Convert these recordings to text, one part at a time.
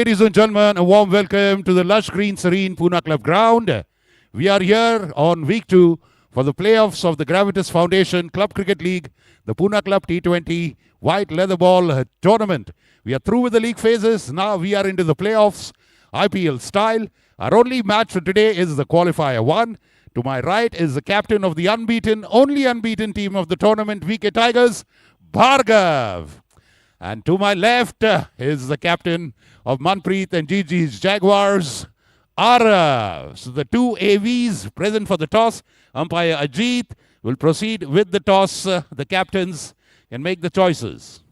Ladies and gentlemen, a warm welcome to the lush green serene Pune Club ground. We are here on week 2 for the playoffs of the Gravitas Foundation Club Cricket League, the Pune Club T20 White Leather Ball Tournament. We are through with the league phases. Now we are into the playoffs, IPL style. Our only match for today is the Qualifier 1. To my right is the captain of the only unbeaten team of the tournament, VK Tigers, Bhargav. And to my left is the captain of Manpreet and Gigi's Jaguars, Arav. So the two AVs present for the toss. Umpire Ajit will proceed with the toss. The captains can make the choices.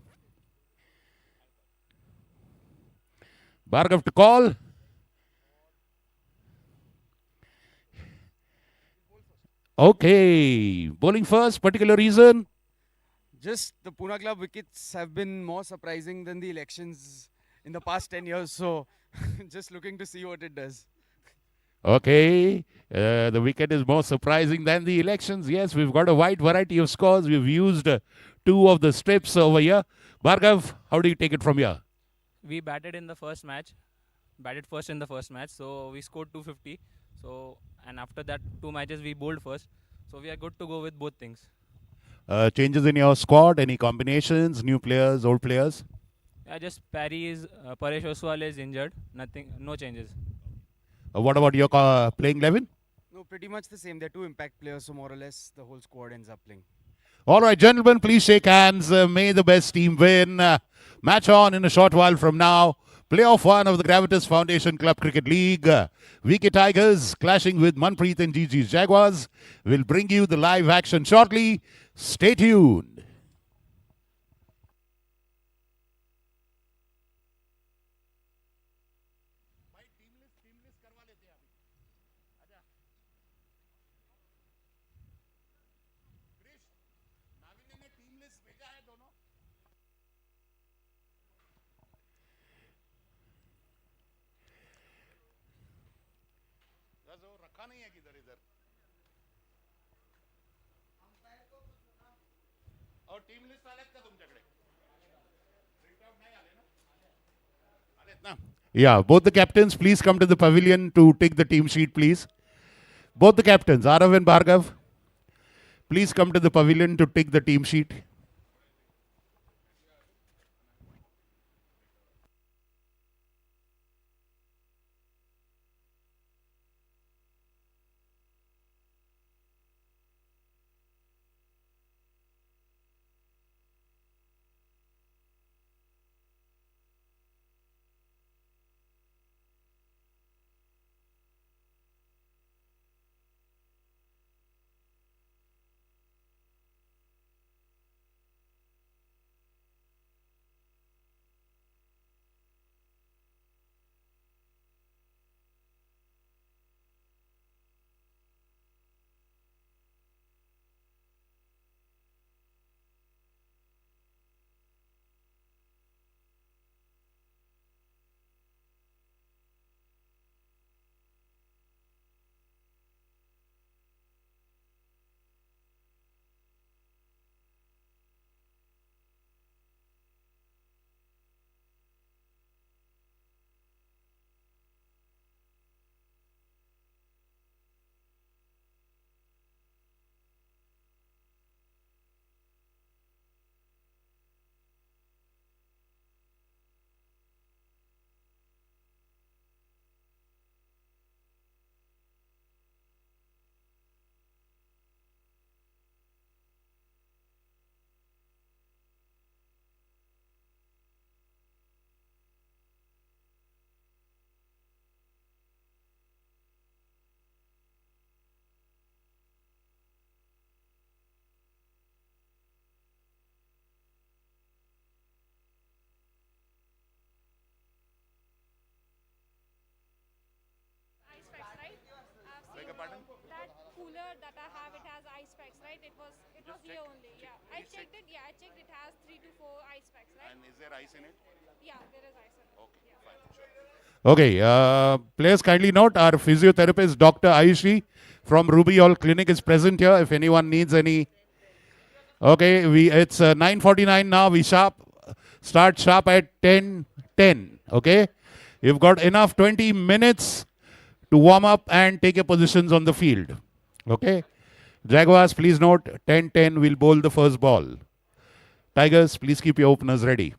Bhargav to call. Okay. Bowling first, particular reason? Just the Pune Club wickets have been more surprising than the elections in the past 10 years. So just looking to see what it does. Okay. The wicket is more surprising than the elections. Yes, we've got a wide variety of scores. We've used two of the strips over here. Bhargav, how do you take it from here? We batted in the first match, batted first in the first match, so we scored 250. So, and after that, 2 matches we bowled first. So we are good to go with both things. Changes in your squad? Any combinations? New players? Old players? Yeah, just Paresh Oswal is injured. Nothing, no changes. What about your playing 11? No, pretty much the same. They're two impact players, so more or less the whole squad ends up playing. All right, gentlemen, please shake hands. May the best team win. Match on in a short while from now. Playoff 1 of the Gravitas Foundation Club Cricket League. VK Tigers clashing with Manpreet and Gigi's Jaguars. Will bring you the live action shortly. Stay tuned. Yeah, both the captains, please come to the pavilion to take the team sheet, please. Both the captains, Arav and Bhargav, please come to the pavilion to take the team sheet. Ice packs, right? I've seen that cooler that I have. It has ice packs, right? It was here only. Yeah, I checked it. Yeah, I checked. It has 3 to 4 ice packs, right? And is there ice in it? Yeah, there is ice in it. Okay, Yeah. fine, sure. Okay, players kindly note our physiotherapist Dr. Ayushi from Ruby Hall Clinic is present here if anyone needs any. Okay, it's 9:49 now. We start sharp at 10:10. Okay, You've got enough 20 minutes to warm up and take your positions on the field. Okay? Jaguars, please note 10-10 will bowl the first ball. Tigers, please keep your openers ready.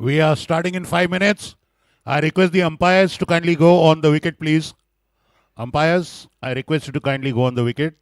We are starting in 5 minutes. I request the umpires to kindly go on the wicket, please. Umpires, I request you to kindly go on the wicket.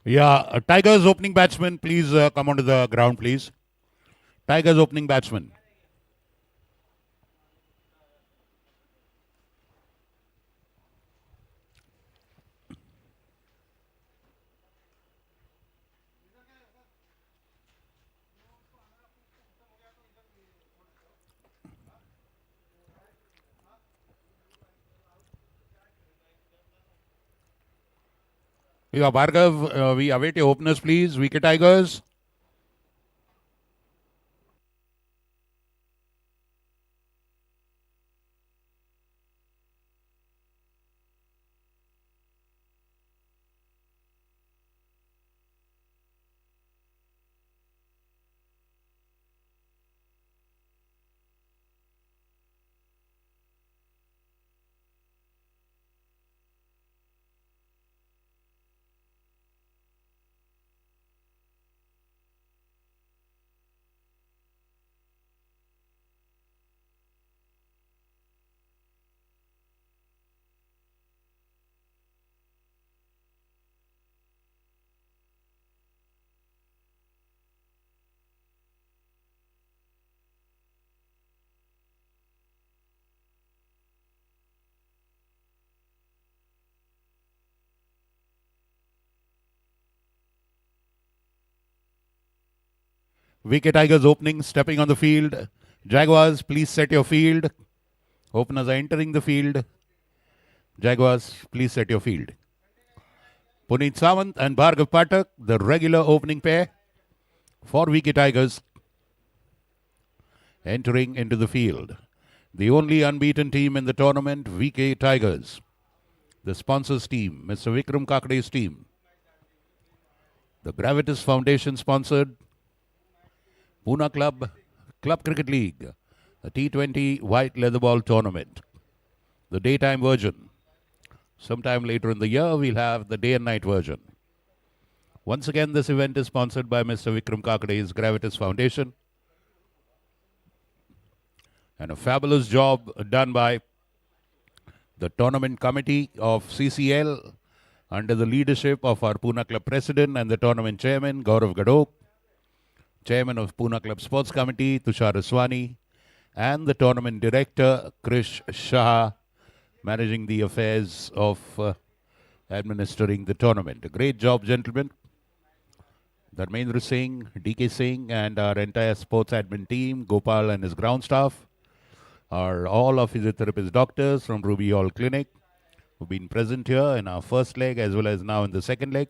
Yeah, Tigers opening batsman, please come onto the ground, please. Tigers opening batsman. Yeah, Bhargav, we await your openers, please. Wicket Tigers. Wicket Tigers opening, stepping on the field. Jaguars, please set your field. Openers are entering the field. Jaguars, please set your field. Puneet Sawant and Bhargav Pathak, the regular opening pair for VK Tigers, entering into the field. The only unbeaten team in the tournament, VK Tigers. The sponsors team, Mr. Vikram Kakade's team. The Gravitas Foundation sponsored Pune Club Cricket League, the T20 White Leather Ball Tournament. The daytime version. Sometime later in the year, we'll have the day and night version. Once again, this event is sponsored by Mr. Vikram Kakade's Gravitas Foundation. And a fabulous job done by the tournament committee of CCL under the leadership of our Pune Club President and the tournament chairman, Gaurav Gadok, chairman of Pune Club Sports Committee, Tushar Aswani, and the tournament director, Krish Shah, managing the affairs of administering the tournament. A great job, gentlemen. Dharmendra Singh, DK Singh, and our entire sports admin team, Gopal and his ground staff, are all of physiotherapist doctors from Ruby Hall Clinic who've been present here in our first leg as well as now in the second leg.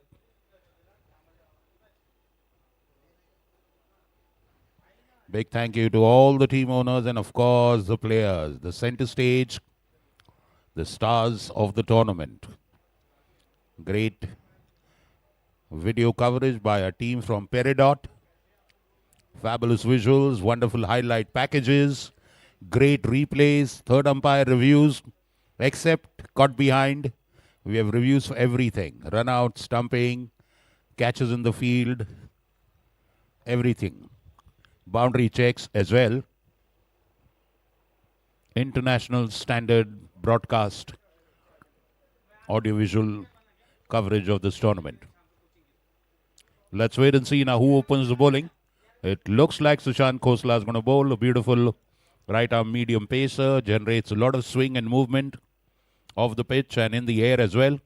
Big thank you to all the team owners and of course the players, the center stage, the stars of the tournament. Great video coverage by our team from Peridot. Fabulous visuals, wonderful highlight packages, great replays, third umpire reviews, except caught behind. We have reviews for everything. Run out, stumping, catches in the field, everything. Boundary checks as well. International standard broadcast audiovisual coverage of this tournament. Let's wait and see now who opens the bowling. It looks like Sushant Khosla is going to bowl. A beautiful right arm medium pacer, generates a lot of swing and movement off the pitch and in the air as well.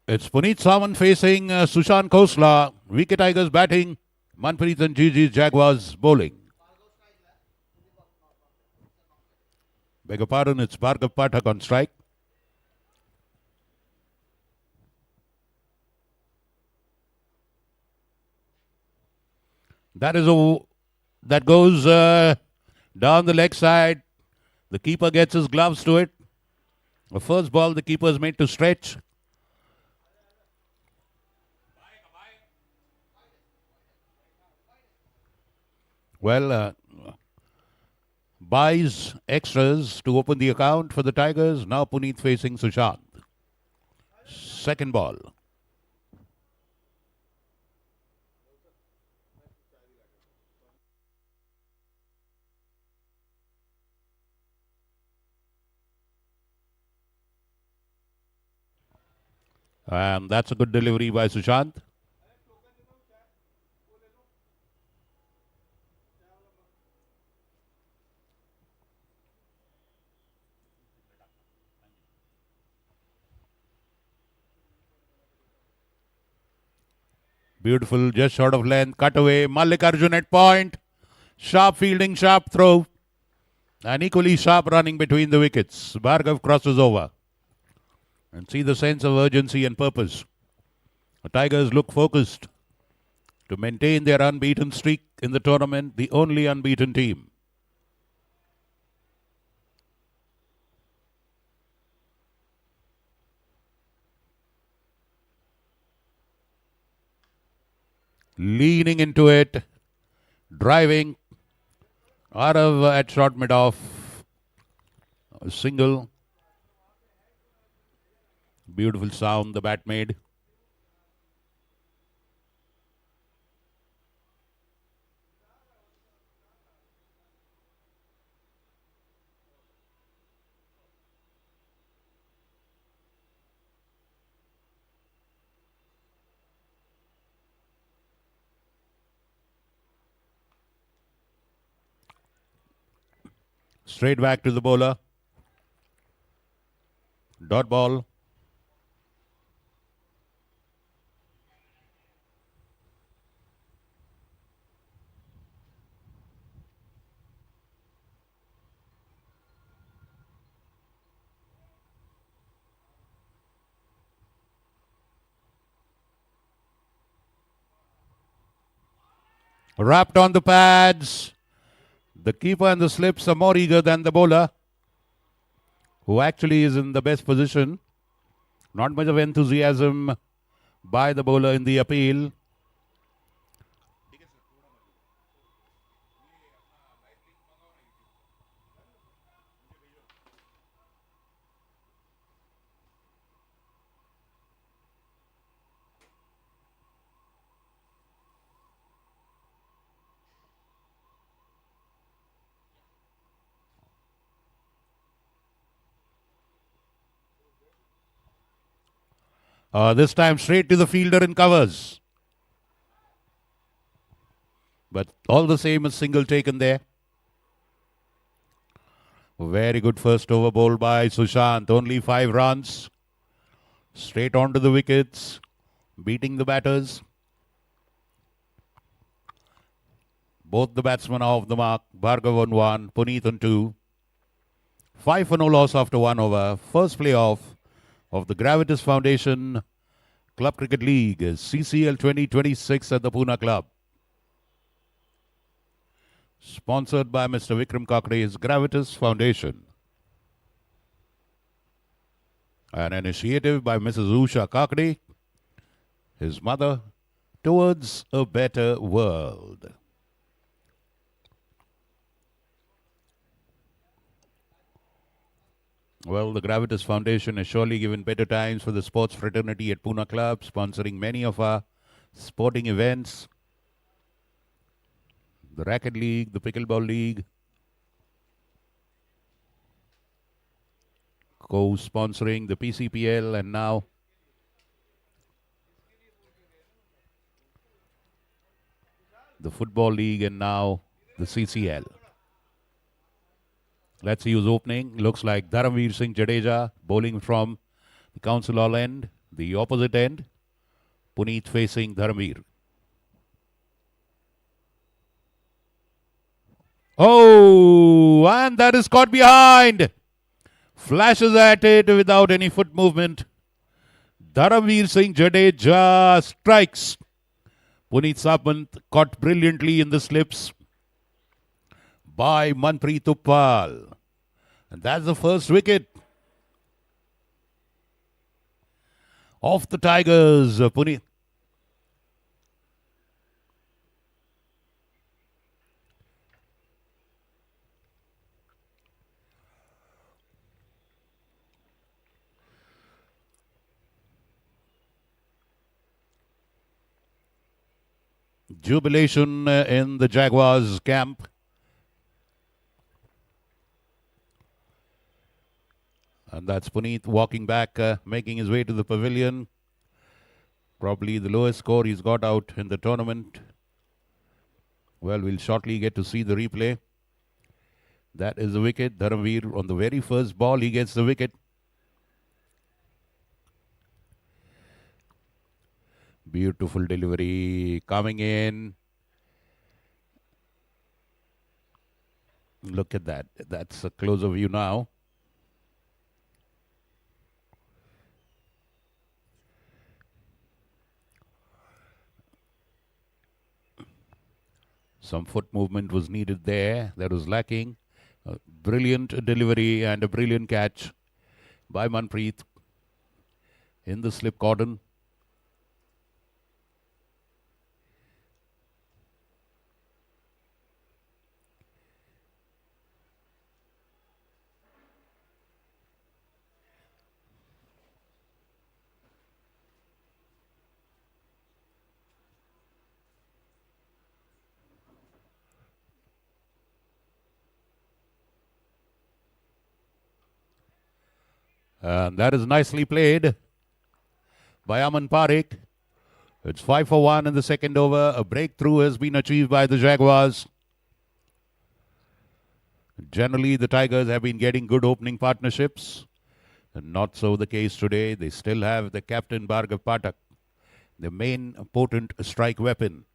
It's Puneet Sawant facing Sushant Khosla. VK Tigers batting. Manpreet and Gigi's Jaguars bowling. Beg your pardon, it's Bhargav Pathak on strike. That goes down the leg side. The keeper gets his gloves to it. The first ball the keeper is made to stretch. Well, buys extras to open the account for the Tigers. Now Puneet facing Sushant. Second ball. And that's a good delivery by Sushant. Beautiful, just short of length, cut away. Mallikarjun at point. Sharp fielding, sharp throw. And equally sharp running between the wickets. Bhargav crosses over. And see the sense of urgency and purpose. The Tigers look focused to maintain their unbeaten streak in the tournament, the only unbeaten team. leaning into it, driving Arav at short mid off, a single. Beautiful sound the bat made. Straight back to the bowler. Dot ball. Wrapped on the pads. The keeper and the slips are more eager than the bowler, who actually is in the best position. Not much of enthusiasm by the bowler in the appeal. This time straight to the fielder in covers. But all the same, a single taken there. Very good first over bowl by Sushant. Only 5 runs. Straight onto the wickets. Beating the batters. Both the batsmen are off the mark. Bhargav on 1, Puneet on 2. 5 for no loss after 1 over. First playoff of the Gravitas Foundation Club Cricket League, CCL 2026 at the Pune Club. Sponsored by Mr. Vikram Kakre's Gravitas Foundation. An initiative by Mrs. Usha Kakre, his mother, towards a better world. Well, the Gravitas Foundation has surely given better times for the sports fraternity at Pune Club, sponsoring many of our sporting events. The Racket League, the Pickleball League, co-sponsoring the PCPL, and now the Football League, and now the CCL. Let's see who's opening. Looks like Dharamveer Singh Jadeja bowling from the Council Hall end, the opposite end. Puneet facing Dharamveer. Oh, and that is caught behind. Flashes at it without any foot movement. Dharamveer Singh Jadeja strikes. Puneet Samant caught brilliantly in the slips by Manpreet Uppal. And that's the first wicket of the Tigers. Puneet. Jubilation in the Jaguars camp. And that's Puneet walking back, making his way to the pavilion. Probably the lowest score he's got out in the tournament. Well, we'll shortly get to see the replay. That is the wicket. Dharamveer on the very first ball, he gets the wicket. Beautiful delivery coming in. Look at that. That's a closer view now. Some foot movement was needed there. That was lacking. A brilliant delivery and a brilliant catch by Manpreet in the slip cordon. And that is nicely played by Aman Parekh. It's 5 for 1 in the second over. A breakthrough has been achieved by the Jaguars. Generally, the Tigers have been getting good opening partnerships. And not so the case today. They still have the captain Bhargav Pathak, the main potent strike weapon.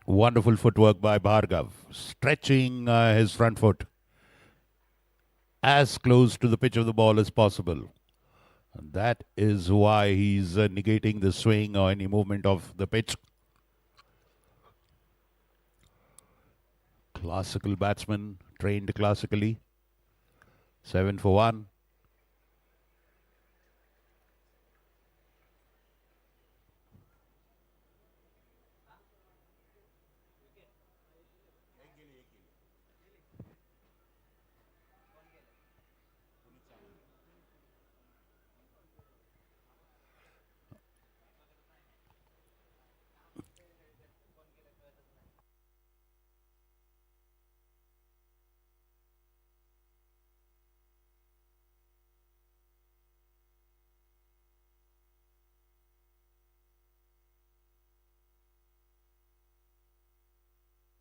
Wonderful footwork by Bhargav, stretching his front foot as close to the pitch of the ball as possible. And that is why he's negating the swing or any movement of the pitch. Classical batsman, trained classically. 7 for 1.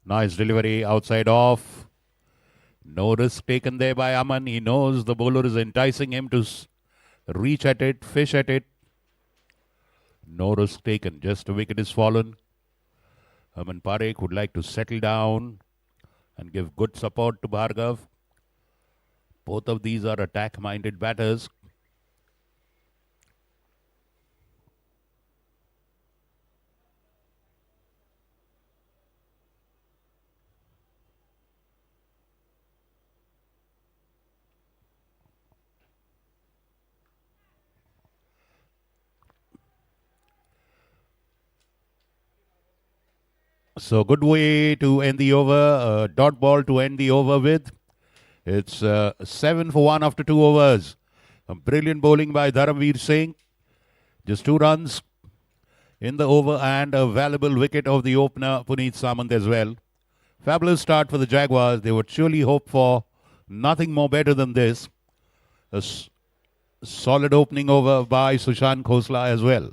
Nice delivery outside off. No risk taken there by Aman. He knows the bowler is enticing him to reach at it, fish at it. No risk taken. Just a wicket is fallen. Aman Parekh would like to settle down and give good support to Bhargav. Both of these are attack-minded batters. So good way to end the over. Dot ball to end the over with. It's 7 for 1 after 2 overs. A brilliant bowling by Dharamveer Singh. Just 2 runs in the over and a valuable wicket of the opener Puneet Samant as well. Fabulous start for the Jaguars. They would surely hope for nothing more better than this. A solid opening over by Sushant Khosla as well.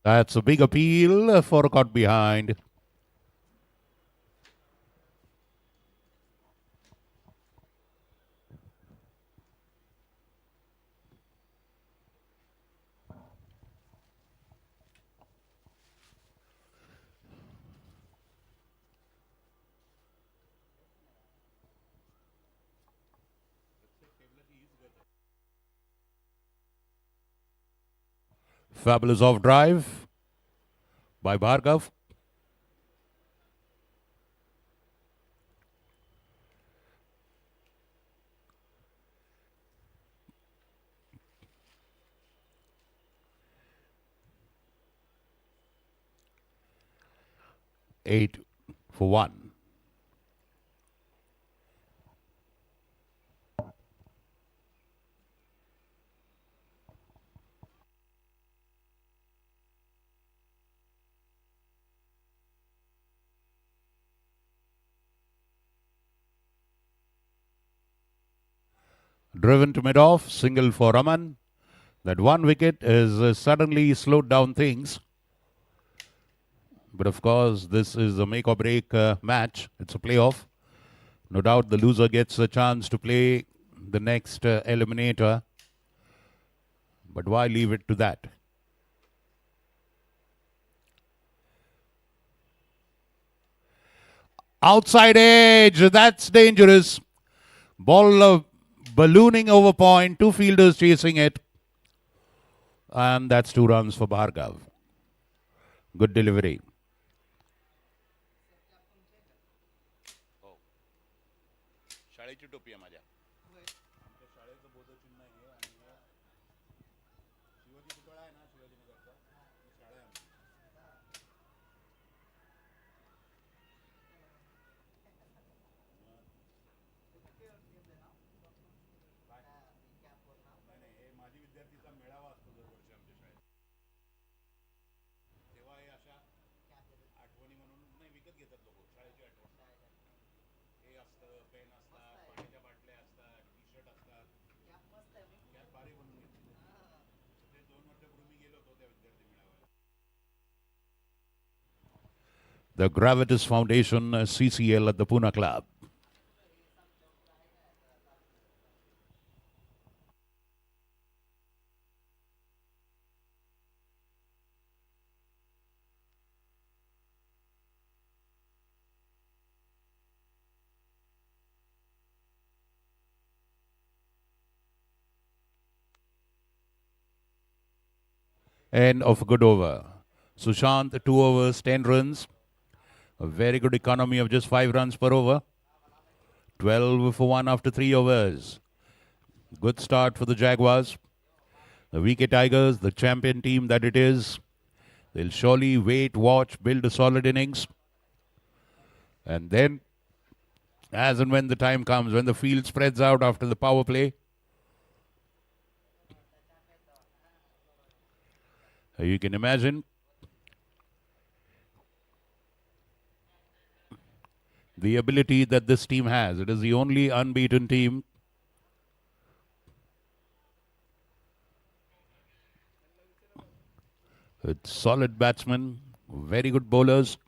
That's a big appeal for a caught behind. Fabulous off drive by Bhargav. Eight for 1. Driven to mid-off, single for Raman. That one wicket is suddenly slowed down things. But of course, this is a make or break match. It's a playoff. No doubt the loser gets a chance to play the next eliminator. But why leave it to that? Outside edge, that's dangerous. Ball ballooning over point, two fielders chasing it. And that's 2 runs for Bhargav. Good delivery. The Gravitas Foundation CCL at the Pune Club. End of a good over. Sushant, 2 overs, 10 runs. A very good economy of just 5 runs per over. 12 for 1 after 3 overs. Good start for the Jaguars. The VK Tigers, the champion team that it is, they'll surely wait, watch, build a solid innings. And then, as and when the time comes, when the field spreads out after the power play, you can imagine the ability that this team has. It is the only unbeaten team. With solid batsmen, very good bowlers.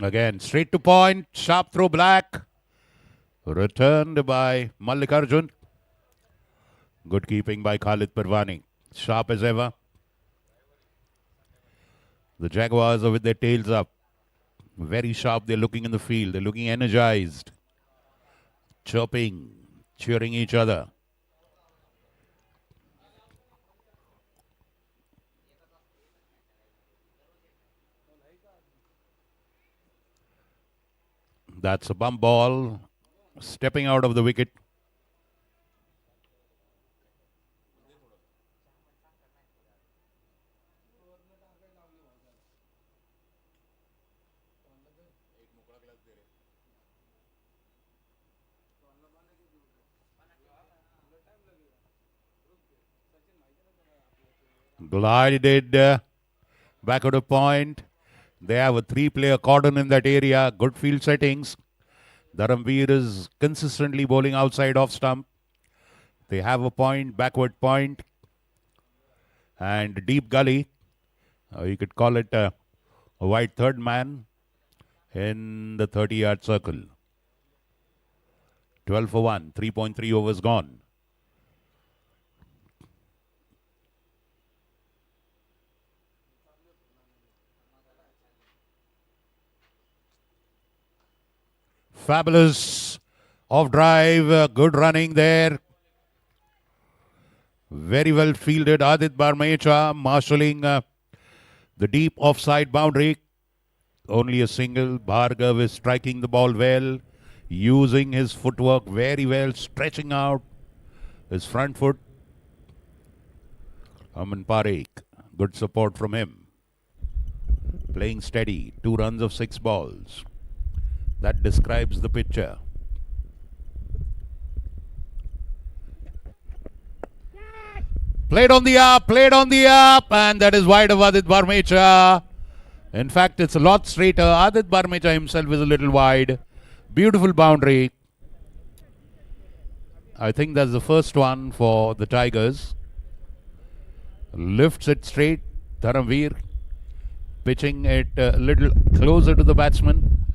Again, straight to point, sharp throw black. Returned by Mallikarjun. Good keeping by Khalid Parvani. Sharp as ever. The Jaguars are with their tails up. Very sharp. They're looking in the field. They're looking energized. Chirping, cheering each other. That's a bump ball. Stepping out of the wicket. Glided back at a point. They have a 3-player cordon in that area. Good field settings. Dharamveer is consistently bowling outside off stump. They have a point, backward point, and deep gully. You could call it a wide third man in the 30-yard circle. 12 for 1, 3.3 overs gone. Fabulous off drive, good running there. Very well fielded. Adit Barmecha marshalling the deep offside boundary. Only a single. Bhargav is striking the ball well, using his footwork very well, stretching out his front foot. Aman Parekh, good support from him. Playing steady, 2 runs of 6 balls. That describes the picture. Played on the up, and that is wide of Adit Barmecha. In fact, it's a lot straighter. Adit Barmecha himself is a little wide. Beautiful boundary. I think that's the first one for the Tigers. Lifts it straight. Dharamveer pitching it a little closer to the batsman.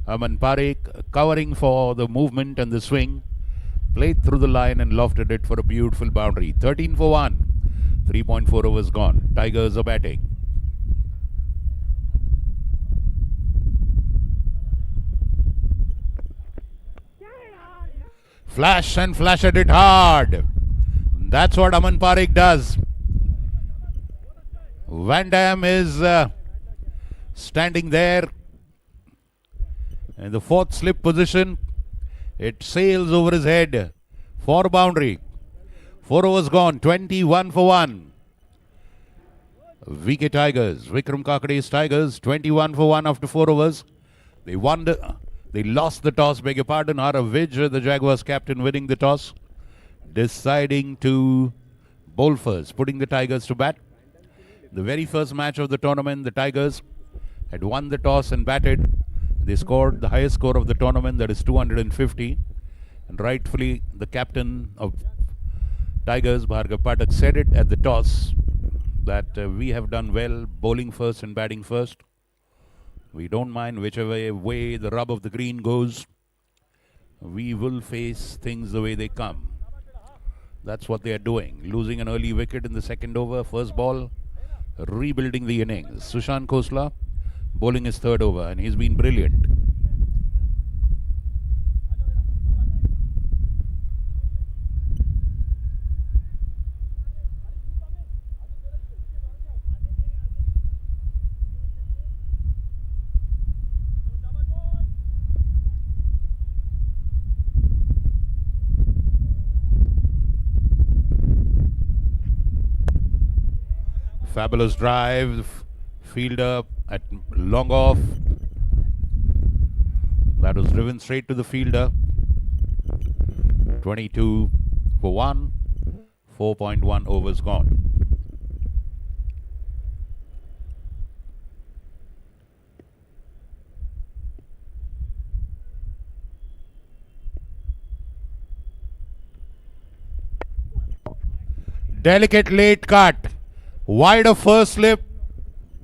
Aman Parekh covering for the movement and the swing. Played through the line and lofted it for a beautiful boundary. 13 for 1. 3.4 overs gone. Tigers are batting. Flash and flash at it hard. That's what Aman Parekh does. Van Dam is standing there in the fourth slip position. It sails over his head for boundary. 4 overs gone. 21 for 1. VK Tigers, Vikram Kakade's Tigers, 21 for 1 after 4 overs. They lost the toss, beg your pardon. Hara Vij, the Jaguars captain, winning the toss, deciding to bowl first, putting the Tigers to bat. The very first match of the tournament, the Tigers had won the toss and batted. They scored the highest score of the tournament, that is 250. And rightfully, the captain of Tigers, Bhargav Pathak, said it at the toss that we have done well bowling first and batting first. We don't mind whichever way the rub of the green goes. We will face things the way they come. That's what they are doing. Losing an early wicket in the second over, first ball, rebuilding the innings. Sushant Khosla bowling his third over, and he's been brilliant. Fabulous drive, fielder at long off. That was driven straight to the fielder. 22 for 1, 4.1 overs gone. Delicate late cut. Wide of first slip,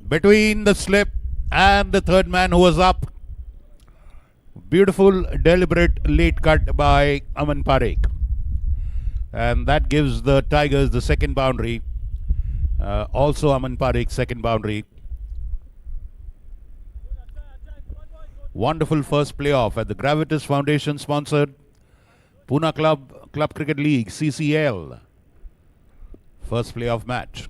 between the slip and the third man who was up. Beautiful, deliberate late cut by Aman Parekh. And that gives the Tigers the second boundary. Also Aman Parekh's second boundary. Wonderful first playoff at the Gravitas Foundation sponsored Pune Club Cricket League, CCL. First playoff match.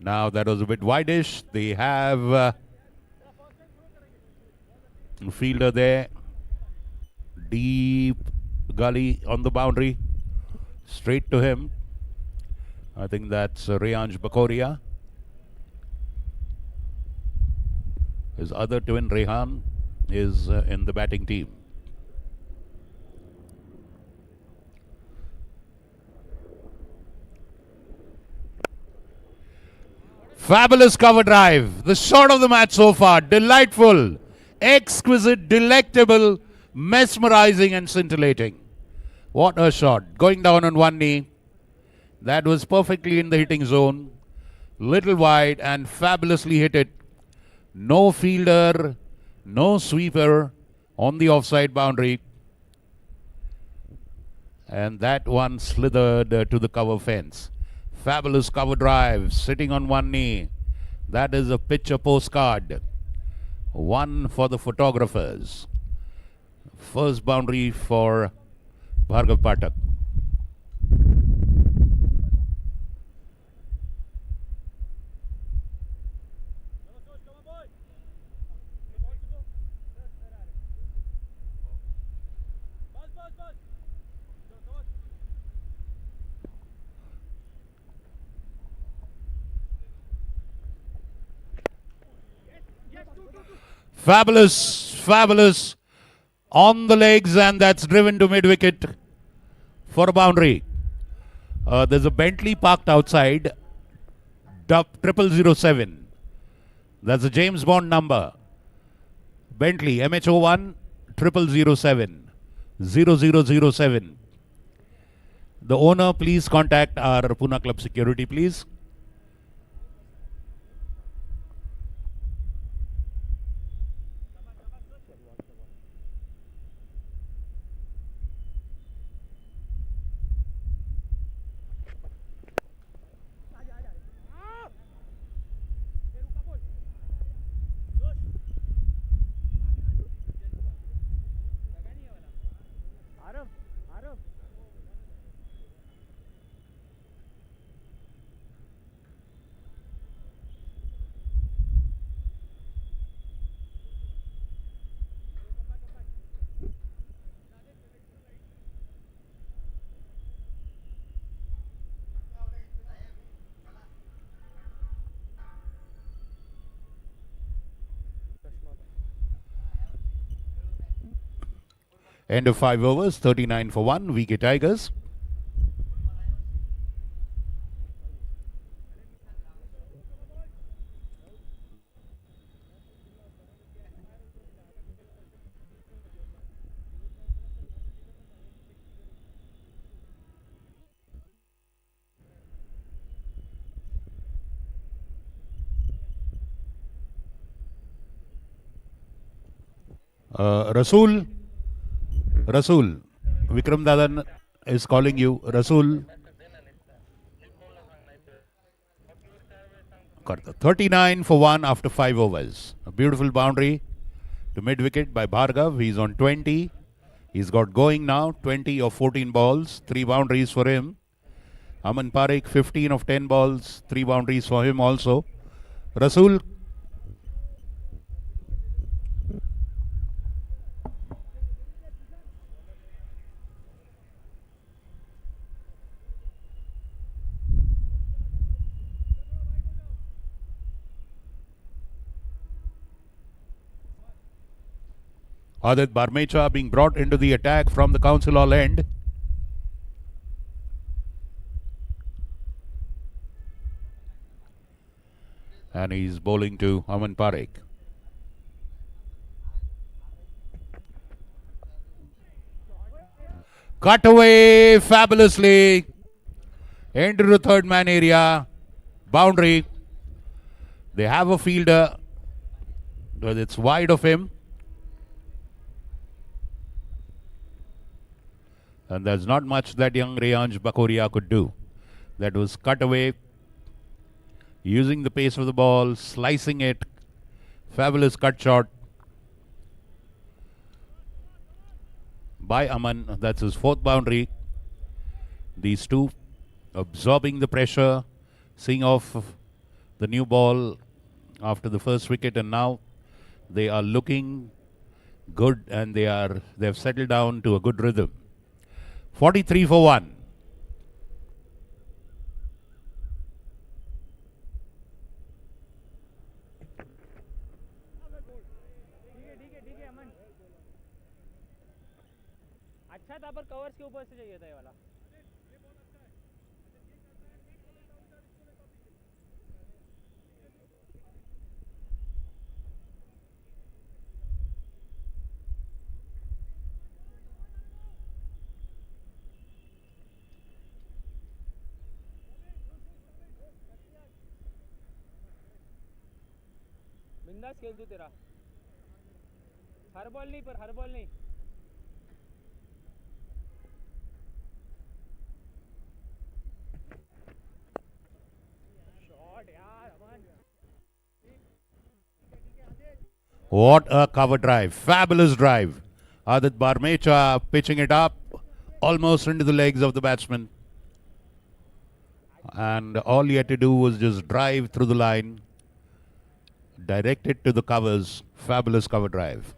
Now that was a bit wideish. They have a fielder there. Deep gully on the boundary. Straight to him. I think that's Reyanj Bakoria. His other twin, Rehan, is in the batting team. Fabulous cover drive. The shot of the match so far. Delightful, exquisite, delectable, mesmerizing and scintillating. What a shot. Going down on one knee. That was perfectly in the hitting zone. Little wide and fabulously hit it. No fielder, no sweeper on the offside boundary. And that one slithered to the cover fence. Fabulous cover drive, sitting on one knee. That is a picture postcard. One for the photographers. First boundary for Bhargav Pathak. Fabulous, fabulous On the legs, and that's driven to mid-wicket for a boundary. There's a Bentley parked outside. 0007. That's a James Bond number. Bentley, MH01 0007. 0007. The owner, please contact our Pune Club security, please. End of 5 overs, 39 for 1, VK Tigers. Rasool, Vikram Dadan is calling you. Rasool. 39 for 1 after 5 overs. A beautiful boundary to mid-wicket by Bhargav. He's on 20. He's got going now, 20 of 14 balls, 3 boundaries for him. Aman Parekh, 15 of 10 balls, 3 boundaries for him also. Rasool. Adit Barmecha being brought into the attack from the Council Hall end. And he's bowling to Aman Parekh. Cut away fabulously into the third man area. Boundary. They have a fielder, but it's wide of him. And there's not much that young Reyanj Bakoria could do. That was cut away, using the pace of the ball, slicing it. Fabulous cut shot by Aman. That's his 4th boundary. These two absorbing the pressure, seeing off the new ball after the first wicket, and now they are looking good, and they've settled down to a good rhythm. 43 for 1. अच्छा था पर covers के ऊपर से चाहिए था ये वाला. बिंदास खेल तू तेरा. हर बॉल नहीं पर हर बॉल नहीं. What a cover drive. Fabulous drive. Adit Barmecha pitching it up almost into the legs of the batsman. And all he had to do was just drive through the line, direct it to the covers. Fabulous cover drive.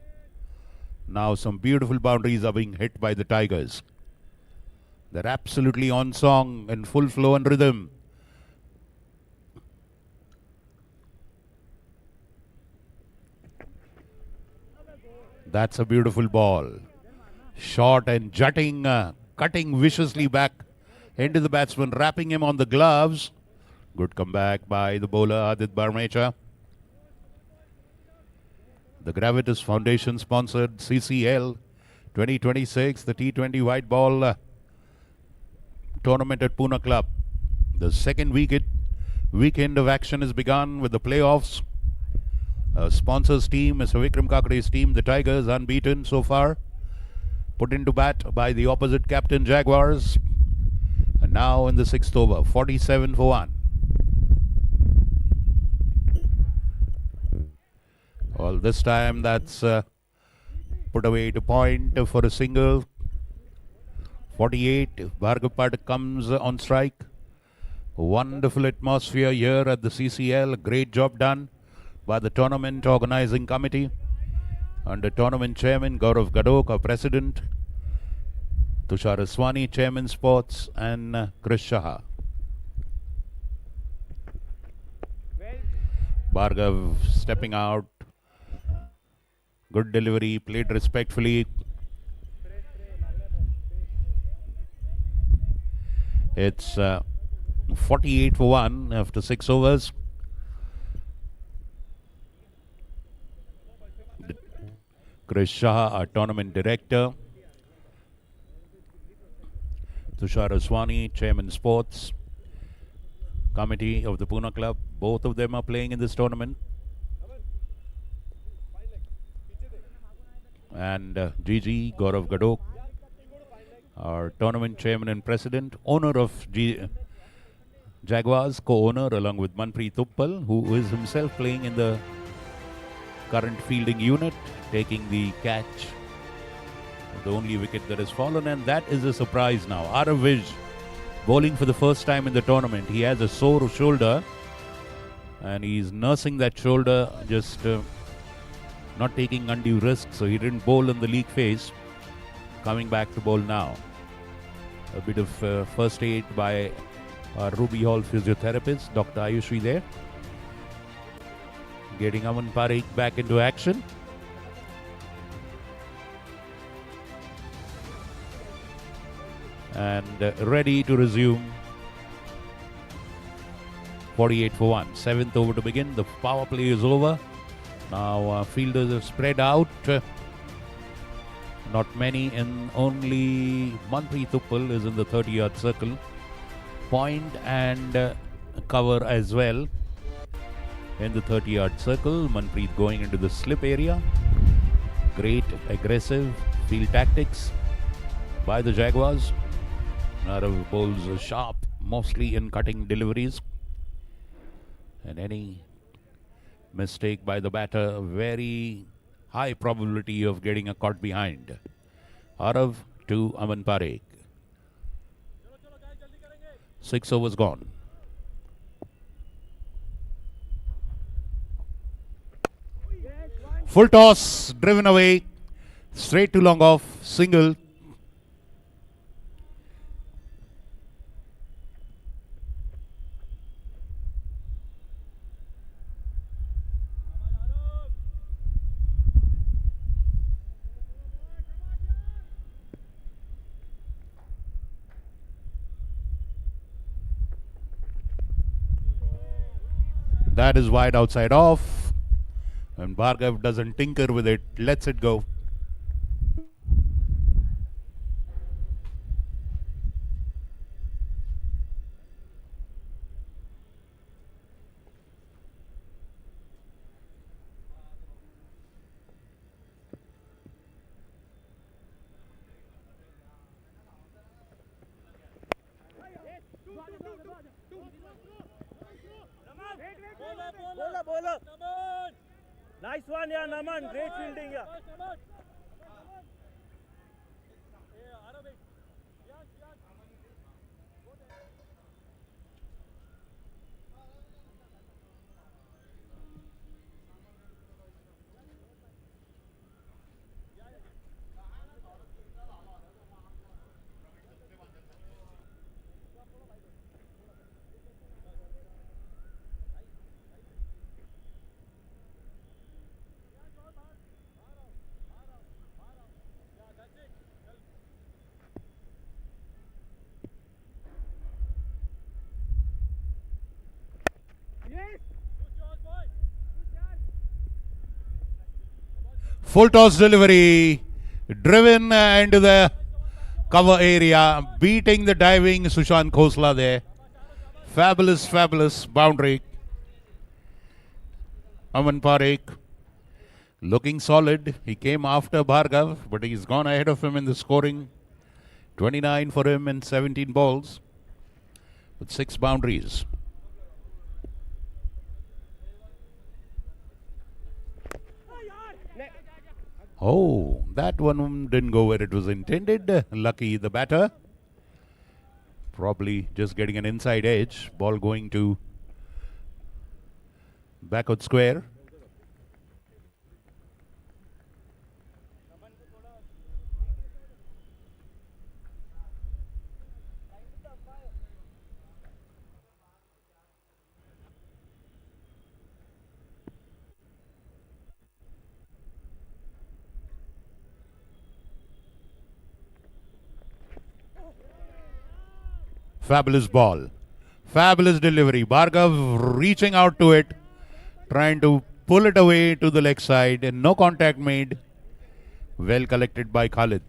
Now some beautiful boundaries are being hit by the Tigers. They're absolutely on song, in full flow and rhythm. That's a beautiful ball. Short and jutting, cutting viciously back into the batsman, wrapping him on the gloves. Good comeback by the bowler Adit Barmecha. The Gravitas Foundation sponsored CCL 2026, the T20 white ball tournament at Pune Club. The second weekend of action has begun with the playoffs. Sponsors team, Mr. Vikram Kakre's team, the Tigers, unbeaten so far. Put into bat by the opposite captain, Jaguars. And now in the sixth over, 47 for 1. Well, this time that's put away to point for a single. 48, Bhargav Pathak comes on strike. Wonderful atmosphere here at the CCL. Great job done by the tournament organizing committee under tournament chairman Gaurav Gadok, our president, Tushar Aswani, chairman sports, and Chris Shah. Bhargav stepping out. Good delivery, played respectfully. It's 48 for 1 after 6 overs. Chris Shah, our tournament director. Tushar Aswani, chairman sports committee of the Pune Club. Both of them are playing in this tournament. And GG, Gaurav Gadok, our tournament chairman and president, owner of Jaguars, co-owner along with Manpreet Uppal, who is himself playing in the current fielding unit, taking the catch, the only wicket that has fallen, and that is a surprise now. Araviz bowling for the first time in the tournament. He has a sore shoulder and he's nursing that shoulder, just not taking undue risks, so he didn't bowl in the league phase. Coming back to bowl now. A bit of first aid by our Ruby Hall physiotherapist, Dr. Ayushri there. Getting Aman Parekh back into action. And ready to resume. 48 for 1. 7th over to begin. The power play is over. Now fielders have spread out. Not many, and only Manpreet Uppal is in the 30-yard circle. Point and cover as well in the 30-yard circle. Manpreet going into the slip area. Great aggressive field tactics by the Jaguars. Narav bowls sharp, mostly in cutting deliveries. And any mistake by the batter, very high probability of getting a caught behind. Arav to Aman Parekh. 6 overs gone. Full toss, driven away, straight to long off, single. That is wide outside off. And Bhargav doesn't tinker with it, lets it go. Bowler. Nice one, yeah, Naman. Great fielding, yeah. Full toss delivery. Driven into the cover area. Beating the diving Sushant Khosla there. Fabulous, fabulous boundary. Aman Parekh looking solid. He came after Bhargav, but he's gone ahead of him in the scoring. 29 for him in 17 balls with 6 boundaries. Oh, that one didn't go where it was intended. Lucky the batter. Probably just getting an inside edge. Ball going to backward square. Fabulous ball. Fabulous delivery. Bhargav reaching out to it, trying to pull it away to the leg side, and no contact made. Well collected by Khalid.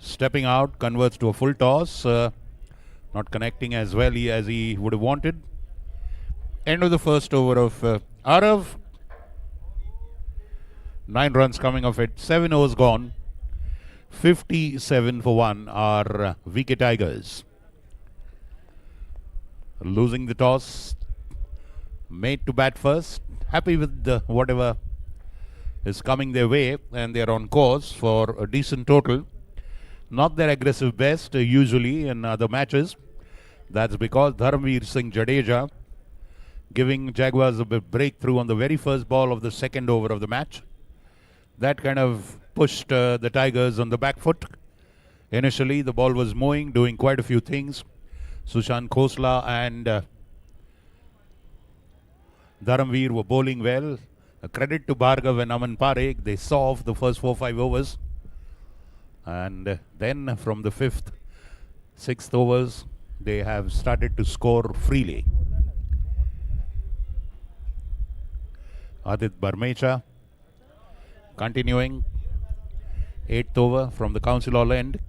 Stepping out, converts to a full toss. Not connecting as well as he would have wanted. End of the first over of Arav. 9 runs coming off it. 7 overs gone. 57 for 1 are VK Tigers. Losing the toss. Made to bat first. Happy with whatever is coming their way. And they're on course for a decent total. Not their aggressive best usually in other matches. That's because Dharmveer Singh Jadeja giving Jaguars a breakthrough on the very first ball of the second over of the match. That kind of pushed the Tigers on the back foot. Initially, the ball was moving, doing quite a few things. Sushant Khosla and Dharmveer were bowling well. A credit to Bhargav and Aman Parekh. They saw off the first 4-5 overs. And then from the 5th, 6th overs, they have started to score freely. Adit Barmecha continuing. 8th over from the council hall end.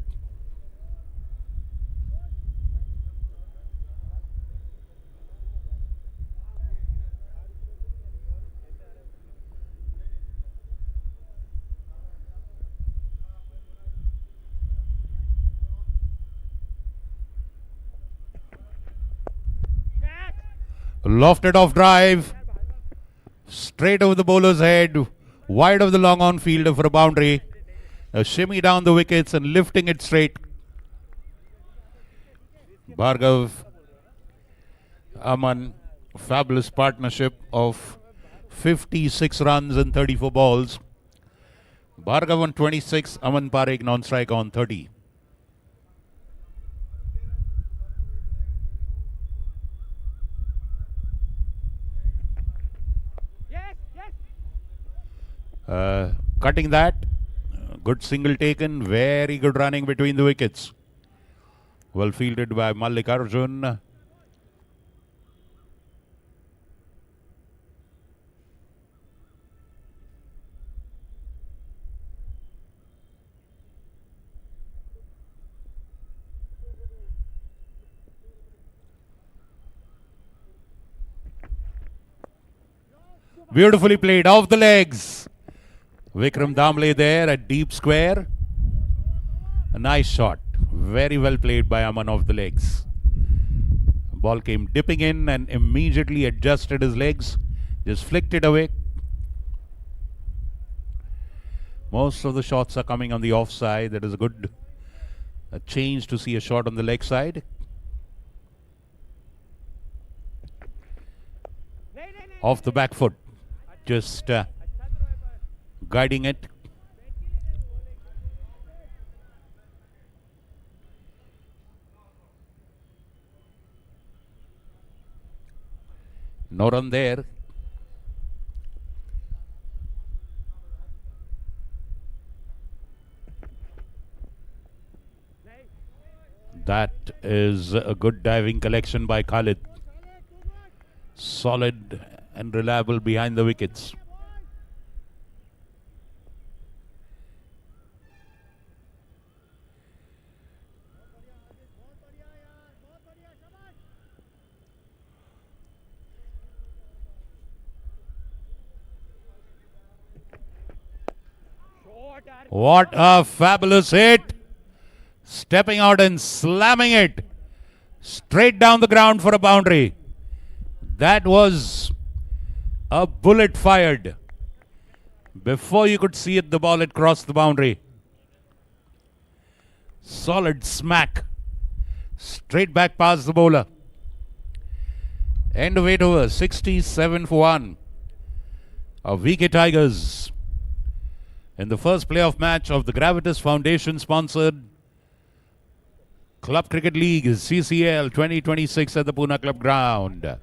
Lofted off drive, straight over the bowler's head, wide of the long on fielder for a boundary. A shimmy down the wickets and lifting it straight. Bhargav, Aman, fabulous partnership of 56 runs in 34 balls. Bhargav on 26, Aman Parekh non-strike on 30. Cutting that, good single taken, very good running between the wickets. Well fielded by Mallikarjun. Beautifully played off the legs. Vikram Damle there at deep square. A nice shot. Very well played by Aman off the legs. Ball came dipping in and immediately adjusted his legs. Just flicked it away. Most of the shots are coming on the offside. That is a good change to see a shot on the leg side. Off the back foot. Just guiding it. No run there. That is a good diving collection by Khalid. Solid and reliable behind the wickets. What a fabulous hit! Stepping out and slamming it straight down the ground for a boundary. That was a bullet fired. Before you could see it, the ball had crossed the boundary. Solid smack. Straight back past the bowler. End of 8 overs, 67 for 1. Of VK Tigers in the first playoff match of the Gravitas Foundation sponsored Club Cricket League CCL 2026 at the Pune Club Ground.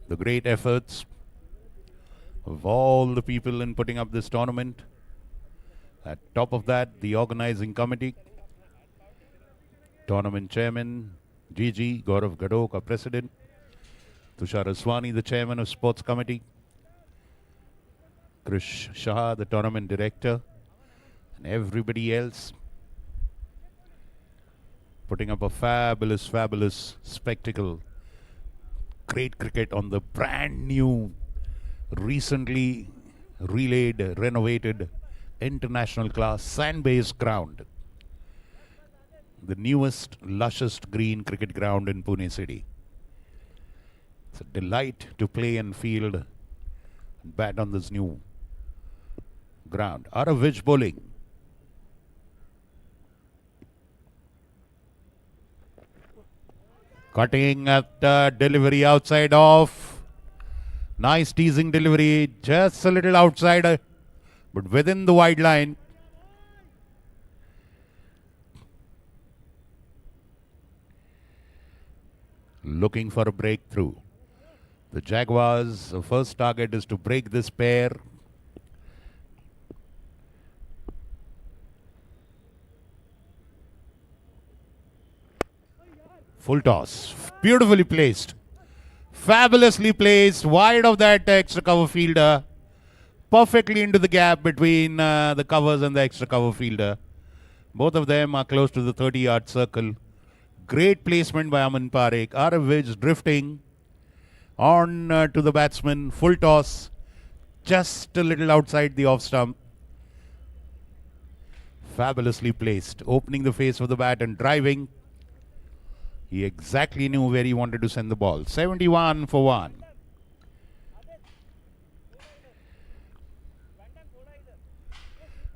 The great efforts of all the people in putting up this tournament. At top of that, the organizing committee, tournament chairman, GG, Gaurav Gadok, our president, Tushar Aswani, the chairman of sports committee, Krish Shah, the tournament director, and everybody else putting up a fabulous, fabulous spectacle. Great cricket on the brand new, recently relayed, renovated, international class sand-based ground. The newest, lushest green cricket ground in Pune city. It's a delight to play and field and bat on this new ground. Aravij bowling. Cutting at delivery outside off. Nice teasing delivery. Just a little outside, but within the wide line. Looking for a breakthrough. The Jaguars' first target is to break this pair. Full toss. Beautifully placed. Fabulously placed. Wide of that extra cover fielder. Perfectly into the gap between the covers and the extra cover fielder. Both of them are close to the 30-yard circle. Great placement by Aman Parekh. Aravij drifting on to the batsman. Full toss. Just a little outside the off stump. Fabulously placed. Opening the face of the bat and driving. He exactly knew where he wanted to send the ball. 71 for 1.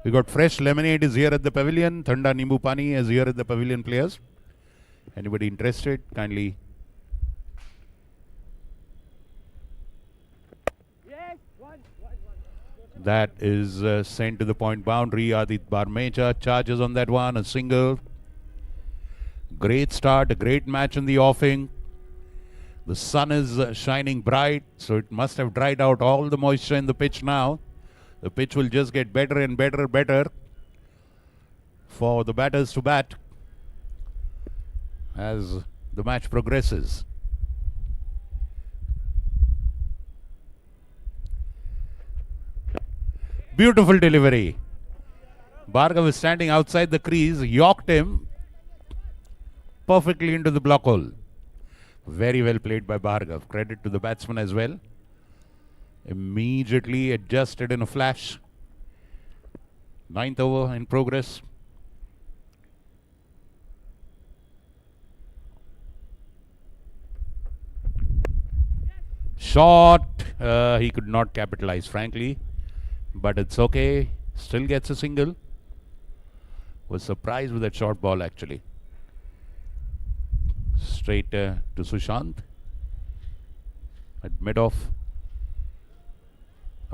We got fresh lemonade is here at the pavilion. Thanda Nimbu Pani is here at the pavilion players. Anybody interested? Kindly. That is sent to the point boundary. Adit Barmecha charges on that one. A single. Great start. A great match in the offing. The sun is shining bright, so it must have dried out all the moisture in the pitch now. The pitch will just get better and better for the batters to bat as the match progresses. Beautiful delivery. Bhargav is standing outside the crease, yorked him perfectly into the block hole. Very well played by Bhargav. Credit to the batsman as well. Immediately adjusted in a flash. 9th over in progress. Shot. He could not capitalize, frankly. But it's okay. Still gets a single. Was surprised with that short ball, actually. Straight to Sushant. At mid-off.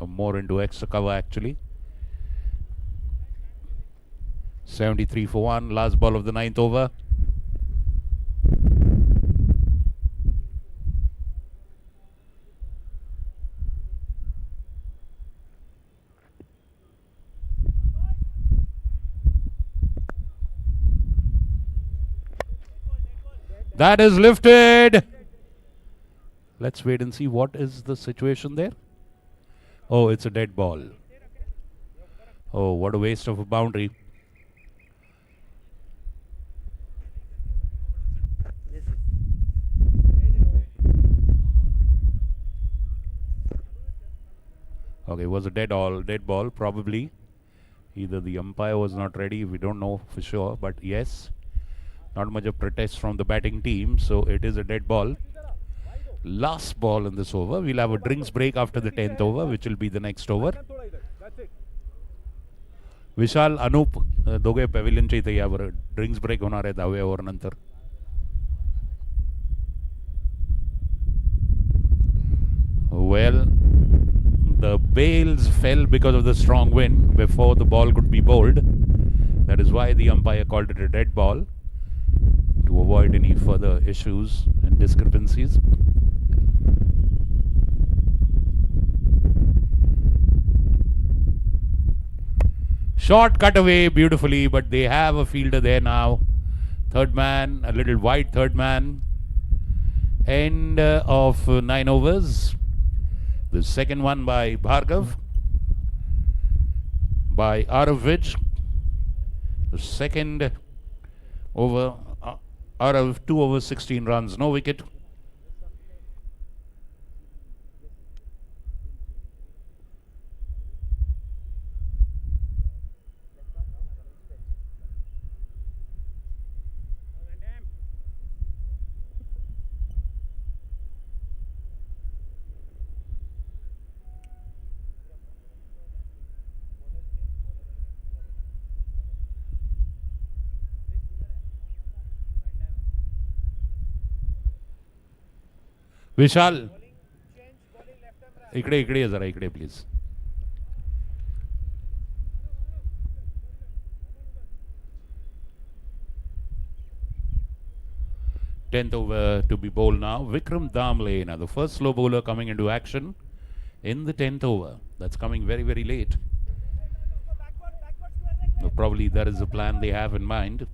More into extra cover, actually. 73 for 1. Last ball of the 9th over. That is lifted. Let's wait and see what is the situation there. Oh, it's a dead ball. Oh, what a waste of a boundary. Okay, it was a dead ball probably. Either the umpire was not ready, we don't know for sure, but yes, not much of protest from the batting team, so it is a dead ball. Last ball in this over. We'll have a drinks break after the 10th over, which will be the next over. विशाल अनूप दोघे पॅव्हिलियनच्या इथे यावर drinks break होणार आहे 10व्या over नंतर. Well, the bails fell because of the strong wind before the ball could be bowled. That is why the umpire called it a dead ball, to avoid any further issues and discrepancies. Short cut away beautifully, but they have a fielder there now. Third man, a little wide third man. End of 9 overs. The second one by Bhargav, by Arav. The second over, Arav 2 overs 16 runs, no wicket. विशाल इकडे इकडे ये जरा इकडे please. Tenth over to be bowled now. Vikram Damle, now the first slow bowler coming into action in the 10th over. That's coming very, very late. Probably that is the plan they have in mind.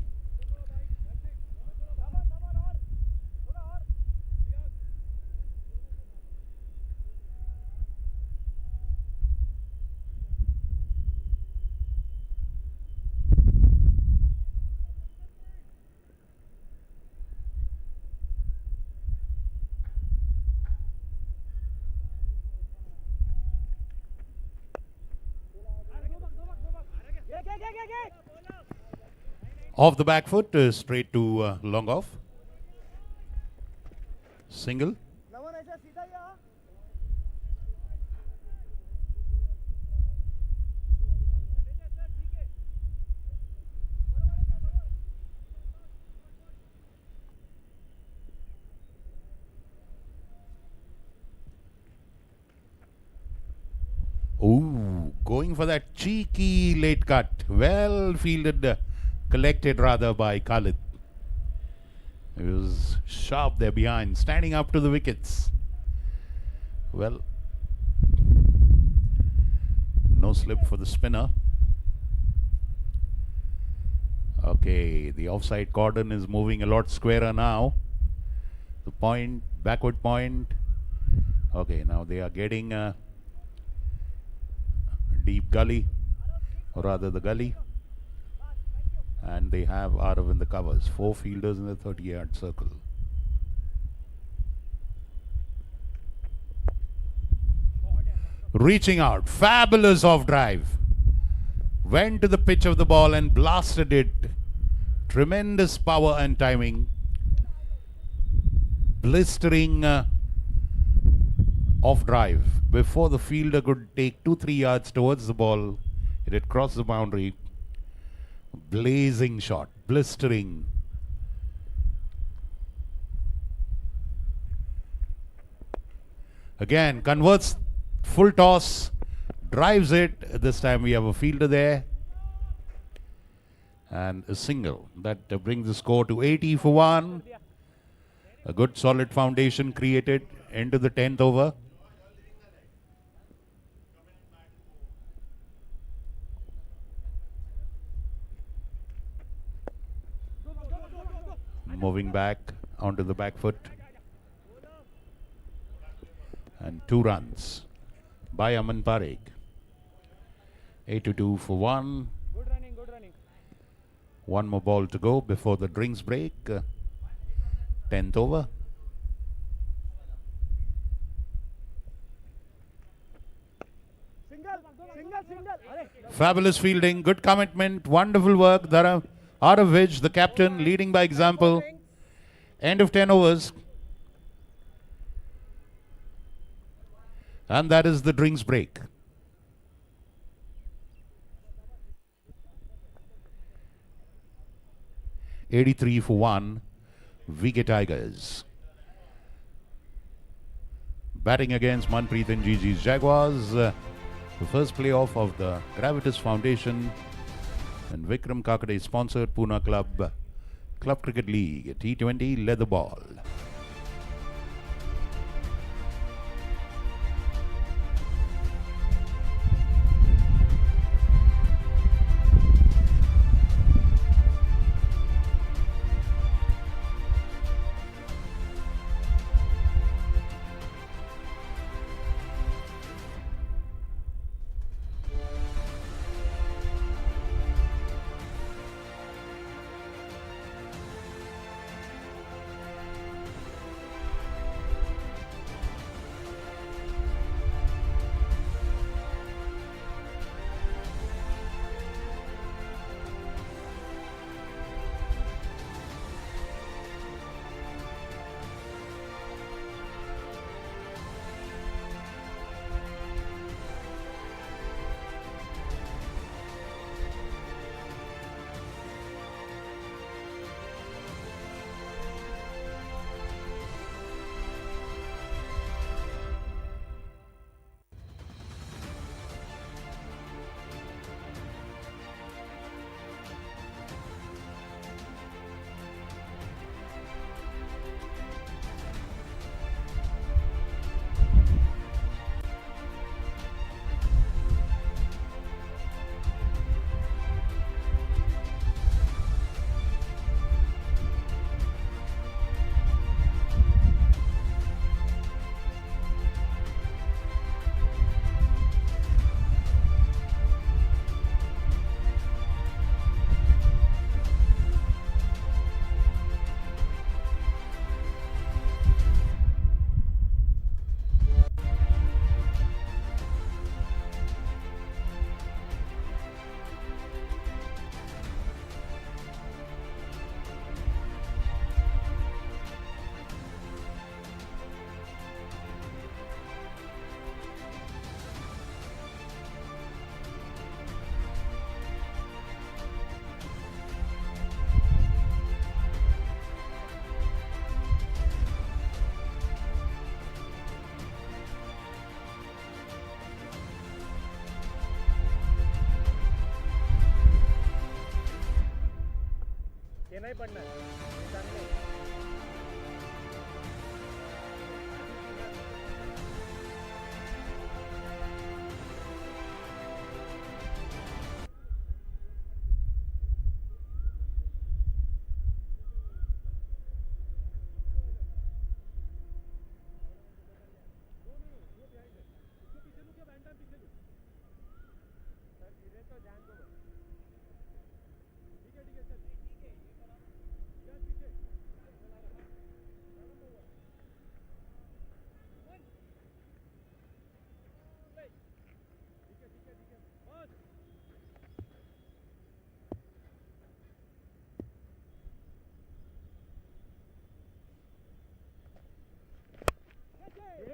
Off the back foot, straight to long off. Single. Ooh, going for that cheeky late cut. Well fielded. Collected rather by Khalid. He was sharp there behind, standing up to the wickets. Well, no slip for the spinner. Okay, the offside cordon is moving a lot squarer now. The point, backward point. Okay, now they are getting a deep gully, or rather the gully. And they have Arav in the covers. 4 fielders in the 30-yard circle. Reaching out. Fabulous off drive. Went to the pitch of the ball and blasted it. Tremendous power and timing. Blistering off drive. Before the fielder could take 2-3 yards towards the ball, it had crossed the boundary. Blazing shot, blistering. Again, converts full toss, drives it. This time we have a fielder there. And a single. That brings the score to 80 for 1. A good solid foundation created into the 10th over. Moving back onto the back foot. And 2 runs by Aman Parekh. 8-2 for 1. Good running, good running. 1 more ball to go before the drinks break. 10th over. Single. Fabulous fielding, good commitment, wonderful work. Out of which the captain leading by example. End of 10 overs. And that is the drinks break. $83 for 1. VK Tigers. Batting against Manpreet and GG's Jaguars. The first playoff of the Gravitas Foundation and Vikram Kakade sponsored Pune Club Cricket League. T20 leather ball. नाही पडणार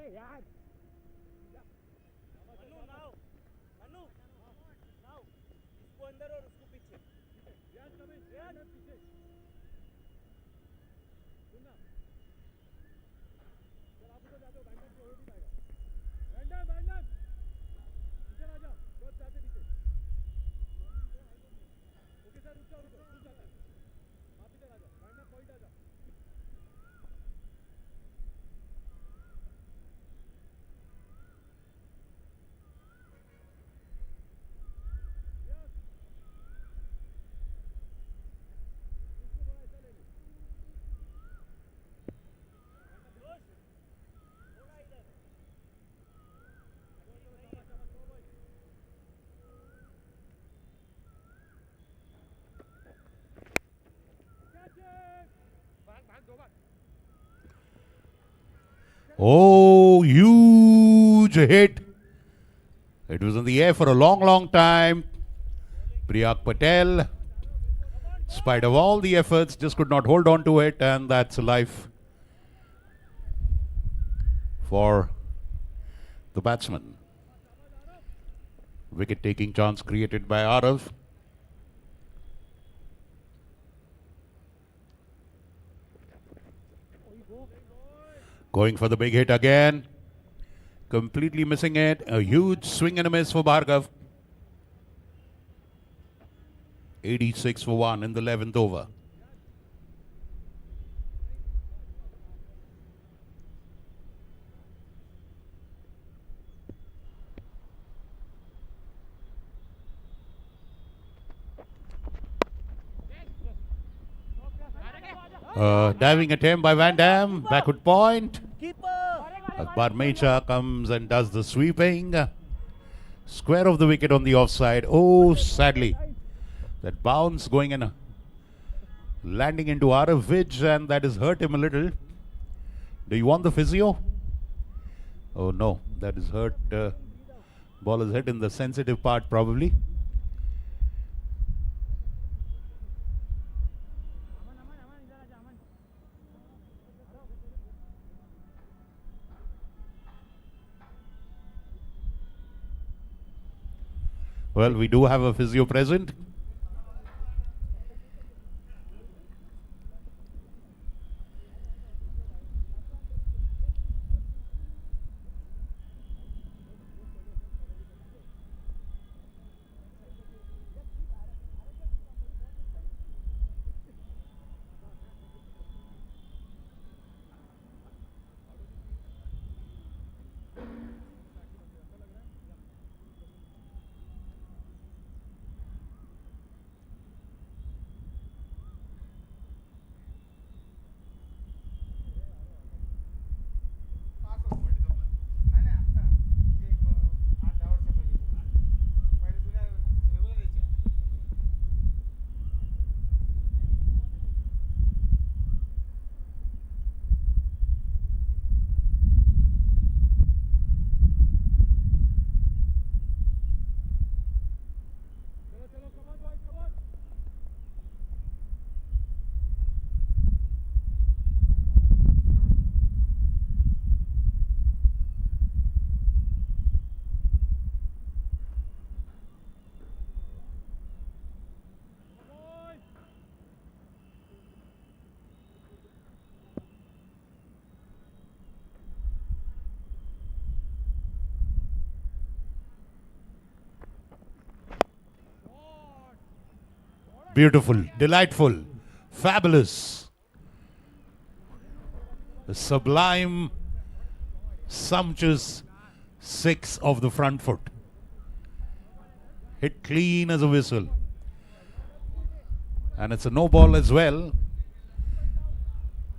यार Manu now इसको अंदर और उसको पीछे रियाज कम रियाज पीछे सुनना चल आप उधर जाते हो बैंडम को हो नहीं पाएगा बैंडम पीछे आ जाओ बहुत जाते पीछे ओके सर रुक जाओ Oh, huge hit. It was in the air for a long, long time. Priyak Patel, in spite of all the efforts, just could not hold on to it, and that's a life for the batsman. Wicket taking chance created by Arav. Going for the big hit again. Completely missing it. A huge swing and a miss for Bhargav. 86 for 1 in the 11th over. Diving attempt by Van Dam. Backward point. Akbar Mecha comes and does the sweeping. Square of the wicket on the offside. Oh, sadly. That bounce going in, landing into Arav Vidge, and that has hurt him a little. Do you want the physio? Oh no, that is hurt. Ball is hit in the sensitive part probably. Well, we do have a physio present. Beautiful, delightful, fabulous. The sublime, sumptuous six of the front foot. Hit clean as a whistle. And it's a no ball as well.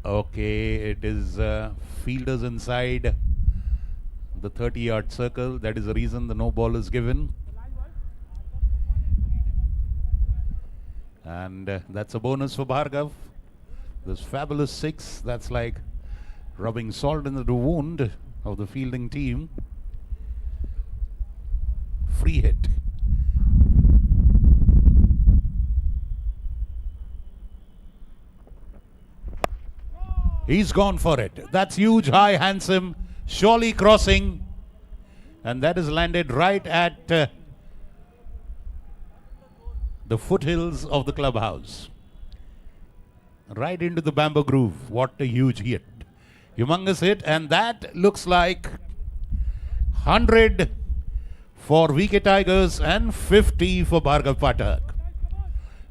Okay, it is fielders inside the 30-yard circle. That is the reason the no ball is given. And that's a bonus for Bhargav. This fabulous six, that's like rubbing salt into the wound of the fielding team. Free hit. He's gone for it. That's huge, high, handsome, surely crossing. And that is landed right at the foothills of the clubhouse. Right into the bamboo groove. What a huge hit. Humongous hit. And that looks like 100 for VK Tigers and 50 for Bhargav Pathak.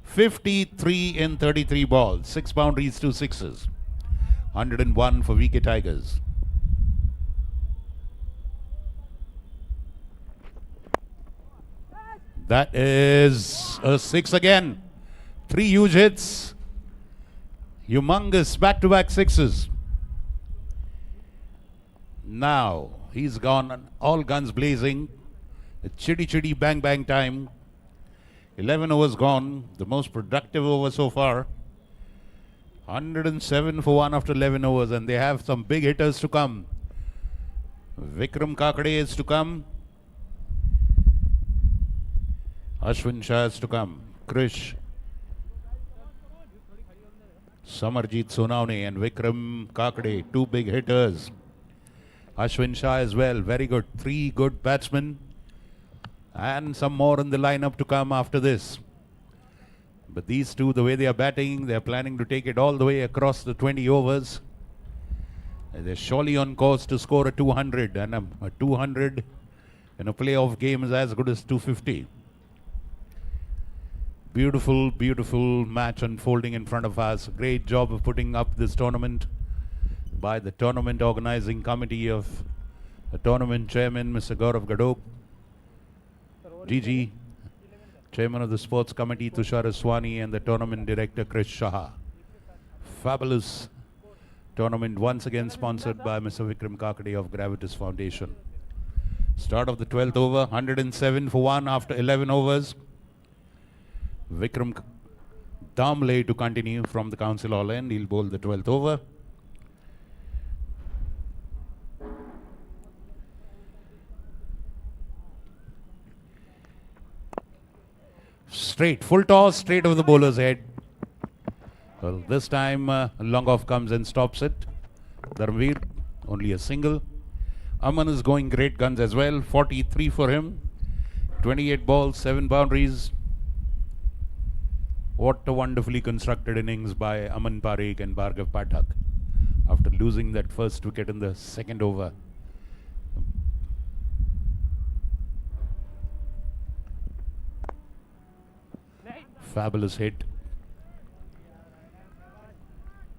53 in 33 balls. 6 boundaries, 2 sixes. 101 for VK Tigers. That is a 6 again. 3 huge hits. Humongous back-to-back sixes. Now, he's gone all guns blazing. A chitty bang bang time. 11 overs gone. The most productive over so far. 107 for 1 after 11 overs. And they have some big hitters to come. Vikram Kakade is to come. Ashwin Shah is to come. Krish, Samarjit Sonawane and Vikram Kakade, two big hitters. Ashwin Shah as well, very good. Three good batsmen. And some more in the lineup to come after this. But these two, the way they are batting, they are planning to take it all the way across the 20 overs. They're surely on course to score a 200. And a 200 in a playoff game is as good as 250. Beautiful, beautiful match unfolding in front of us. Great job of putting up this tournament by the tournament organizing committee of the tournament chairman, Mr. Gaurav Gadok, GG, chairman of the sports committee, Tushar Aswani, and the tournament director, Krish Shah. Fabulous tournament once again sponsored by Mr. Vikram Kakade of Gravitas Foundation. Start of the 12th over, 107 for 1 after 11 overs. Vikram Damle to continue from the council hall end. He'll bowl the 12th over. Straight, full toss, straight over the bowler's head. Well, this time long off comes and stops it. Dharmveer, only a single. Aman is going great guns as well. 43 for him. 28 balls, 7 boundaries. What a wonderfully constructed innings by Aman Parekh and Bhargav Pathak after losing that first wicket in the second over. Fabulous hit.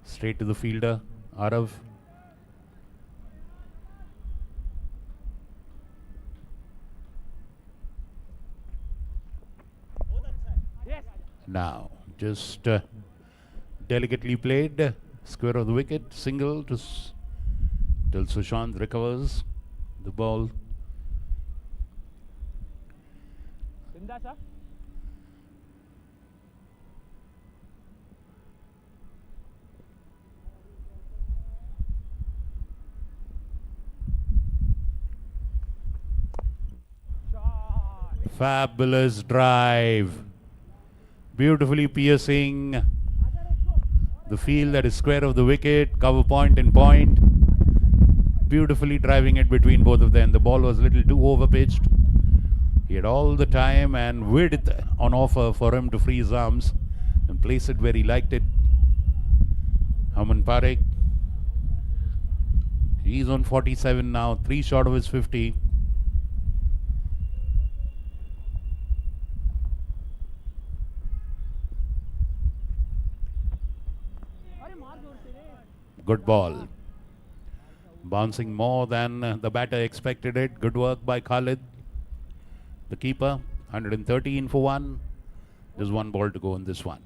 Straight to the fielder, Arav. Now, just delicately played, square of the wicket, single to till Sushant recovers the ball. Fabulous drive. Beautifully piercing the field that is square of the wicket, cover point and point. Beautifully driving it between both of them. The ball was a little too overpitched. He had all the time and width on offer for him to free his arms and place it where he liked it. Aman Parekh, he's on 47 now, 3 short of his 50. Good ball. Bouncing more than the batter expected it. Good work by Khalid, the keeper. 113 for 1. There's 1 ball to go in this one.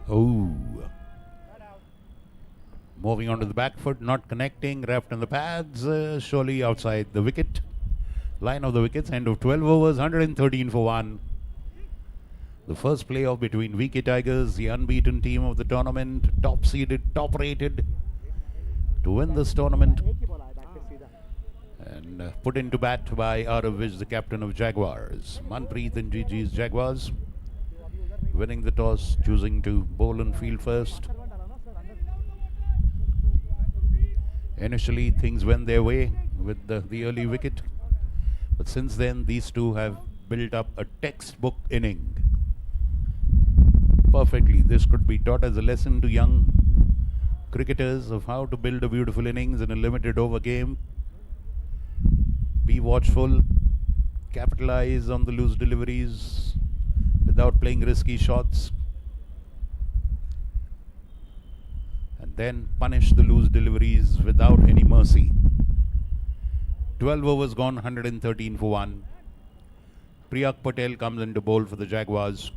Oh. Moving on to the back foot, not connecting, left on the pads, surely outside the wicket. Line of the wickets, end of 12 overs, 113 for 1. The first playoff between VK Tigers, the unbeaten team of the tournament, top seeded, top rated, to win this tournament. And put into bat by Arav Vij, the captain of Jaguars. Manpreet and GG's Jaguars. Winning the toss, choosing to bowl and field first. Initially, things went their way with the early wicket. But since then, these two have built up a textbook inning. Perfectly. This could be taught as a lesson to young cricketers of how to build a beautiful innings in a limited over game. Be watchful. Capitalize on the loose deliveries without playing risky shots, and then punish the loose deliveries without any mercy. 12 overs gone, 113 for 1. Priyak Patel comes into bowl for the Jaguars.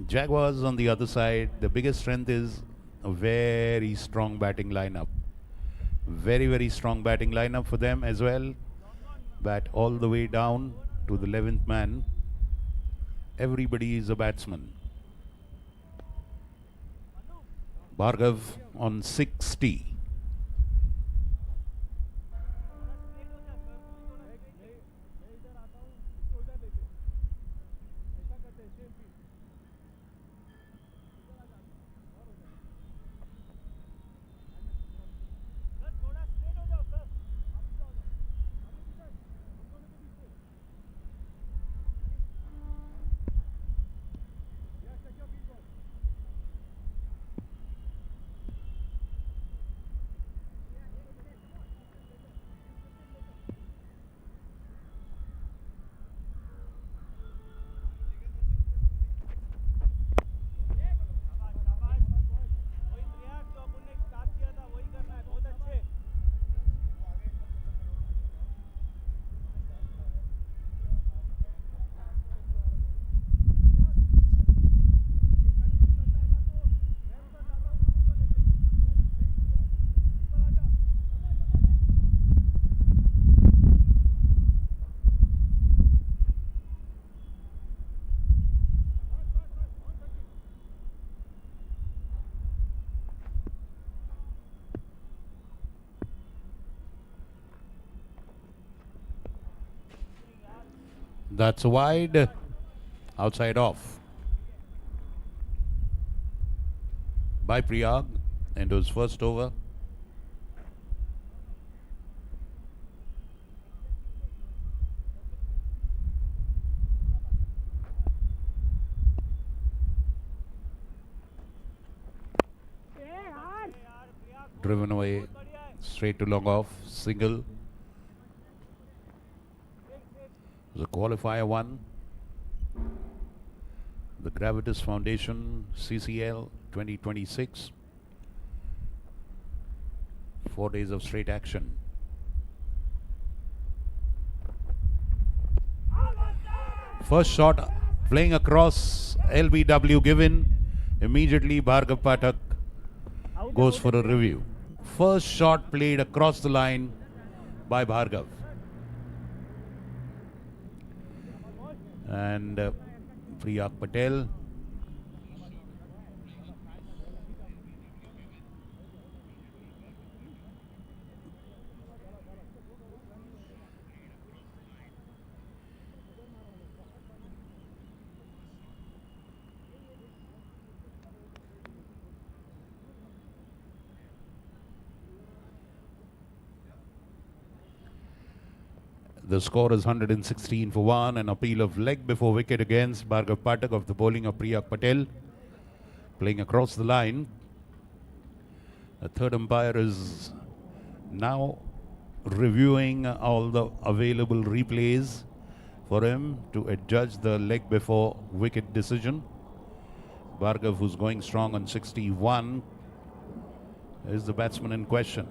Jaguars on the other side, the biggest strength is a very strong batting lineup. Very, very strong batting lineup for them as well. Bat all the way down to the 11th man. Everybody is a batsman. Bhargav on 60. That's wide, outside off. By Priyag into his first over. Driven away, straight to long off, single. The qualifier one. The Gravitas Foundation CCL 2026. 4 days of straight action. First shot playing across, LBW given. Immediately Bhargav Pathak goes for a review. First shot played across the line by Bhargav. And Priyag Patel. The score is 116 for 1. An appeal of leg before wicket against Bhargav Pathak of the bowling of Priyag Patel. Playing across the line. The third umpire is now reviewing all the available replays for him to adjudge the leg before wicket decision. Bhargav, who's going strong on 61, is the batsman in question.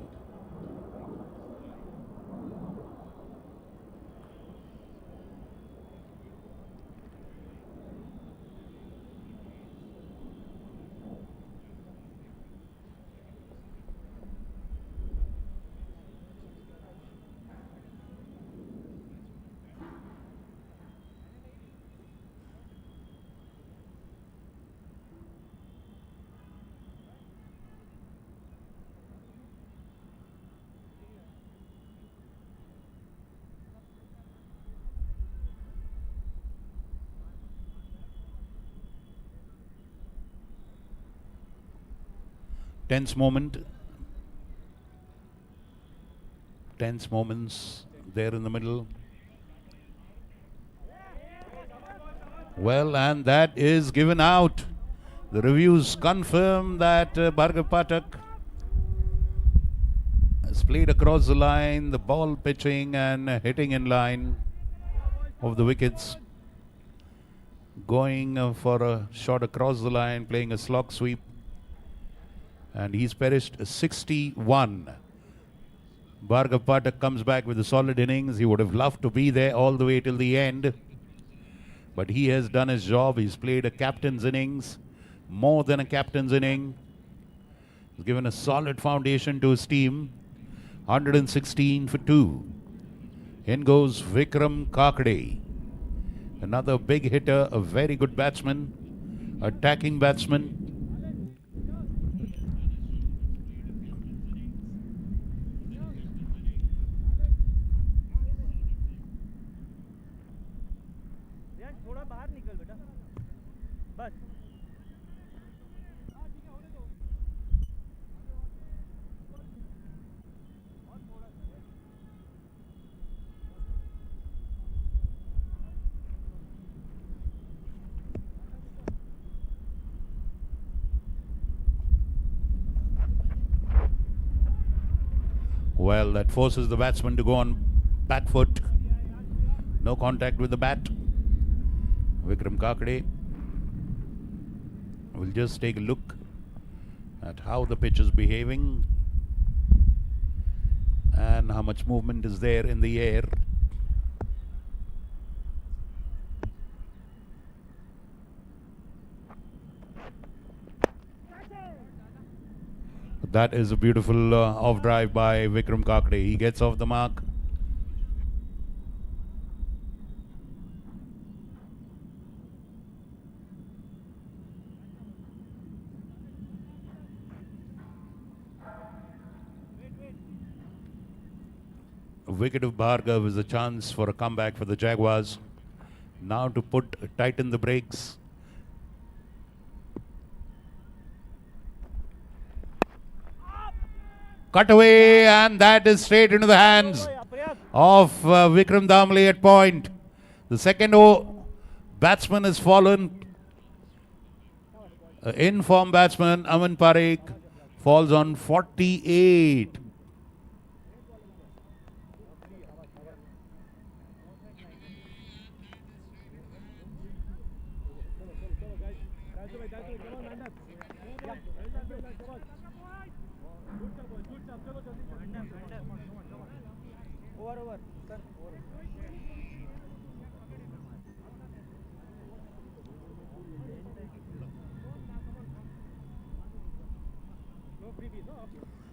Tense moment. Tense moments there in the middle. Well, and that is given out. The reviews confirm that Bhargav Pathak has played across the line, the ball pitching and hitting in line of the wickets. Going for a shot across the line, playing a slog sweep. And he's perished 61. Bhargav Pathak comes back with a solid innings. He would have loved to be there all the way till the end. But he has done his job. He's played a captain's innings, more than a captain's inning. He's given a solid foundation to his team. 116 for 2. In goes Vikram Kakade. Another big hitter, a very good batsman, attacking batsman. थोड़ा बाहर निकल बेटा बस Well, that forces the batsman to go on back foot. No contact with the bat. Vikram Kakade will just take a look at how the pitch is behaving and how much movement is there in the air. That is a beautiful off drive by Vikram Kakade. He gets off the mark. Wicket of Bhargav is a chance for a comeback for the Jaguars. Now to tighten the brakes. Cut away, and that is straight into the hands of Vikram Damle at point. The second batsman has fallen. In-form batsman Aman Parekh falls on 48.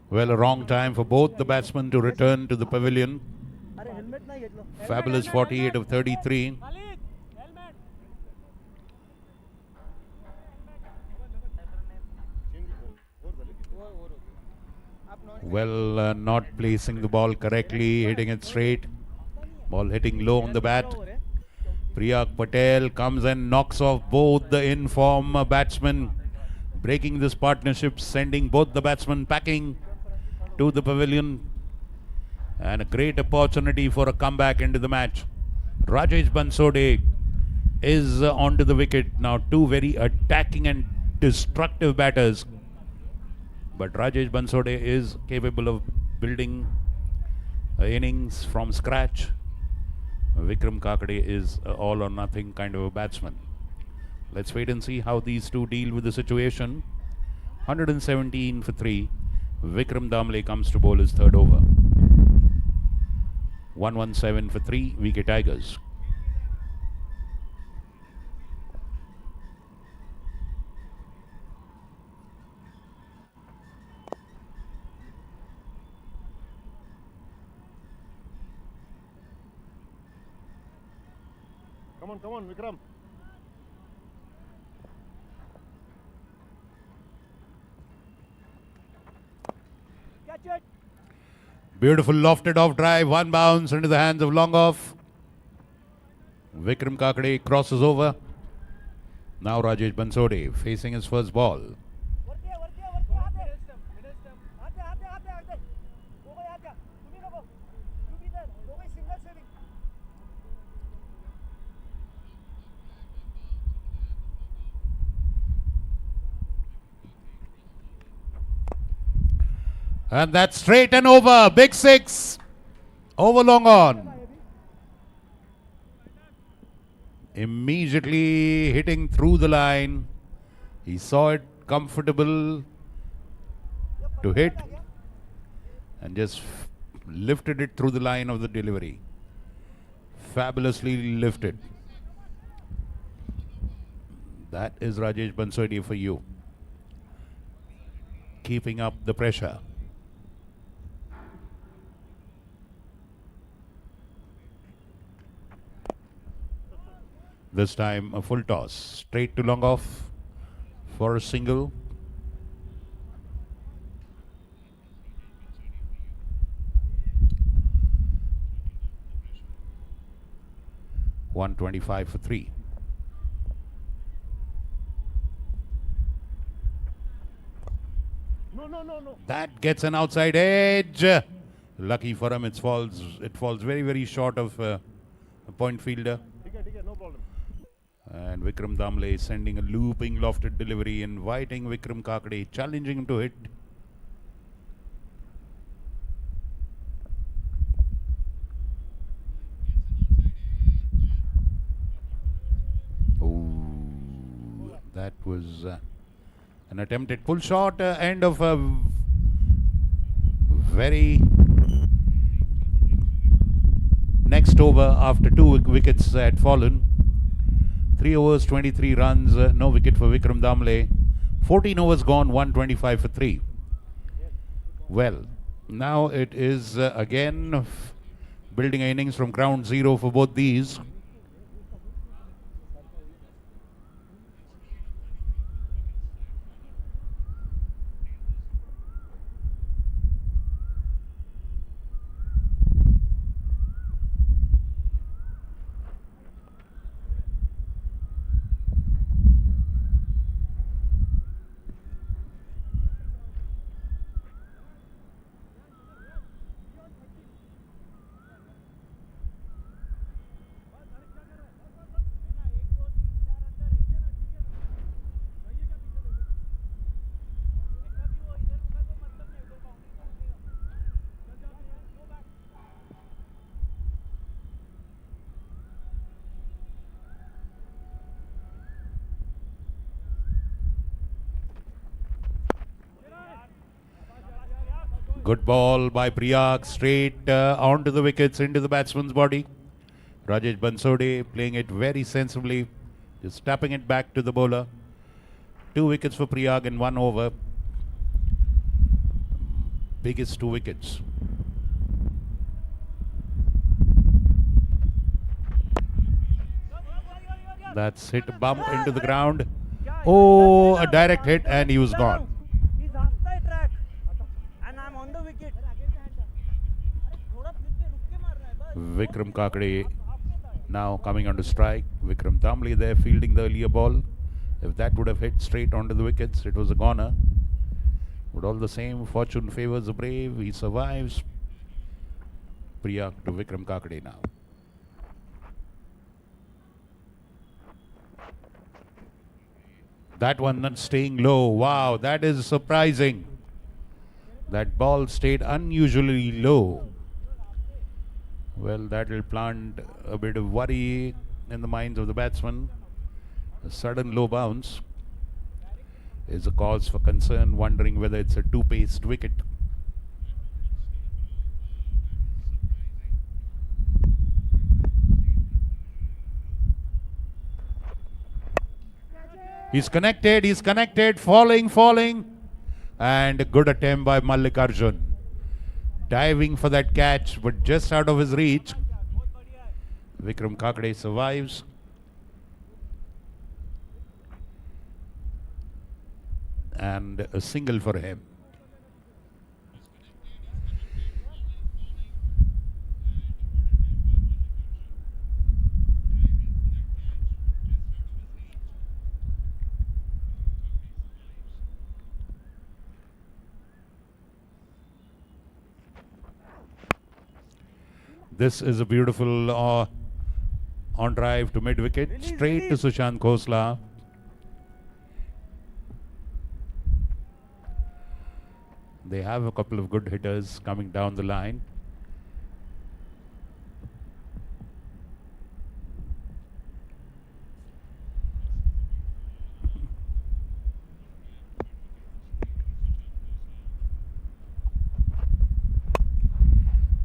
Well, a wrong time for both the batsmen to return to the pavilion. Fabulous 48 of 33. Well, not placing the ball correctly, hitting it straight. Ball hitting low on the bat. Priyak Patel comes and knocks off both the in-form batsmen, breaking this partnership, sending both the batsmen packing to the pavilion. And a great opportunity for a comeback into the match. Rajesh Bansode is onto the wicket. Now two very attacking and destructive batters. But Rajesh Bansode is capable of building innings from scratch. Vikram Kakade is all or nothing kind of a batsman. Let's wait and see how these two deal with the situation. 117 for 3. Vikram Damle comes to bowl his third over. 117 for 3, VK Tigers. Come on, Vikram. Catch it. Beautiful lofted off drive, one bounce into the hands of long off. Vikram Kakade crosses over. Now Rajesh Bansode facing his first ball. And that's straight and over. Big six. Over long on. Immediately hitting through the line. He saw it comfortable to hit and just lifted it through the line of the delivery. Fabulously lifted. That is Rajesh Bansodi for you. Keeping up the pressure. This time a full toss. Straight to long off for a single. $125 for 3. No. That gets an outside edge. Lucky for him, it falls very, very short of a point fielder. No problem. And Vikram Damle sending a looping lofted delivery, inviting Vikram Kakade, challenging him to hit. Oh, that was an attempted pull shot, end of a very next over after 2 wickets had fallen. 3 overs, 23 runs, no wicket for Vikram Damle. 14 overs gone, 125 for 3. Well, now it is again building innings from ground zero for both these. Good ball by Priyag, straight onto the wickets, into the batsman's body. Rajesh Bansode playing it very sensibly, just tapping it back to the bowler. 2 wickets for Priyag in 1 over. Biggest 2 wickets. That's hit a bump into the ground. Oh, a direct hit and he was gone. He's outside track. And I'm on the wicket. Vikram Kakade now coming on to strike. Vikram Damle there fielding the earlier ball. If that would have hit straight onto the wickets, it was a goner. But all the same, fortune favors the brave. He survives. Priyak to Vikram Kakade now. That one not staying low. Wow, that is surprising. That ball stayed unusually low. Well, that will plant a bit of worry in the minds of the batsman. A sudden low bounce is a cause for concern, wondering whether it's a two-paced wicket. He's connected, falling. And a good attempt by Mallikarjun. Diving for that catch, but just out of his reach. Vikram Kakade survives. And a single for him. This is a beautiful on drive to mid wicket, straight to Sushant Khosla. They have a couple of good hitters coming down the line.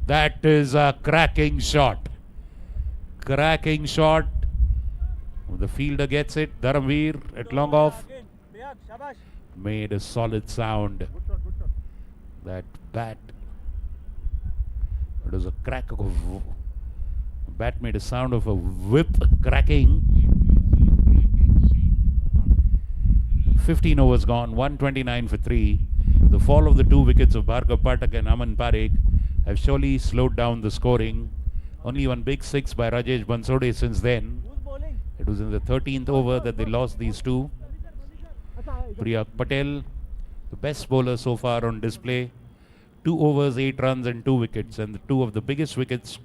That is a cracking shot. The fielder gets it. Dharamveer at long off. Again. Priyak, shabash. Made a solid sound. Good shot, good shot. That bat. It was a crack of bat made a sound of a whip cracking. 15 overs gone, 129 for 3. The fall of the 2 wickets of Bhargav Pathak and Aman Parekh have surely slowed down the scoring. Only one big 6 by Rajesh Bansode since then. Who's bowling? It was in the 13th over that they lost these two. Priyak Patel, the best bowler so far on display. 2 overs, 8 runs and 2 wickets, and the 2 of the biggest wickets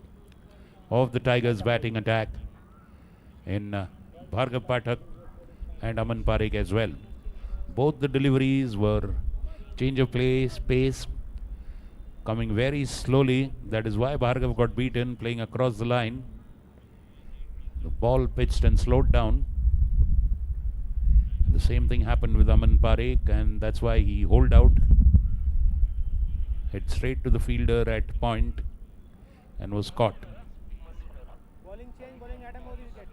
of the Tigers' batting attack in Bhargav Pathak and Aman Parekh as well. Both the deliveries were change of pace, coming very slowly. That is why Bhargav got beaten, playing across the line. The ball pitched and slowed down. The same thing happened with Aman Parekh, and that's why he holed out. Hit straight to the fielder at point and was caught. Bowling change, bowling Adam over the wicket.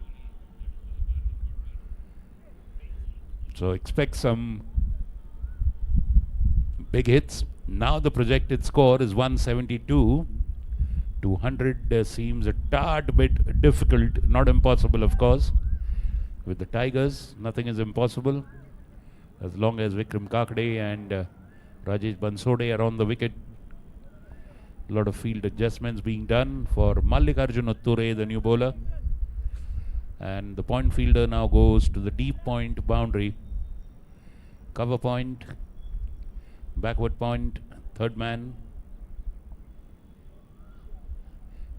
So expect some big hits. Now the projected score is 172. 200 seems a tad bit difficult, not impossible of course. With the Tigers, nothing is impossible as long as Vikram Kakade and Rajesh Bansode are on the wicket. A lot of field adjustments being done for Mallikarjun Utture, the new bowler. And the point fielder now goes to the deep point boundary. Cover point, backward point, third man.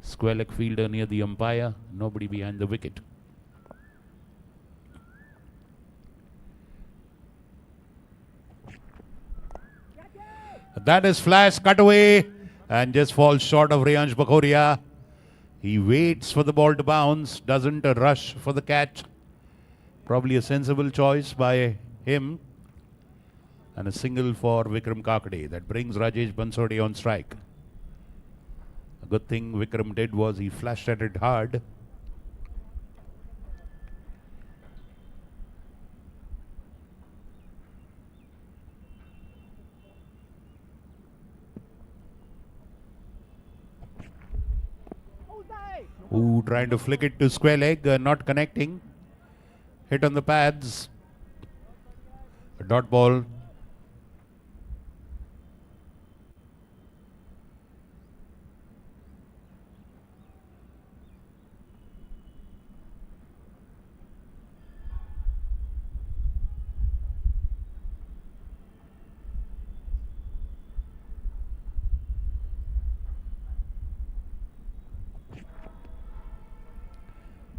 Square leg fielder near the umpire, nobody behind the wicket. That is flash cut away and just falls short of Reyansh Bakhoria. He waits for the ball to bounce, doesn't rush for the catch. Probably a sensible choice by him. And a single for Vikram Kakade. That brings Rajesh Bansode on strike. A good thing Vikram did was he flashed at it hard. Who trying to flick it to square leg, not connecting. Hit on the pads. A dot ball.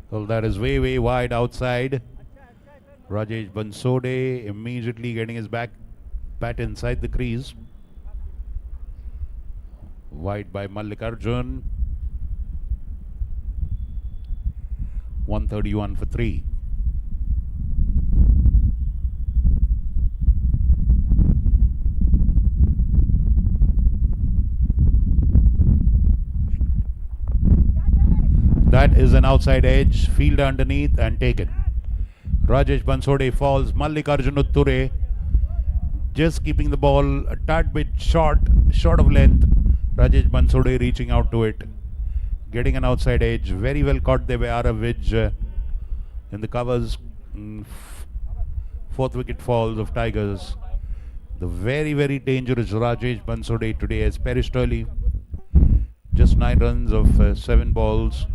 Well, that is way wide outside. Rajesh Bansode immediately getting his bat inside the crease. Wide by Mallikarjun. 131 for 3. That is an outside edge, field underneath and taken. Rajesh Bansode falls, Mallikarjun Utture just keeping the ball a tad bit short of length. Rajesh Bansode reaching out to it, getting an outside edge, very well caught there by Arav in the covers. Fourth wicket falls of Tigers. The very dangerous Rajesh Bansode today has perished early. Just 9 runs of 7 balls.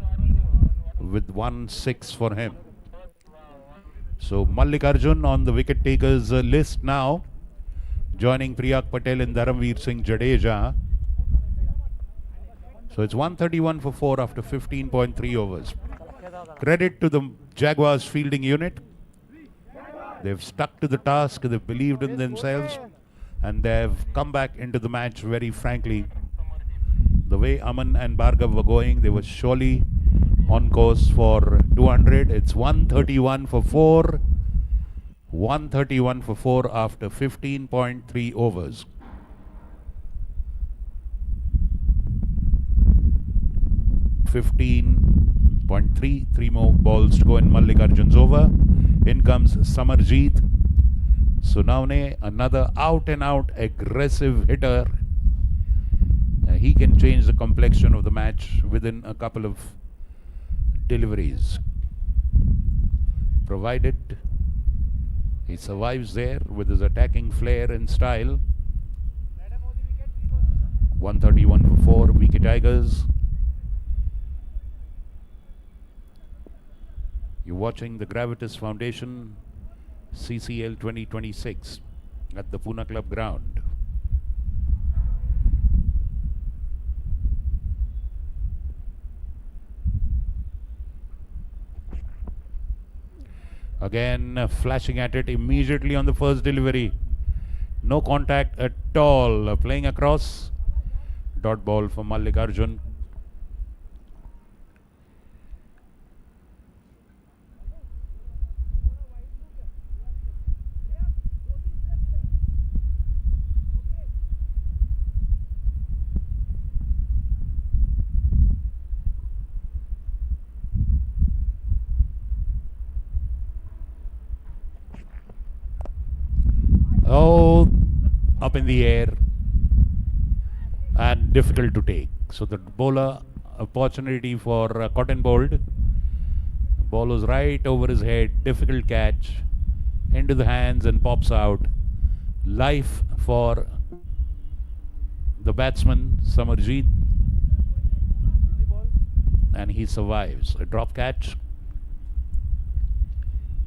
With 1-6 for him. So Mallikarjun on the wicket takers list now, joining Priyak Patel and Dharamveer Singh Jadeja. So it's 131 for 4 after 15.3 overs. Credit to the Jaguars fielding unit. They've stuck to the task, they've believed in themselves, and they've come back into the match very frankly. The way Aman and Bhargav were going, they were surely on course for 200. It's 131 for 4. 131 for 4 after 15.3 overs. 0.3. 3 more balls to go in Mallikarjun's over. In comes Samarjeet. Sunavne, another out and out aggressive hitter. He can change the complexion of the match within a couple of deliveries, provided he survives there with his attacking flair and style. 131 for 4, VK Tigers. You're watching the Gravitas Foundation CCL 2026 at the Pune Club ground. Again, flashing at it immediately on the first delivery. No contact at all. Playing across. Dot ball for Mallikarjun. Oh, up in the air and difficult to take. So the bowler opportunity for cotton bowled. Ball was right over his head. Difficult catch into the hands and pops out. Life for the batsman Samarjeet, and he survives. A drop catch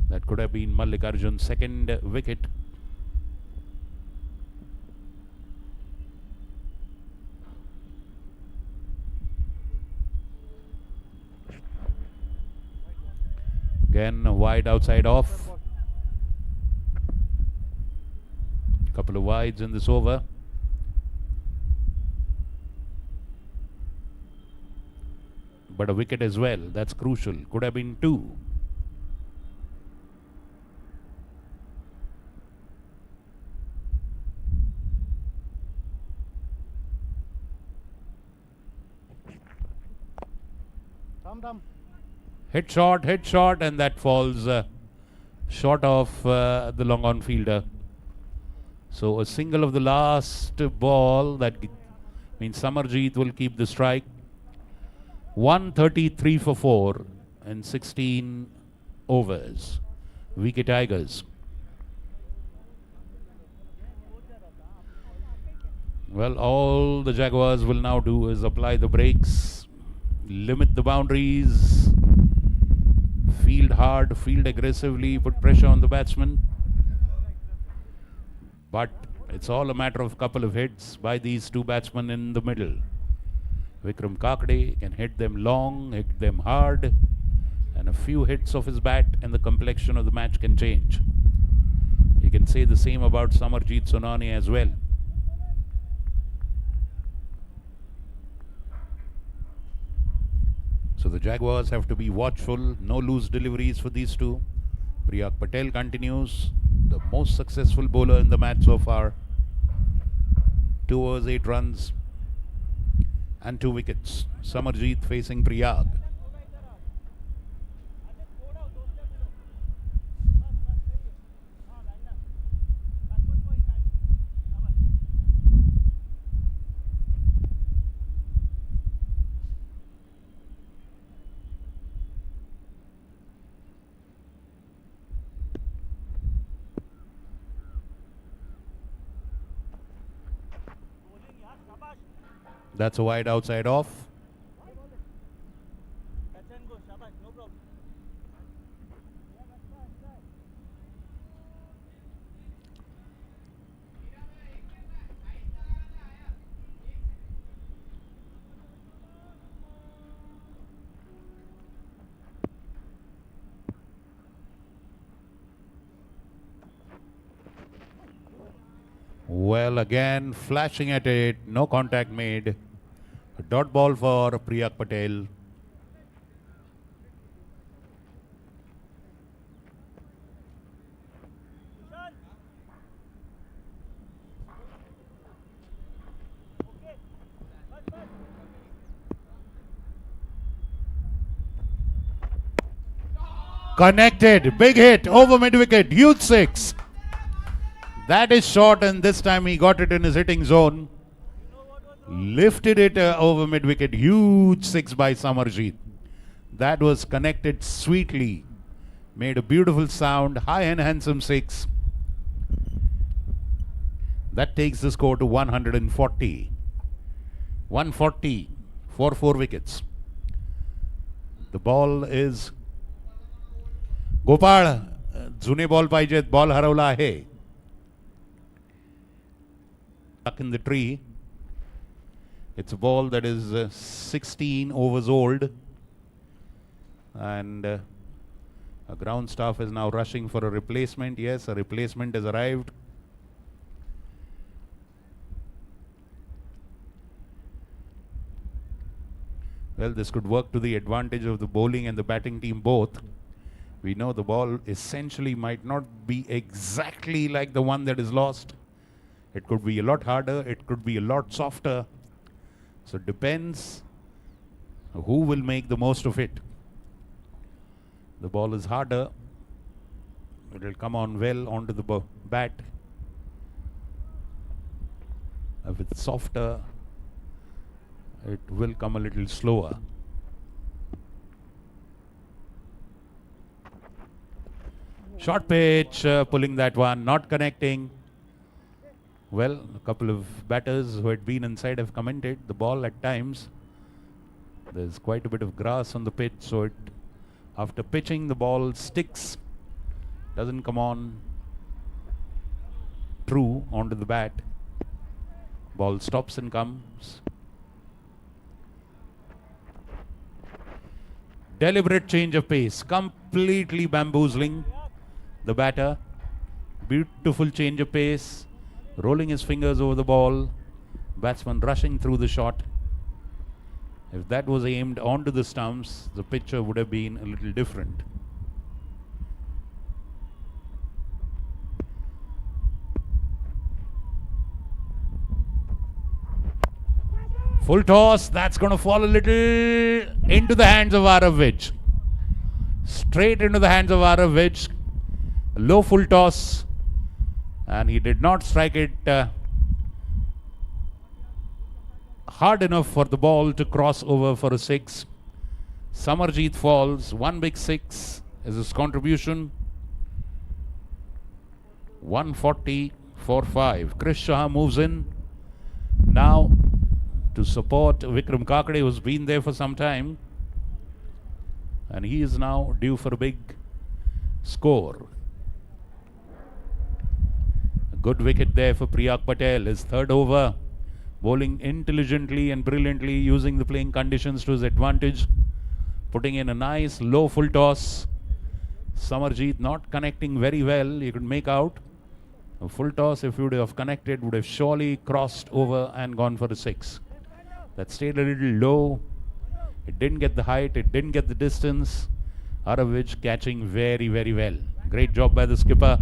that could have been Mallikarjun's second wicket. Again, wide outside off. Couple of wides in this over. But a wicket as well. That's crucial. Could have been 2. Hit shot, and that falls short of the long on fielder. So a single of the last ball, that means Samarjeet will keep the strike. 133 for 4 in 16 overs. VK Tigers. Well, all the Jaguars will now do is apply the brakes, limit the boundaries, field hard, field aggressively, put pressure on the batsman. But it's all a matter of couple of hits by these two batsmen in the middle. Vikram Kakade can hit them long, hit them hard, and a few hits of his bat and the complexion of the match can change. You can say the same about Samarjeet Sonani as well. So the Jaguars have to be watchful, no loose deliveries for these two. Priyak Patel continues, the most successful bowler in the match so far. 2 overs, 8 runs and 2 wickets. Samarjeet facing Priyak. That's a wide outside off. Well, again, flashing at it, no contact made. A dot ball for Priyak Patel. Connected. Big hit over mid wicket. Huge six. That is short, and this time he got it in his hitting zone. Lifted it over mid wicket. Huge six by Samarjeet. That was connected sweetly. Made a beautiful sound. High and handsome six. That takes the score to 140. 140 for 4 wickets. The ball is Gopal जुने ball पाहिजेत ball हरवला आहे stuck in the tree. It's a ball that is 16 overs old, and a ground staff is now rushing for a replacement. Yes, a replacement has arrived. Well, this could work to the advantage of the bowling and the batting team both. We know the ball essentially might not be exactly like the one that is lost. It could be a lot harder, it could be a lot softer. So it depends who will make the most of it. The ball is harder. It will come on well onto the bat. If it's softer, it will come a little slower. Short pitch, pulling that one, not connecting. Well, a couple of batters who had been inside have commented the ball at times. There's quite a bit of grass on the pitch, so it, after pitching, the ball sticks, doesn't come on true onto the bat. Ball stops and comes. Deliberate change of pace, completely bamboozling the batter. Beautiful change of pace, rolling his fingers over the ball, batsman rushing through the shot. If that was aimed onto the stumps, the picture would have been a little different. Full toss, that's going to fall a little into the hands of Arav. Straight into the hands of Arav. Low full toss, and he did not strike it hard enough for the ball to cross over for a six. Samarjeet falls, 1 big 6 is his contribution. 140 for 5. Chris Shah moves in now to support Vikram Kakade, who's been there for some time, and he is now due for a big score. A good wicket there for Priyak Patel. His third over, bowling intelligently and brilliantly, using the playing conditions to his advantage, putting in a nice low full toss. Samarjeet not connecting very well. You could make out a full toss, if he would have connected, would have surely crossed over and gone for a 6. That stayed a little low. It didn't get the height, it didn't get the distance. Arav catching very, very well. Great job by the skipper,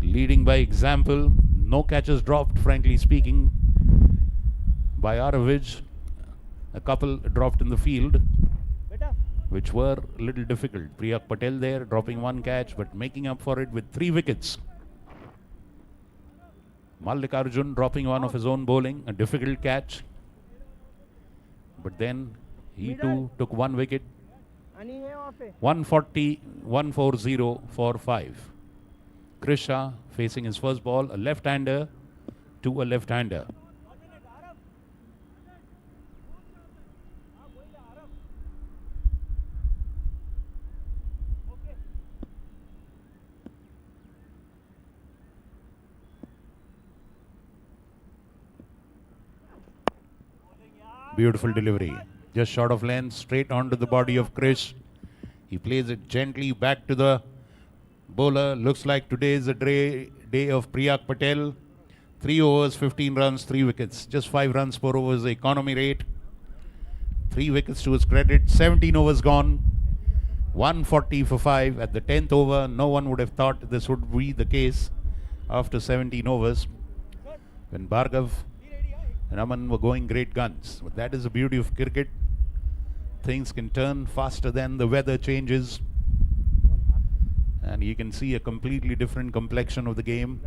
leading by example. No catches dropped, frankly speaking, by Arav. A couple dropped in the field, which were a little difficult. Priyak Patel there dropping 1 catch, but making up for it with 3 wickets. Mallikarjun dropping 1 of his own bowling, a difficult catch, but then he too took 1 wicket. 140, 140 for 5. Krisha facing his first ball, a left-hander to a left-hander. Beautiful delivery. Just short of length, straight onto the body of Krish. He plays it gently back to the bowler. Looks like today is the day of Priyak Patel. 3 overs, 15 runs, 3 wickets. Just 5 runs per over is the economy rate. 3 wickets to his credit. 17 overs gone. 140 for 5. At the 10th over, no one would have thought this would be the case after 17 overs, when Bhargav and Aman were going great guns. But that is the beauty of cricket. Things can turn faster than the weather changes. And you can see a completely different complexion of the game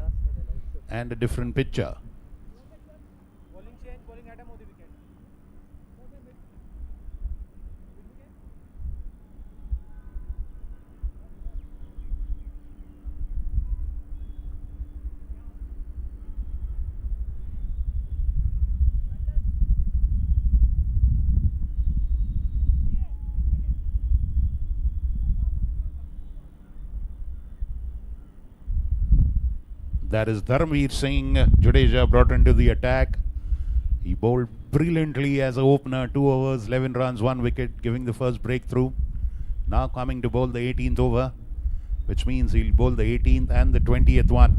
and a different picture. Bowling change, bowling Adam on the wicket. That is Dharmveer Singh Jadeja brought into the attack. He bowled brilliantly as an opener, 2 overs, 11 runs, 1 wicket, giving the first breakthrough. Now coming to bowl the 18th over, which means he'll bowl the 18th and the 20th one.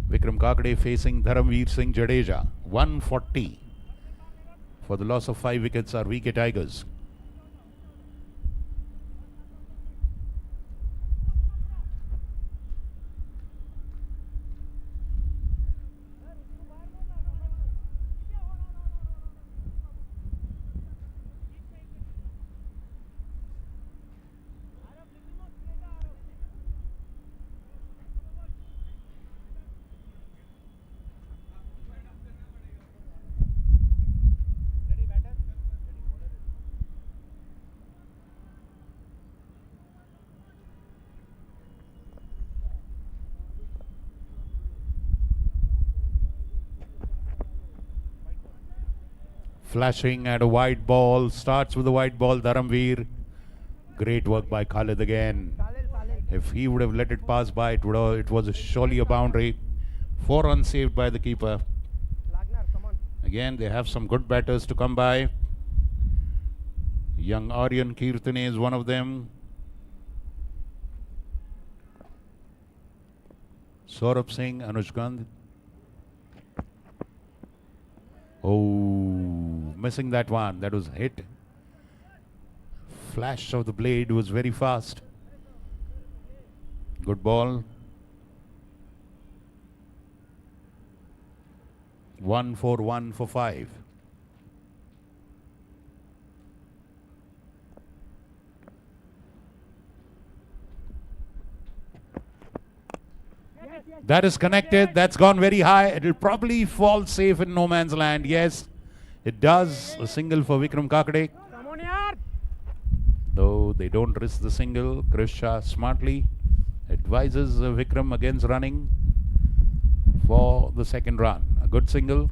Vikram Kakade facing Dharmveer Singh Jadeja. 140 for the loss of 5 wickets are VK Tigers. Flashing at a wide ball, starts with a wide ball, Dharamveer. Great work by Khalid again. If he would have let it pass by, it was surely a boundary. 4 runs saved by the keeper. Again, they have some good batters to come by. Young Aryan Kirtane is one of them. Saurabh Singh, Anuj Gandhi. Oh, missing that one. That was hit. Flash of the blade was very fast. Good ball. 1 for 1 for 5. That is connected. That's gone very high. It will probably fall safe in no man's land. Yes, it does. A single for Vikram Kakade. Come on, yaar. Though they don't risk the single, Krish Shah smartly advises Vikram against running for the second run. A good single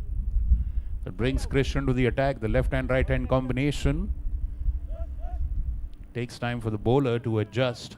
that brings Krish into the attack. The left hand right hand combination takes time for the bowler to adjust.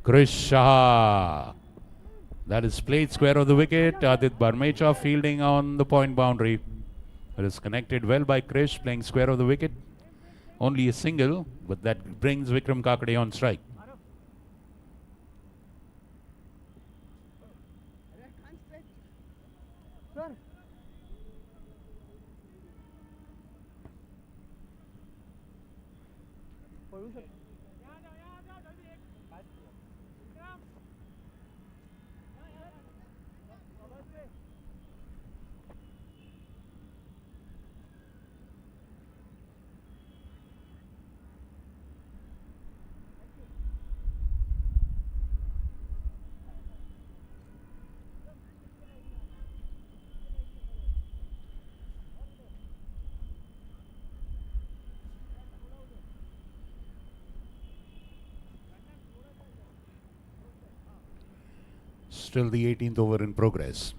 Krish Shah. That is played square of the wicket. Adit Barmecha fielding on the point boundary. It is connected well by Krish, playing square of the wicket. Only a single, but that brings Vikram Kakade on strike. Still the 18th over in progress.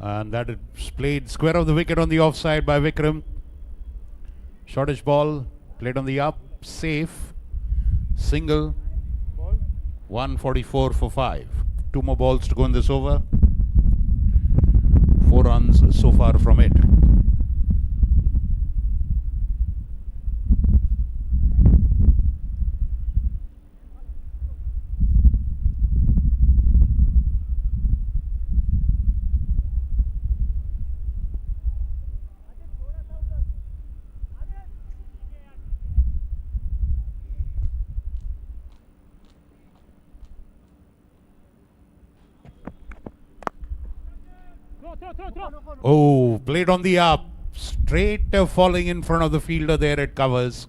And that is played square of the wicket on the offside by Vikram. Shortish ball played on the up, safe, single, 144 for 5. 2 more balls to go in this over. 4 runs so far from it. Oh, played on the up. Straight falling in front of the fielder there at covers.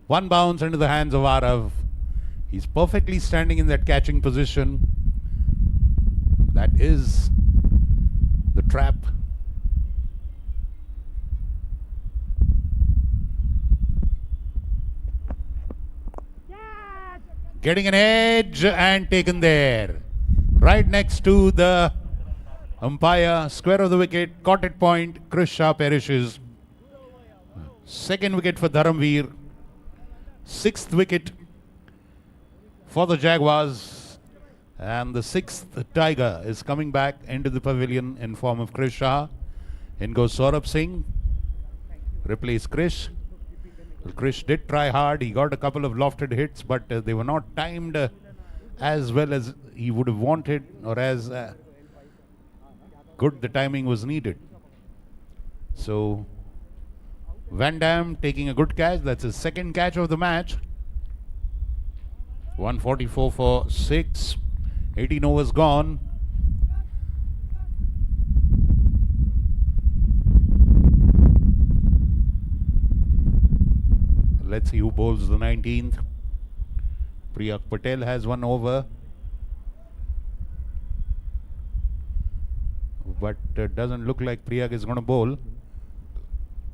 1 bounce into the hands of Arav. He's perfectly standing in that catching position. That is the trap. Getting an edge and taken there. Right next to the umpire, square of the wicket, caught at point. Chris Shah perishes. 2nd wicket for Dharamveer. 6th wicket for the Jaguars. And the 6th Tiger is coming back into the pavilion in form of Chris Shah. In goes Saurabh Singh. Replace Krish. Well, Krish did try hard. He got a couple of lofted hits, but they were not timed as well as he would have wanted, or as good the timing was needed. So Van Dam taking a good catch. That's his 2nd catch of the match. 144 for 6. 18 overs gone. Let's see who bowls the 19th. Priyak Patel has 1 over. But doesn't look like Priyak is going to bowl.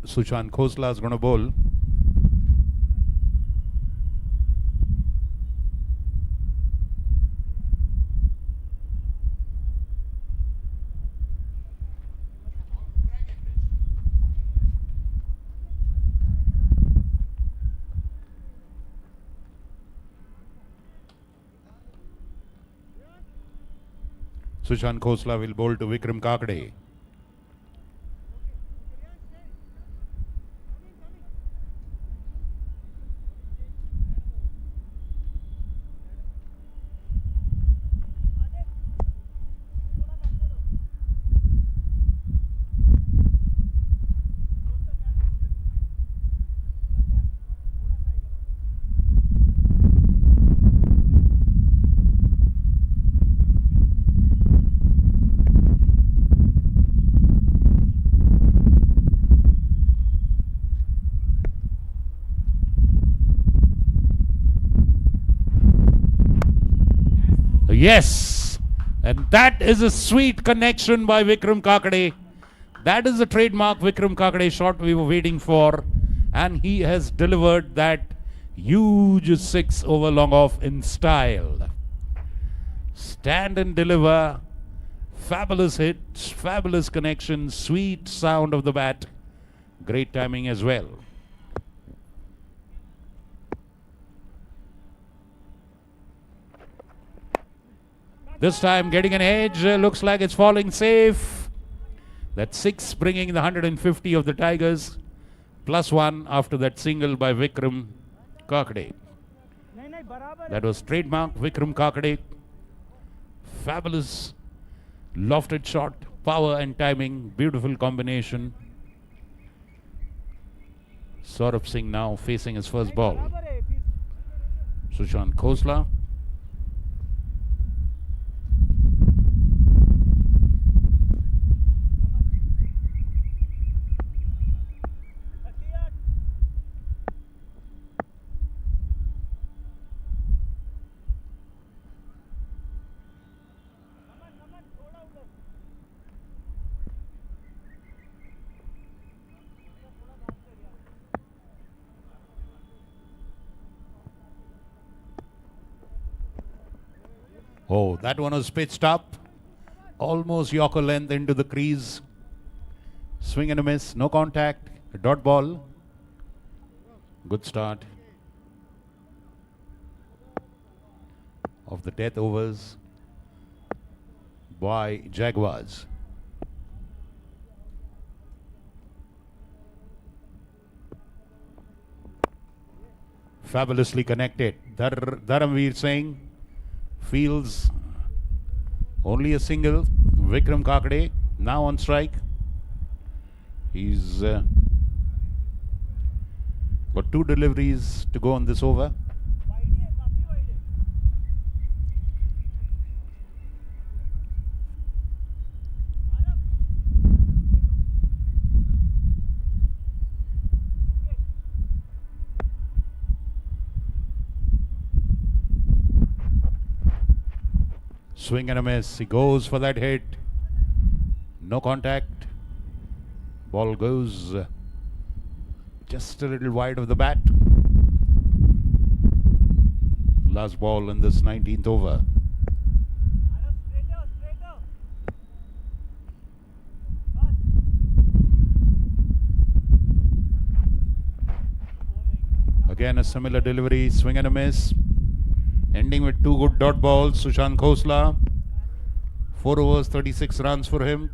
Sushant Khosla is going to bowl. Sushant Khosla will bowl to Vikram Kakade. Yes, and that is a sweet connection by Vikram Kakade. That is the trademark Vikram Kakade shot we were waiting for, and he has delivered that huge 6 over long off in style. Stand and deliver. Fabulous hit, fabulous connection, sweet sound of the bat. Great timing as well. This time getting an edge, looks like it's falling safe. That 6 bringing the 150 of the Tigers, +1 after that single by Vikram Kakade. That was trademark Vikram Kakade. Fabulous lofted shot, power and timing, beautiful combination. Saurabh Singh now facing his first ball. Sushant Khosla. Oh, that one was pitched up. Almost Yorker length into the crease. Swing and a miss. No contact. A dot ball. Good start of the death overs by Jaguars. Fabulously connected. Dharamveer Singh fields only a single. Vikram Kakade now on strike. He's got 2 deliveries to go on this over. Swing and a miss. He goes for that hit. No contact. Ball goes just a little wide of the bat. Last ball in this 19th over. Again a similar delivery. Swing and a miss. Ending with 2 good dot balls. Sushant Khosla. 4 overs, 36 runs for him.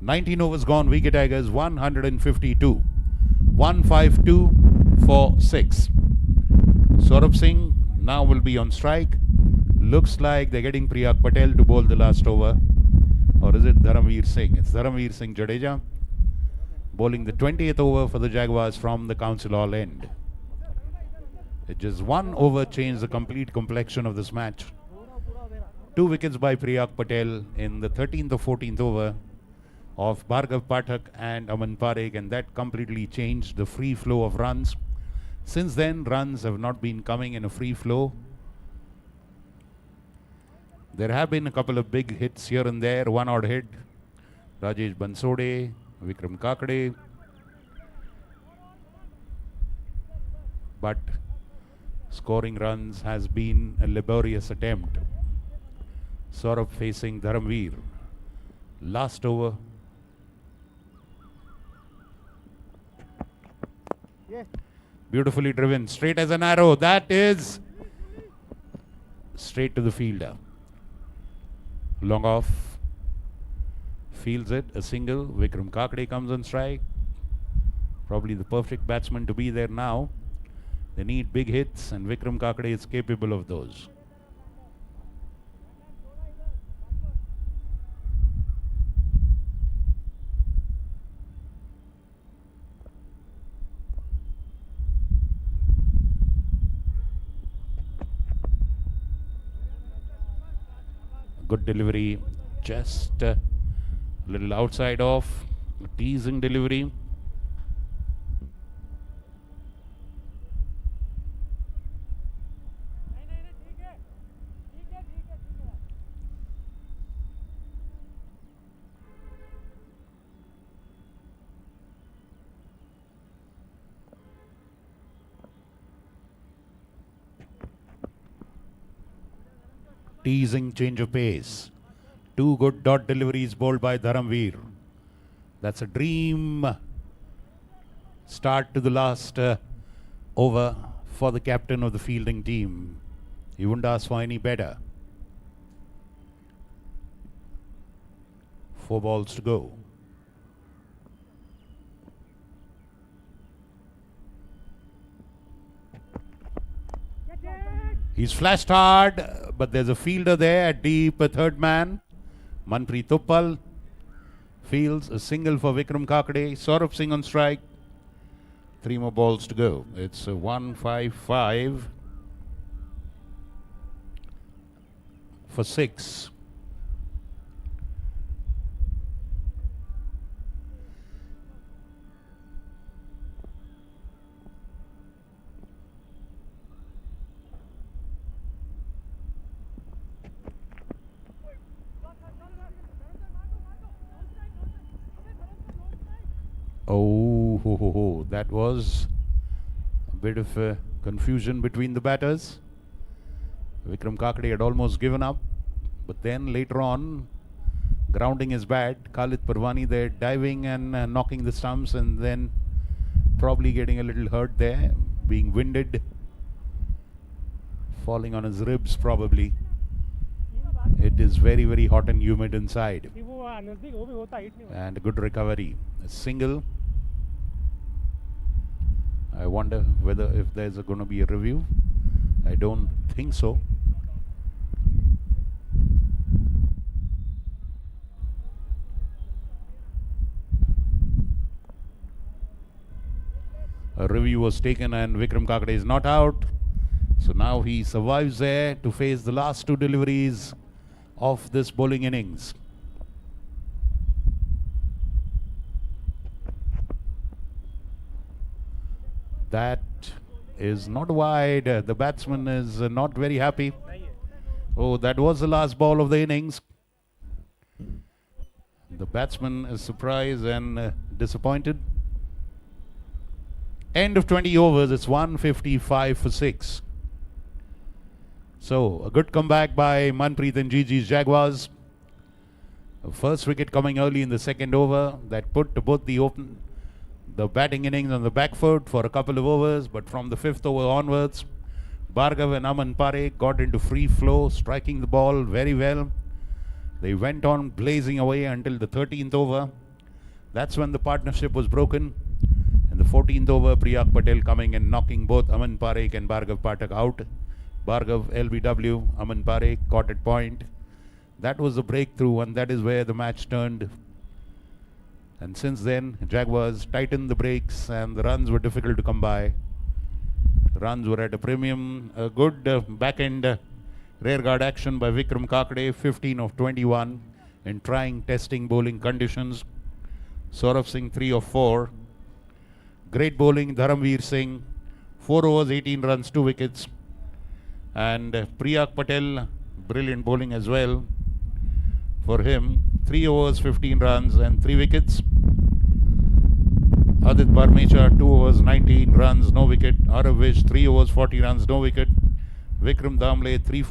19 overs gone. Wicket Tigers 152. 152 for 6. Saurabh Singh now will be on strike. Looks like they're getting Priyak Patel to bowl the last over. Or is it Dharamveer Singh? It's Dharamveer Singh Jadeja bowling the 20th over for the Jaguars from the Council Hall end. It just 1 over changed the complete complexion of this match. 2 wickets by Priyak Patel in the 13th or 14th over of Bhargav Pathak and Aman Parekh, and that completely changed the free flow of runs. Since then, runs have not been coming in a free flow. There have been a couple of big hits here and there, 1 odd hit. Rajesh Bansode, Vikram Kakade. But scoring runs has been a laborious attempt. Saurabh facing Dharamveer. Last over. Beautifully driven, straight as an arrow. That is straight to the fielder. Long off. Fields it, a single. Vikram Kakade comes on strike. Probably the perfect batsman to be there now. They need big hits, and Vikram Kakade is capable of those. Good delivery, just a little outside off, teasing delivery. Teasing change of pace. 2 good dot deliveries bowled by Dharamveer. That's a dream start to the last over for the captain of the fielding team. He wouldn't ask for any better. 4 balls to go. He's flashed hard, but there's a fielder there at deep, a third man. Manpreet fields a single for Vikram Kakade. Saurabh Singh on strike. 3 more balls to go. It's a 155 for 6. Oh, that was a bit of a confusion between the batters. Vikram Kakade had almost given up, but then later on, Grounding is bad. Khalid Parwani there diving and knocking the stumps and then probably getting a little hurt there, being winded, falling on his ribs probably. It is very, very hot and humid inside. And a good recovery. A single. I wonder whether if there's going to be a review. I don't think so. A review was taken and Vikram Kakade is not out. So now he survives there to face the last two deliveries of this bowling innings. That is not wide. The batsman is not very happy. Oh, that was the last ball of the innings. The batsman is surprised and disappointed. End of 20 overs. It's 155 for 6. So, a good comeback by Manpreet and Gigi's Jaguars. First wicket coming early in the second over. That put both the batting innings on the back foot for a couple of overs. But from the fifth over onwards, Bhargav and Aman Parekh got into free flow, striking the ball very well. They went on blazing away until the 13th over. That's when the partnership was broken. And the 14th over, Priyak Patel coming and knocking both Aman Parekh and Bhargav Pathak out. Bhargav LBW, Aman Parekh caught at point. That was the breakthrough and that is where the match turned. And since then, Jaguars tightened the brakes and the runs were difficult to come by. Runs were at a premium. A good back-end rearguard action by Vikram Kakade, 15 of 21 in trying testing bowling conditions. Saurav Singh, 3 of 4. Great bowling, Dharamveer Singh, 4 overs, 18 runs, 2 wickets. And Priyak Patel, brilliant bowling as well for him. 3 overs, 15 runs and 3 wickets. Adit Barmecha, 2 overs, 19 runs, no wicket. Arav Vish, 3 overs, 40 runs, no wicket. Vikram Damle, 3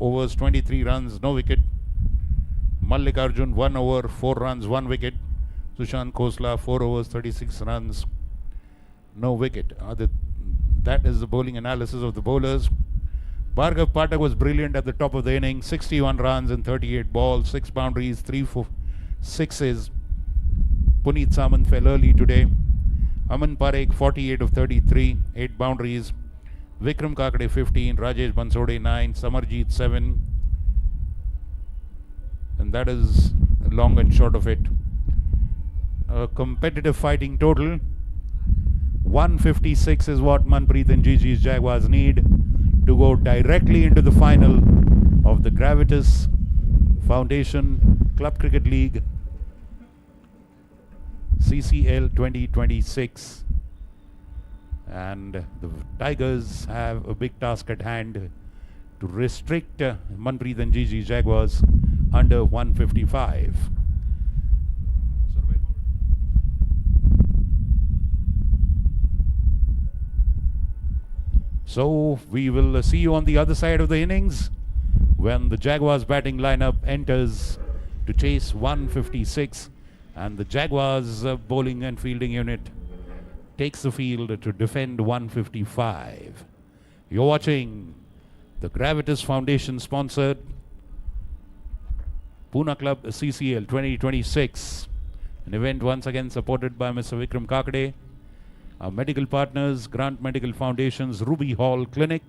overs, 23 runs, no wicket. Mallik Arjun, 1 over, 4 runs, 1 wicket. Sushant Khosla, 4 overs, 36 runs, no wicket. That is the bowling analysis of the bowlers. Bhargav Pathak was brilliant at the top of the inning. 61 runs in 38 balls, 6 boundaries, 3 sixes. Puneet Samant fell early today. Aman Parekh, 48 of 33, 8 boundaries. Vikram Kakade, 15. Rajesh Bansode, 9. Samarjeet, 7. And that is long and short of it. A competitive fighting total. 156 is what Manpreet and Gigi's Jaguars need to go directly into the final of the Gravitas Foundation Club Cricket League CCL 2026. And the Tigers have a big task at hand to restrict Manpreet and Gigi's Jaguars under 155. So we will see you on the other side of the innings when the Jaguars batting lineup enters to chase 156 and the Jaguars bowling and fielding unit takes the field to defend 155. You're watching the Gravitas Foundation sponsored Pune Club CCL 2026, an event once again supported by Mr. Vikram Kakade. Our medical partners, Grant Medical Foundation's Ruby Hall Clinic.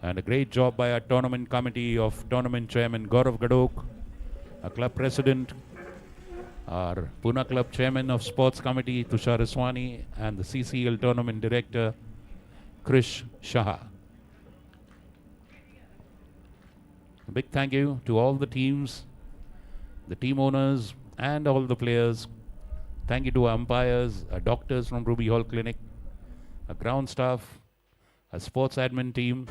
And a great job by our tournament committee of tournament chairman Gaurav Gadok, our club president, our Pune Club chairman of sports committee Tushar Aswani, and the CCL tournament director Krish Shah. A big thank you to all the teams, the team owners and all the players. Thank you to our umpires, our doctors from Ruby Hall Clinic, our ground staff, our sports admin team.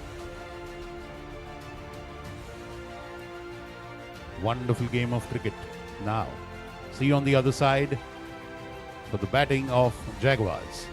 Wonderful game of cricket. Now, see you on the other side for the batting of Jaguars.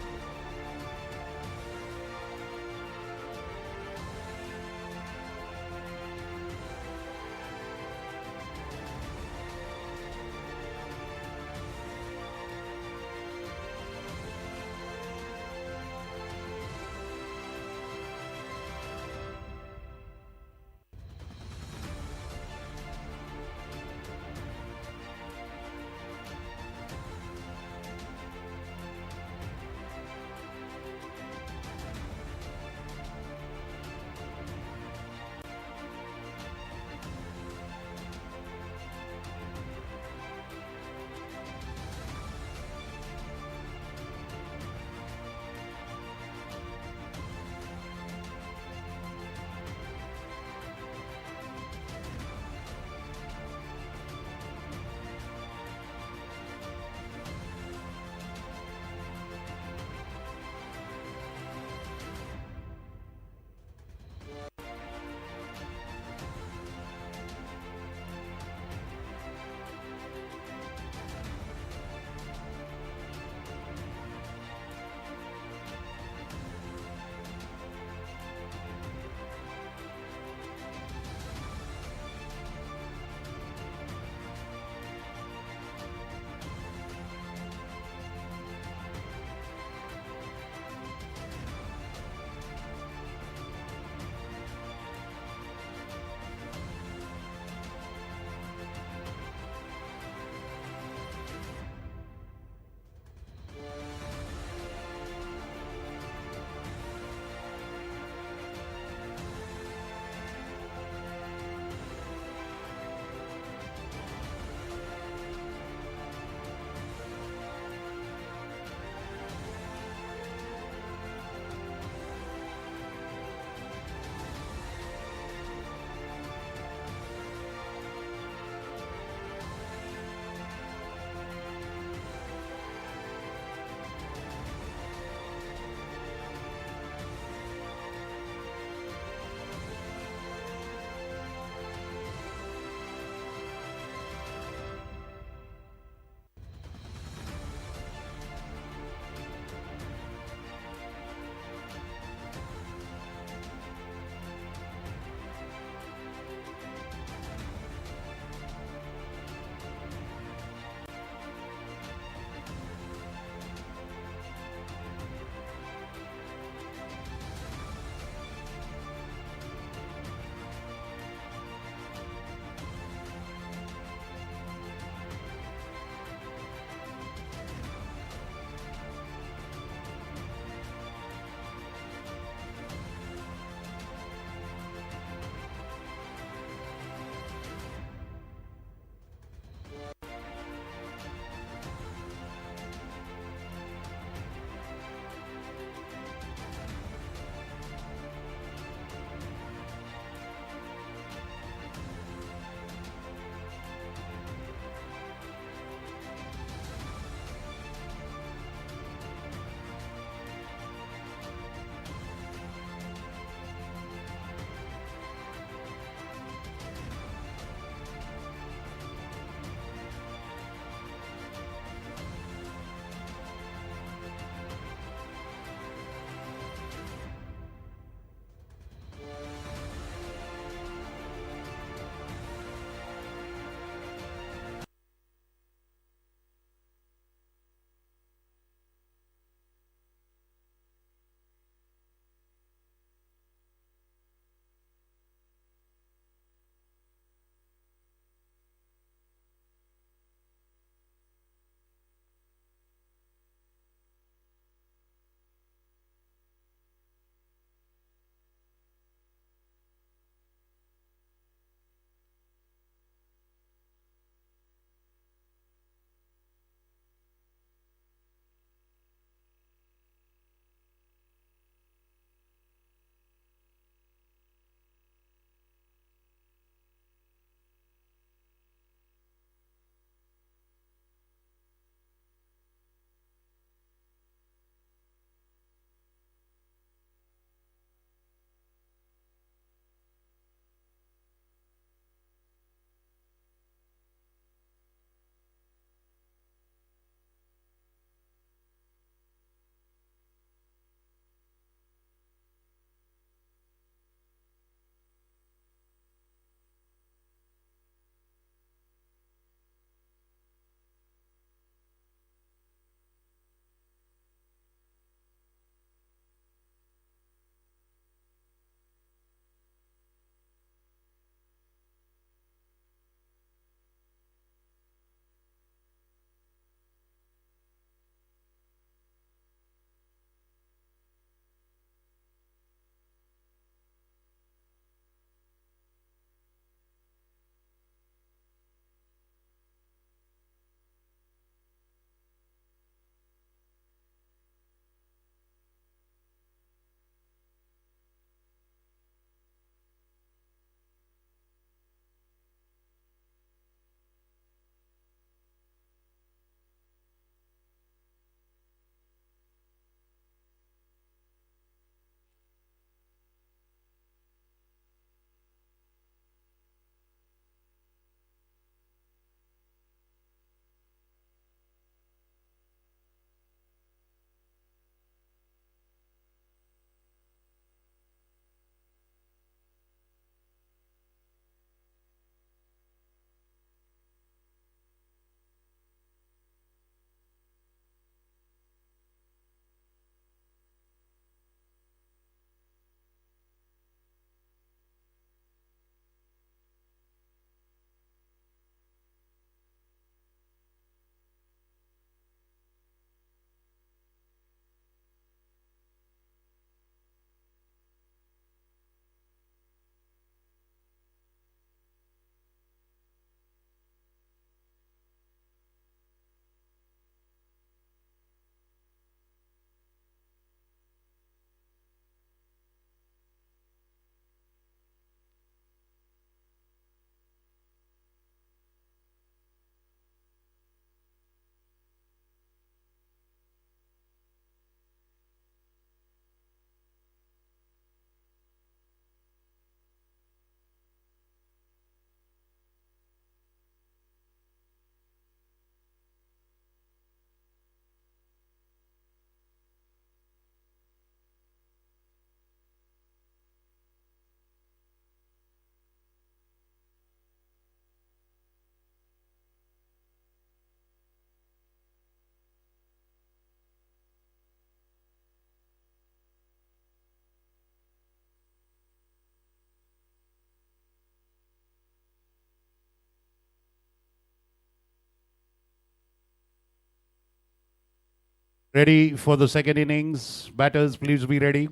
Ready for the second innings. Batters, please be ready.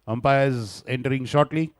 Umpires entering shortly.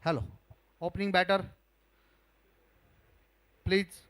Hello. Opening batter, please.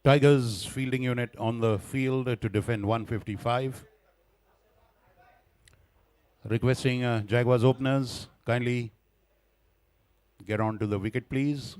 Tigers fielding unit on the field to defend 155. Requesting Jaguars openers, kindly get on to the wicket, please.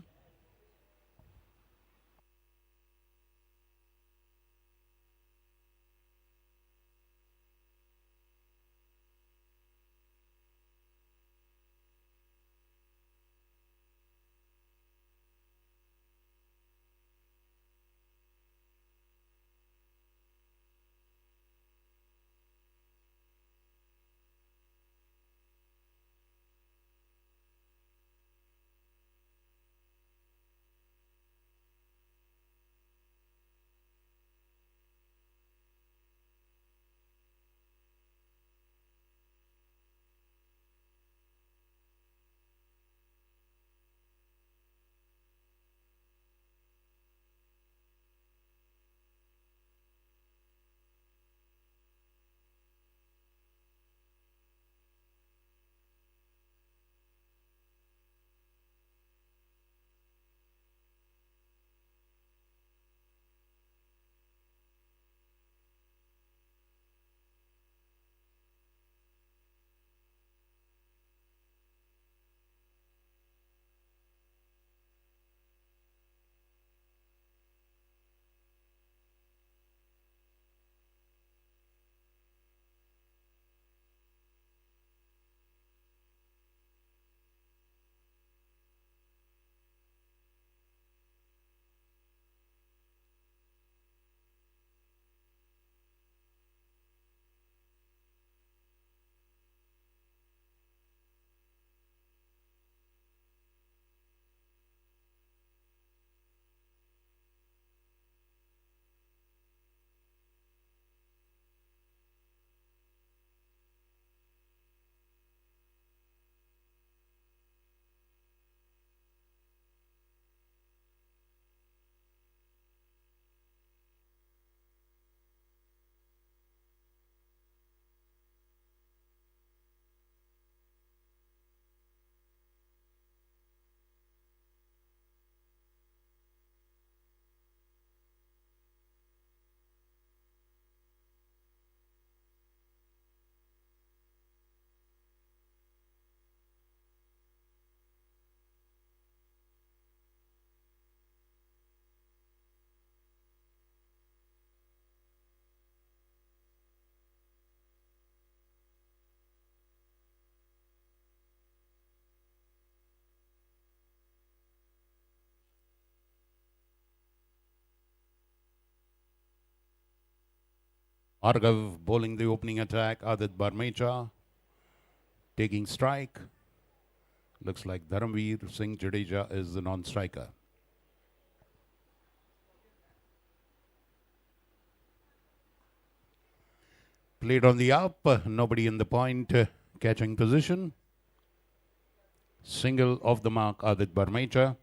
Argav bowling the opening attack. Adit Barmecha taking strike. Looks like Dharamveer Singh Jadeja is the non-striker. Played on the up, nobody in the point, catching position. Single off the mark, Adit Barmecha.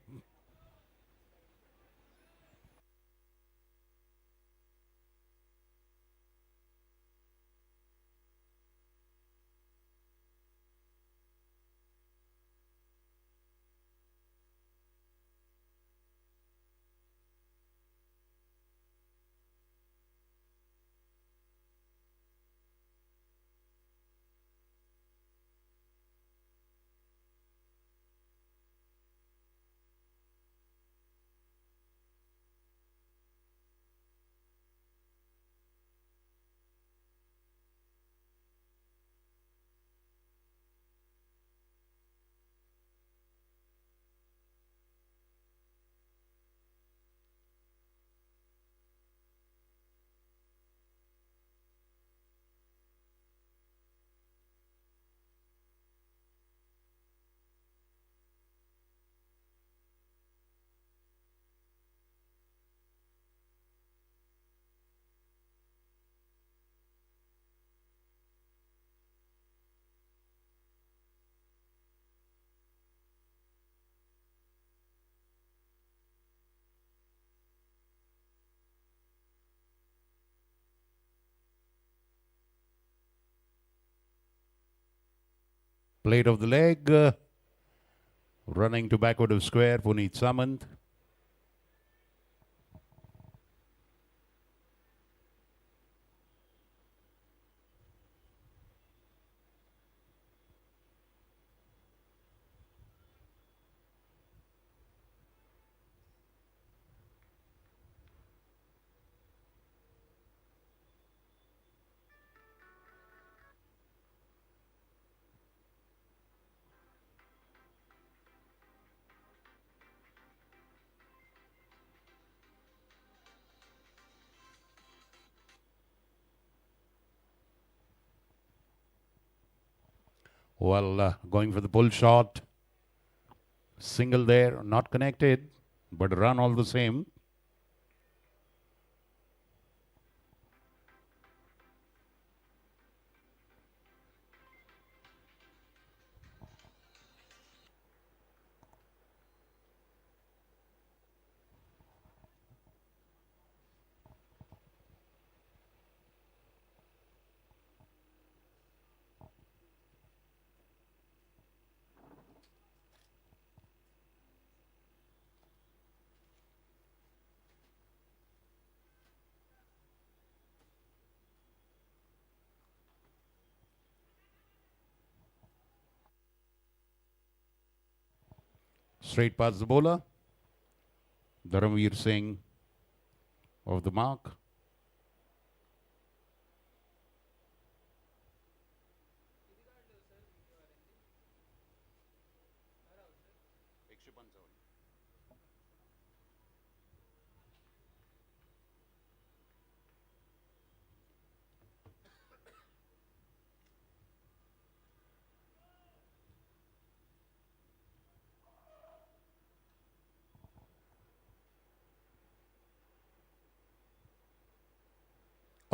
Played of the leg, running to backward of square, Puneet Samant. Well, going for the pull shot. Single there, not connected, but run all the same. Straight past the bowler. Dharamveer Singh of the mark.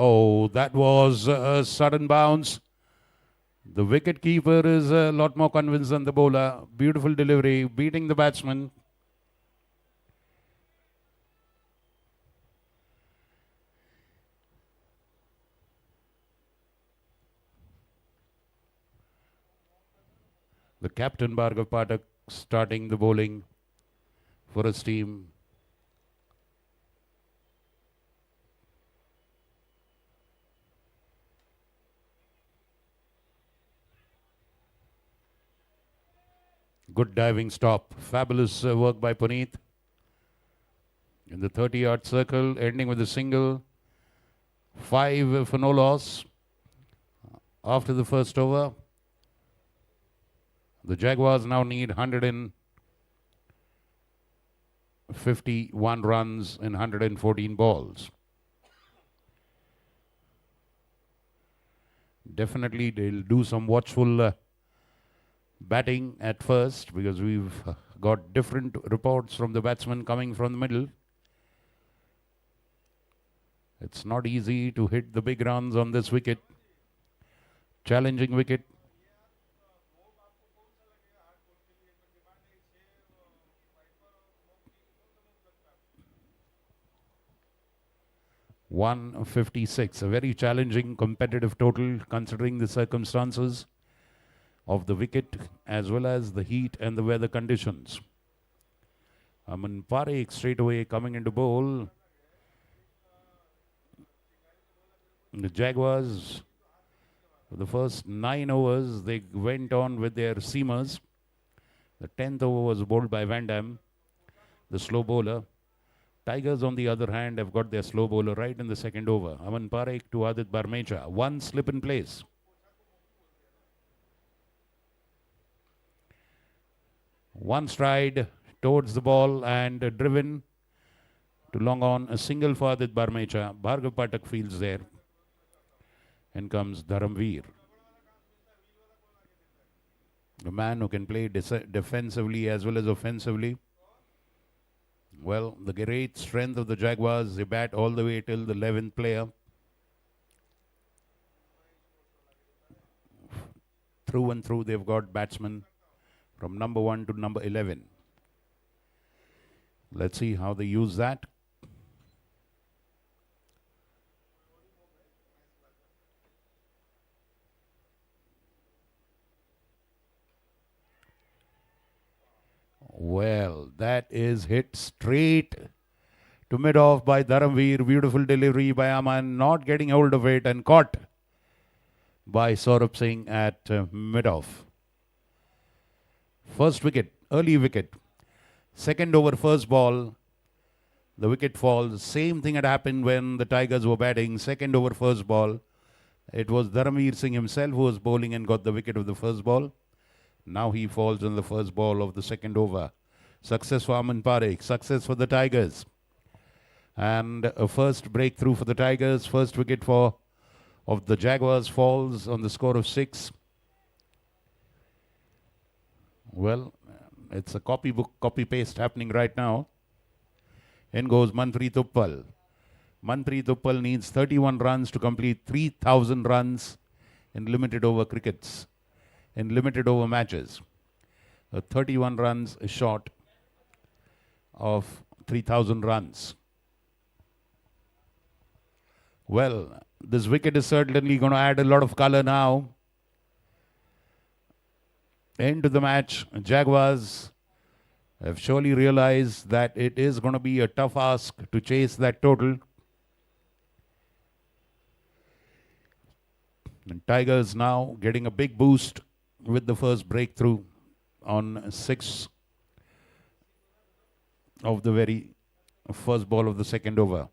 Oh, that was a sudden bounce. The wicket keeper is a lot more convinced than the bowler. Beautiful delivery, beating the batsman. The captain Bhargav Pathak starting the bowling for his team. Good diving stop. Fabulous work by Puneet. In the 30-yard circle, ending with a single. 5 for no loss. After the first over, the Jaguars now need 151 runs in 114 balls. Definitely they'll do some watchful batting at first, because we've got different reports from the batsmen coming from the middle. It's not easy to hit the big runs on this wicket. Challenging wicket. (156), a very challenging competitive total considering the circumstances of the wicket as well as the heat and the weather conditions. Manpreet straight away coming into bowl. The Jaguars, for the first 9 overs, they went on with their seamers. The 10th over was bowled by Van Dam, the slow bowler. Tigers, on the other hand, have got their slow bowler right in the second over. Aman Parekh to Adit Barmecha. One slip in place. One stride towards the ball and driven to long on. A single for Adit Barmecha. Bhargav Pathak fields there. In comes Dharamveer. A man who can play defensively as well as offensively. Well, the great strength of the Jaguars, they bat all the way till the 11th player. Through and through, they've got batsmen from number 1 to number 11. Let's see how they use that. Well, that is hit straight to mid-off by Dharamveer. Beautiful delivery by Aman, not getting hold of it, and caught by Saurabh Singh at mid-off. First wicket, early wicket. Second over, first ball, the wicket falls. Same thing had happened when the Tigers were batting. Second over, first ball. It was Dharamveer Singh himself who was bowling and got the wicket of the first ball. Now he falls on the first ball of the second over. Success for Aman Parekh. Success for the Tigers. And a first breakthrough for the Tigers. First wicket of the Jaguars falls on the score of 6. Well, it's a copybook copy paste happening right now. In goes Manpreet Uppal. Manpreet Uppal needs 31 runs to complete 3,000 runs in limited over crickets, in limited over matches. 31 runs short of 3,000 runs. Well, this wicket is certainly going to add a lot of color now. Into the match, Jaguars have surely realized that it is going to be a tough ask to chase that total. And Tigers now getting a big boost with the first breakthrough on 6 of the very first ball of the second over.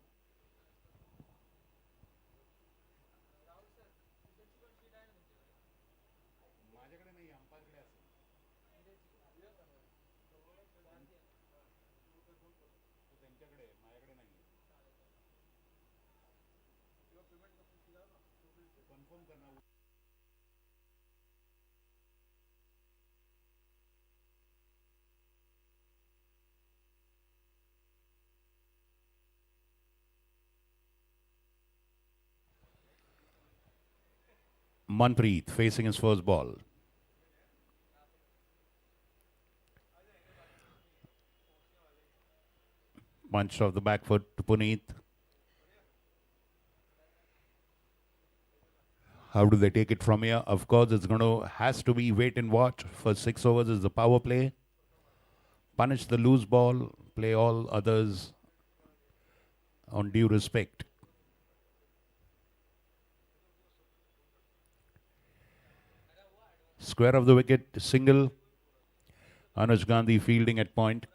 Manpreet facing his first ball. Punched off the back foot to Puneet. How do they take it from here? Of course, it's going to has to be wait and watch. For 6 overs is the power play. Punish the loose ball. Play all others on due respect. Square of the wicket, single. Anuj Gandhi fielding at point.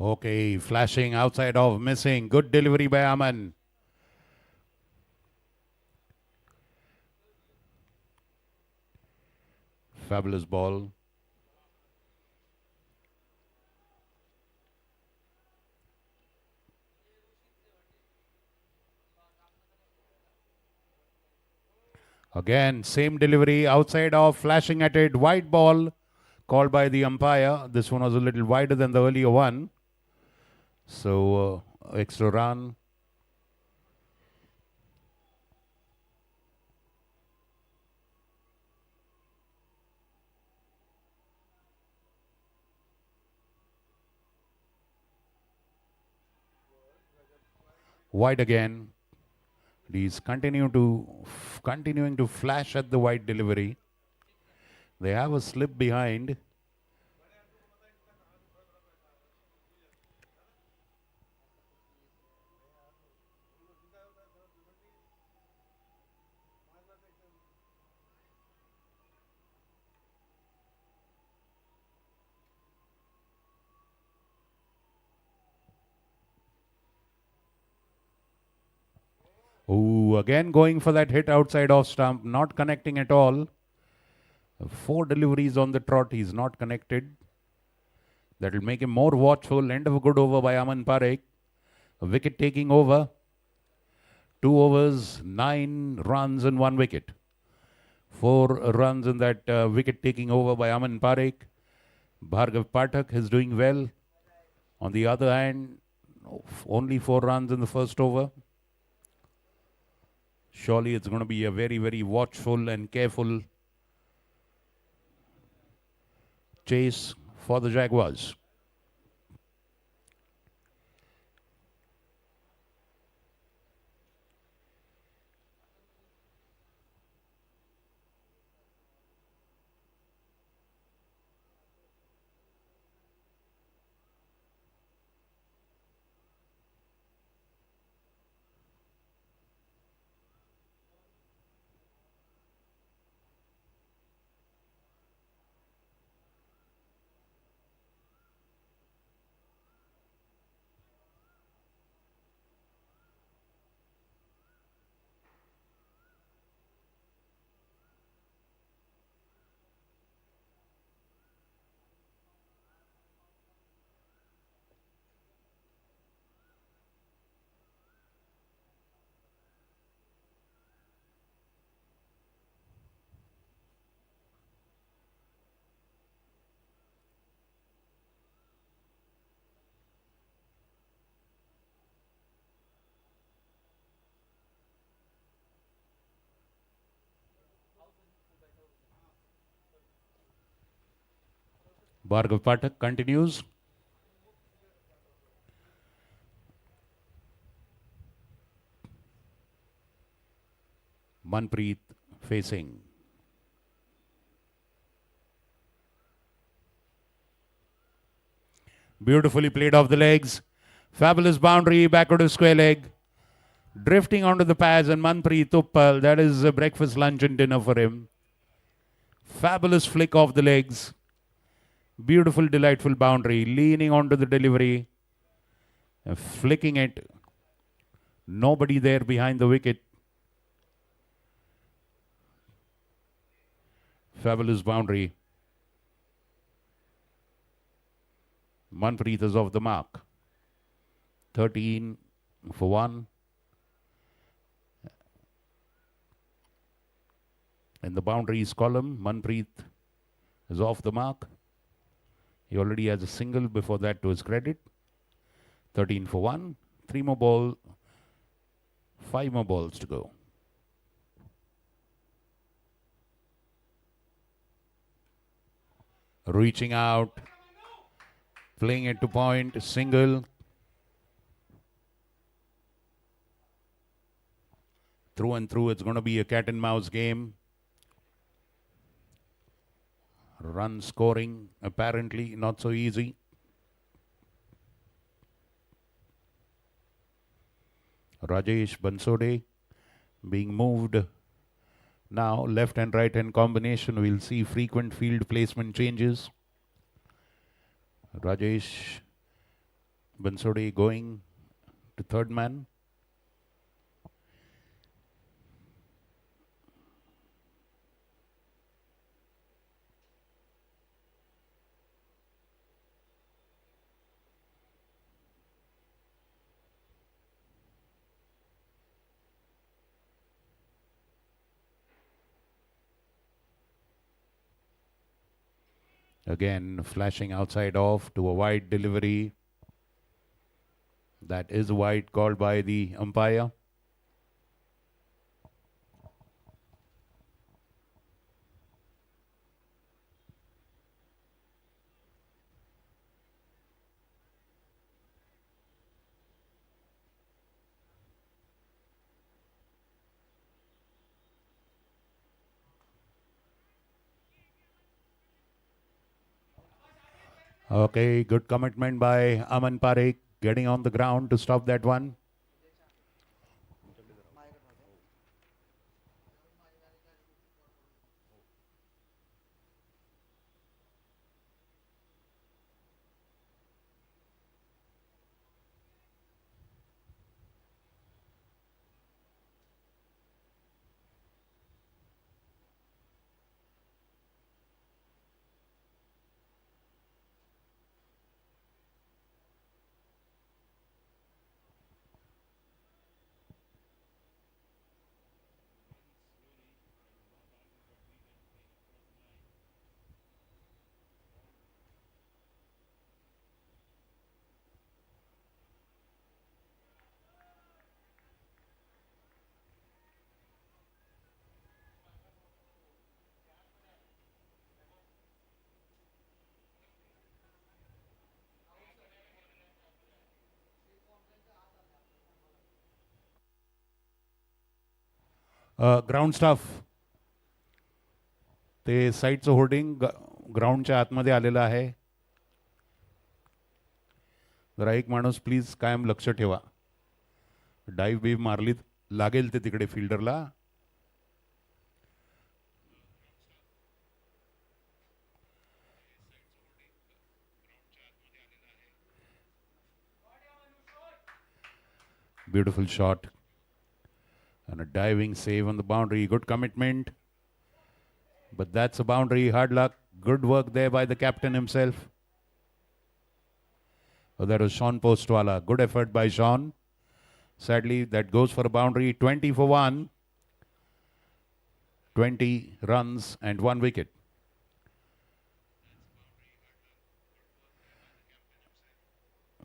Okay, flashing outside off, missing. Good delivery by Aman. Fabulous ball. Again, same delivery, outside off, flashing at it, wide ball, called by the umpire. This one was a little wider than the earlier one. So, extra run. Wide again. He's continuing to flash at the wide delivery. They have a slip behind. Oh, again going for that hit outside off stump, not connecting at all. 4 deliveries on the trot, he's not connected. That will make him more watchful. End of a good over by Aman Parekh. A wicket taking over. 2 overs, 9 runs and 1 wicket. 4 runs in that wicket taking over by Aman Parekh. Bhargav Pathak is doing well. On the other hand, only 4 runs in the first over. Surely it's going to be a very, very watchful and careful chase for the Jaguars. Bhargav Pathak continues. Manpreet facing. Beautifully played off the legs. Fabulous boundary, backward to square leg. Drifting onto the pads, and Manpreet Uppal, that is a breakfast, lunch and dinner for him. Fabulous flick off the legs. Beautiful, delightful boundary. Leaning onto the delivery. Flicking it. Nobody there behind the wicket. Fabulous boundary. Manpreet is off the mark. 13 for 1. In the boundaries column, Manpreet is off the mark. He already has a single before that to his credit. 13 for 1. 3 more ball. 5 more balls to go. Reaching out. Playing it to point. Single. Through and through, it's going to be a cat and mouse game. Run scoring, apparently not so easy. Rajesh Bansode being moved now. Left and right hand combination. We'll see frequent field placement changes. Rajesh Bansode going to third man. Again, flashing outside off to a wide delivery. That is wide, called by the umpire. Okay, good commitment by Aman Parekh, getting on the ground to stop that one. Ground staff ते साईडचं hoarding ग्राउंडच्या आतमध्ये आलेलं आहे. जरा एक माणूस please कायम लक्ष ठेवा. डाईव्ह बीव मारली लागेल ते तिकडे फिल्डरला. Beautiful shot. And a diving save on the boundary. Good commitment. But that's a boundary. Hard luck. Good work there by the captain himself. Oh, that was Sean Postwala. Good effort by Sean. Sadly, that goes for a boundary. 20 for 1. 20 runs and 1 wicket.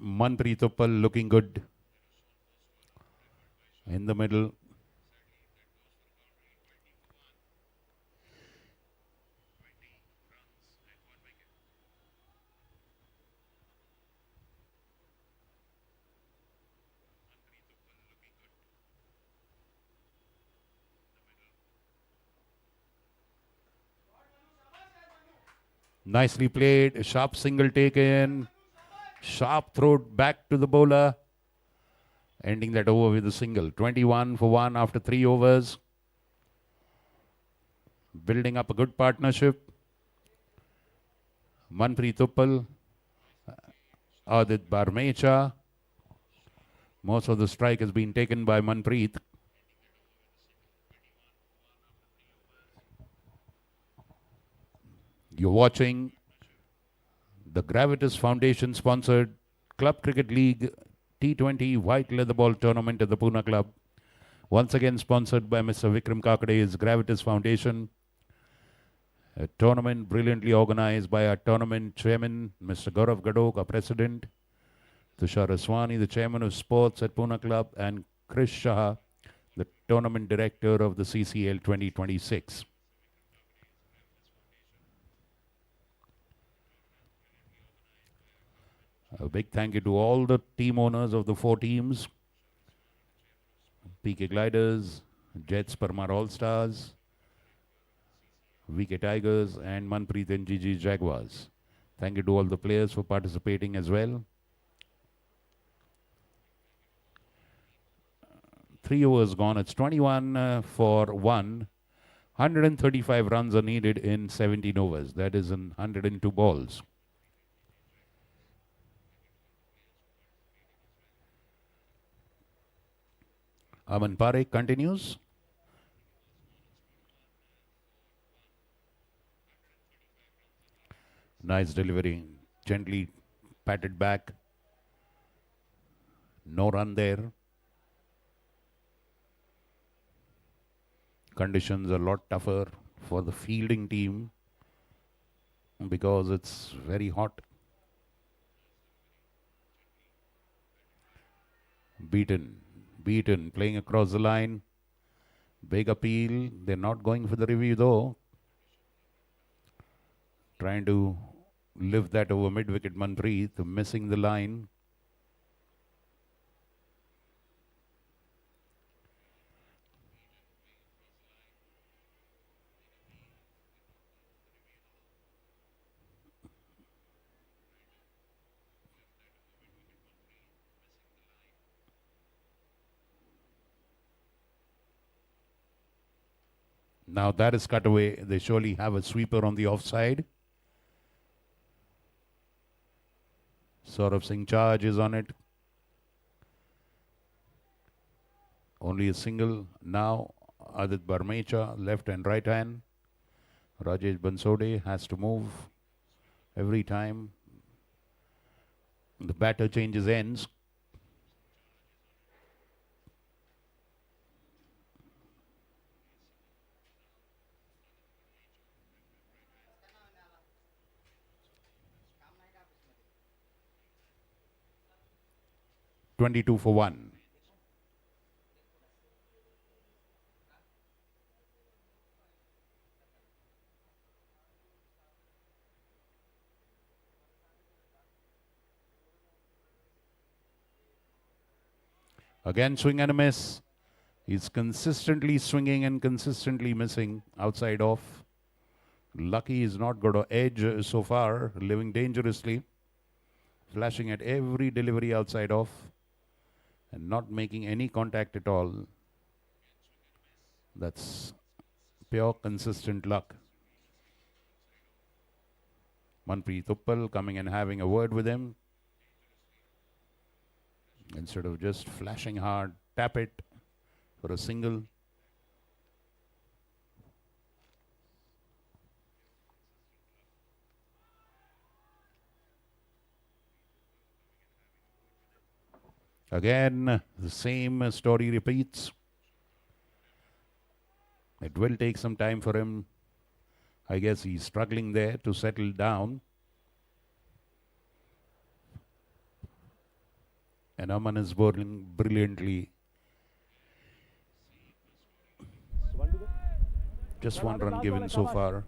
Manpreet Uppal looking good. In the middle. Nicely played. A sharp single taken. Sharp throw back to the bowler. Ending that over with a single. 21 for 1 after 3 overs. Building up a good partnership. Manpreet Uppal, Adit Barmecha. Most of the strike has been taken by Manpreet. You're watching the Gravitas Foundation sponsored Club Cricket League T20 White Leather Ball Tournament at the Pune Club. Once again sponsored by Mr. Vikram Kakade's Gravitas Foundation. A tournament brilliantly organized by our tournament chairman, Mr. Gaurav Gadok, our president, Tushar Aswani, the chairman of sports at Pune Club, and Krish Shah, the tournament director of the CCL 2026. A big thank you to all the team owners of the 4 teams. PK Gliders, Jets Parmar All-Stars, VK Tigers and Manpreet NGG Jaguars. Thank you to all the players for participating as well. 3 overs gone. It's 21 for 1. 135 runs are needed in 17 overs. That is in 102 balls. Aman Parekh continues. Nice delivery. Gently patted back. No run there. Conditions are a lot tougher for the fielding team because it's very hot. Beaten, playing across the line. Big appeal. They're not going for the review though. Trying to lift that over mid-wicket. Manpreet missing the line. Now that is cut away. They surely have a sweeper on the offside. Saurav Singh charge is on it. Only a single. Now Adit Barmecha, left and right hand. Rajesh Bansode has to move every time the batter changes ends. $22 for 1. Again, swing and a miss. He's consistently swinging and consistently missing outside off. Lucky he's not got an edge so far, living dangerously. Flashing at every delivery outside off and not making any contact at all. That's pure consistent luck. Manpreet Uppal coming and having a word with him. Instead of just flashing hard, tap it for a single. Again, the same story repeats. It will take some time for him. I guess he's struggling there to settle down. And Aman is bowling brilliantly. Just one run given so far.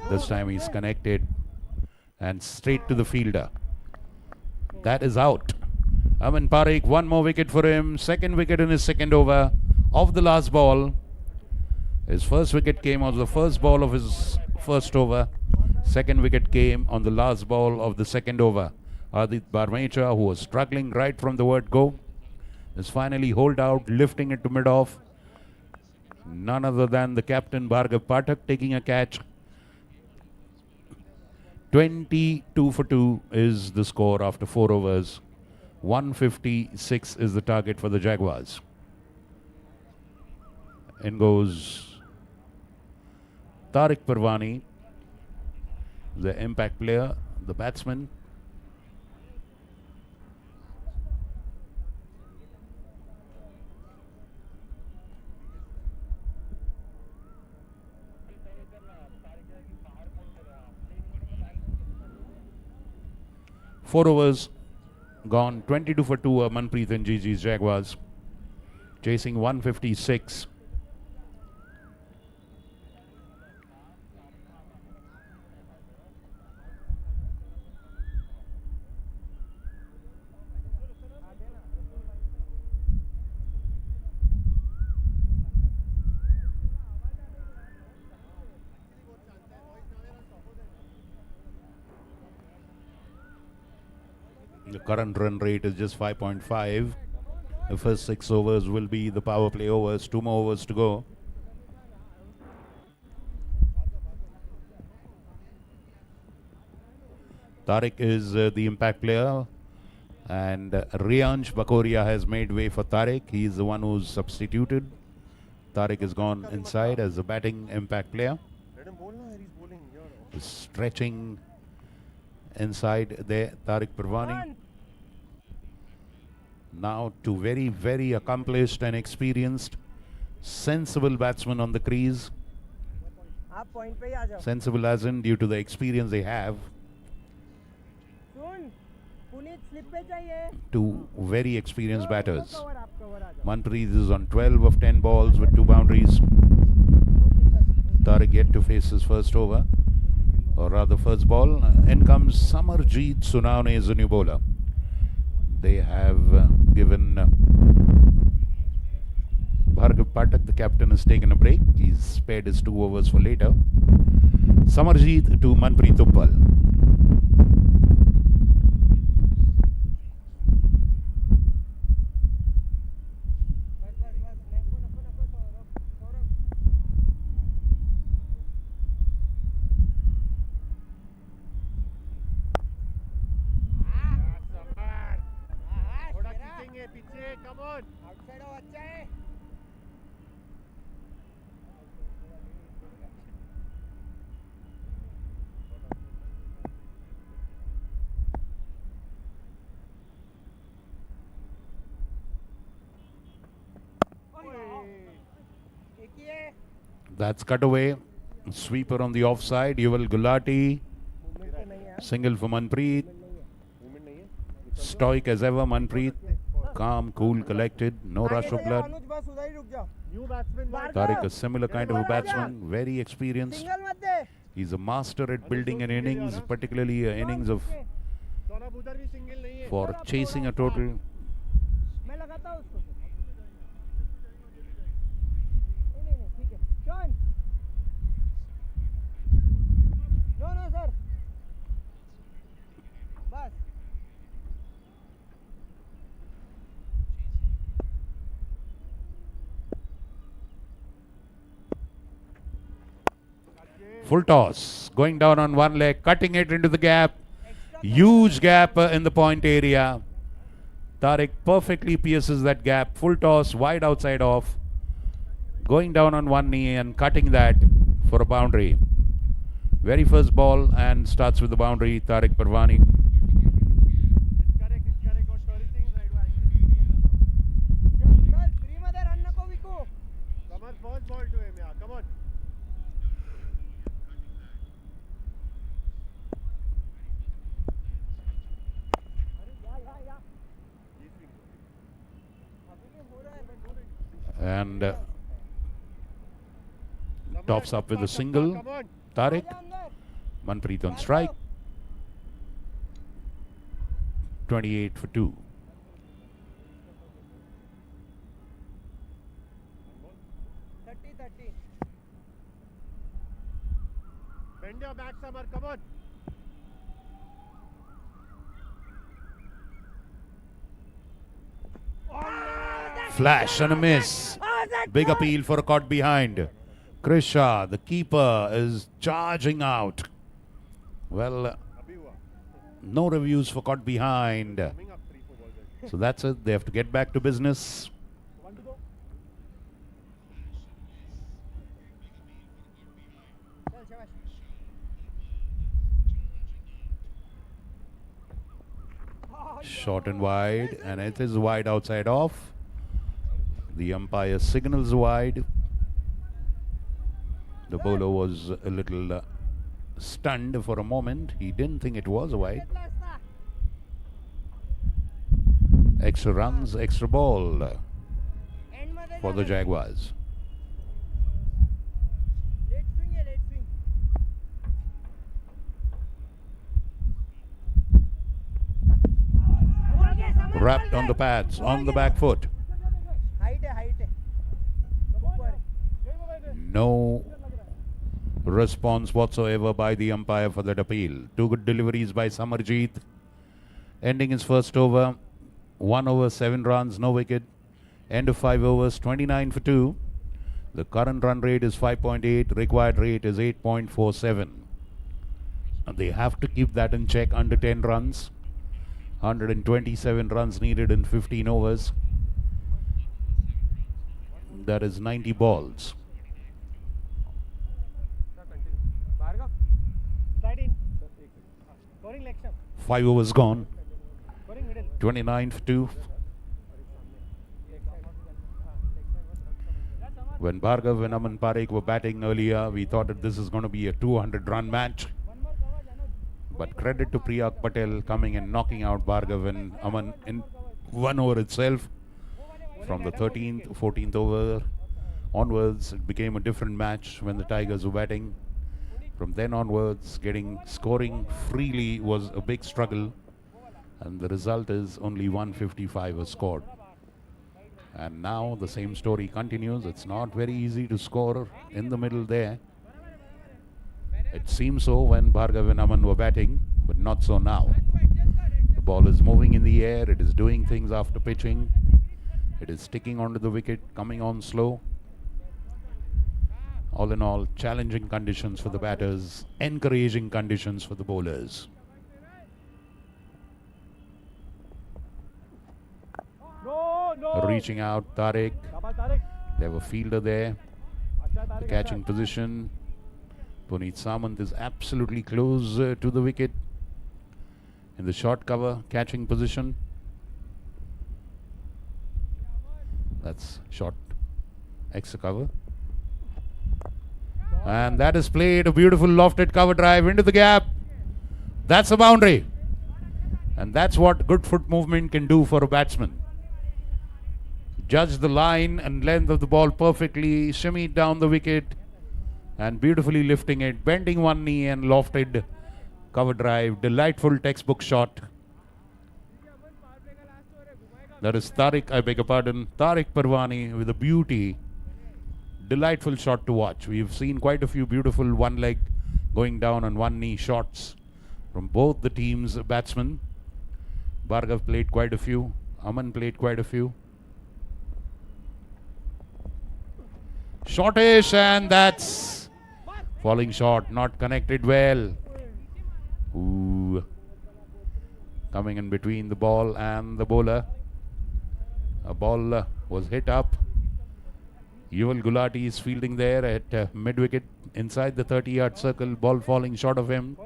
This time he's connected and straight to the fielder. That is out. Aman Parekh, one more wicket for him. Second wicket in his second over of the last ball. His first wicket came on the first ball of his first over. Second wicket came on the last ball of the second over. Adit Barmecha, who was struggling right from the word go, is finally holed out, lifting it to mid-off. None other than the captain Bhargav Pathak taking a catch. 22 for 2 is the score after 4 overs. 156 is the target for the Jaguars. In goes Tariq Parwani, the impact player, the batsman. Four overs gone, 22 for 2 are Manpreet and GG's Jaguars, chasing 156. The current run rate is just 5.5. The first 6 overs will be the power play overs. 2 more overs to go. Tariq is the impact player, and Riyansh Bakoria has made way for Tariq. He is the one who's substituted. Tariq has gone inside as the batting impact player. Stretching inside there, Tariq Parwani. Now two very, very accomplished and experienced, sensible batsmen on the crease. Sensible as in due to the experience they have. Two very experienced batters. Manpreet is on 12 of 10 balls with 2 boundaries. Tariq yet to face his first over, or rather first ball. In comes Samarjeet Sunane as a new bowler. They have given Bhargav Pathak, the captain, has taken a break. He's spared his 2 overs for later. Samarjeet to Manpreet Uppal. That's cut away. Sweeper on the offside. Yuval Gulati. Single for Manpreet. Stoic as ever, Manpreet. Calm, cool, collected. No rush of blood. Tariq, a similar kind of a batsman. Very experienced. He's a master at building an innings, particularly an innings of for chasing a total. Full toss, going down on one leg, cutting it into the gap. Huge gap in the point area. Tariq perfectly pierces that gap. Full toss, wide outside off. Going down on one knee and cutting that for a boundary. Very first ball and starts with the boundary, Tariq Parwani. And tops up with a single. Tariq. Manpreet on strike. 28 for 2. Flash and a miss. Big appeal for a caught behind. Krisha, the keeper, is charging out. Well, no reviews for caught behind. So that's it. They have to get back to business. Short and wide, and it is wide outside off. The umpire signals wide. The bowler was a little stunned for a moment. He didn't think it was wide. Extra runs, extra ball for the Jaguars. Wrapped on the pads, on the back foot. No response whatsoever by the umpire for that appeal. Two good deliveries by Samarjeet. Ending his first over. 1 over 7 runs, no wicket. End of 5 overs, 29 for 2. The current run rate is 5.8. Required rate is 8.47. And they have to keep that in check under 10 runs. 127 runs needed in 15 overs. That is 90 balls. 5 overs gone. 29 for 2. When Bhargav and Aman Parekh were batting earlier, we thought that this is going to be a 200-run match. But credit to Priyak Patel coming and knocking out Bhargav and Aman in 1 over itself. From the 13th, 14th over onwards, it became a different match when the Tigers were batting. From then onwards, scoring freely was a big struggle. And the result is only 155 was scored. And now the same story continues. It's not very easy to score in the middle there. It seemed so when Bhargav and Aman were batting, but not so now. The ball is moving in the air. It is doing things after pitching. It is sticking onto the wicket, coming on slow. All in all, challenging conditions for the batters, encouraging conditions for the bowlers. Reaching out, Tariq. They have a fielder there. The catching position. Puneet Samant is absolutely close to the wicket. In the short cover, catching position. That's short extra cover. And that is played, a beautiful lofted cover drive into the gap. That's a boundary. And that's what good foot movement can do for a batsman. Judge the line and length of the ball perfectly, shimmy it down the wicket, and beautifully lifting it, bending one knee and lofted cover drive. Delightful textbook shot. That is Tariq, I beg your pardon, Tariq Parwani with a beauty. Delightful shot to watch. We've seen quite a few beautiful one leg going down on one knee shots from both the team's batsmen. Bhargav played quite a few. Aman played quite a few. Shortish, and that's falling short, not connected well. Ooh. Coming in between the ball and the bowler. A ball was hit up. Yuval Gulati is fielding there at mid-wicket inside the 30-yard circle. Ball falling short of him.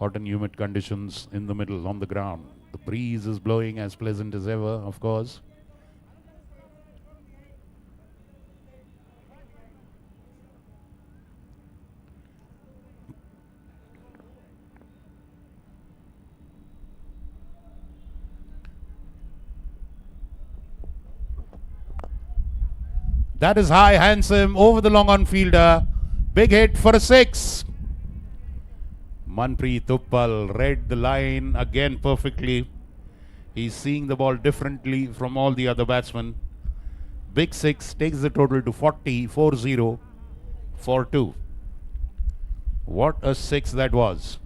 Hot and humid conditions in the middle on the ground. The breeze is blowing as pleasant as ever, of course. That is high, handsome, over the long on fielder. Big hit for a 6. Manpreet Uppal read the line again perfectly. He's seeing the ball differently from all the other batsmen. Big 6 takes the total to 40, 4-0, 4-2. What a 6 that was.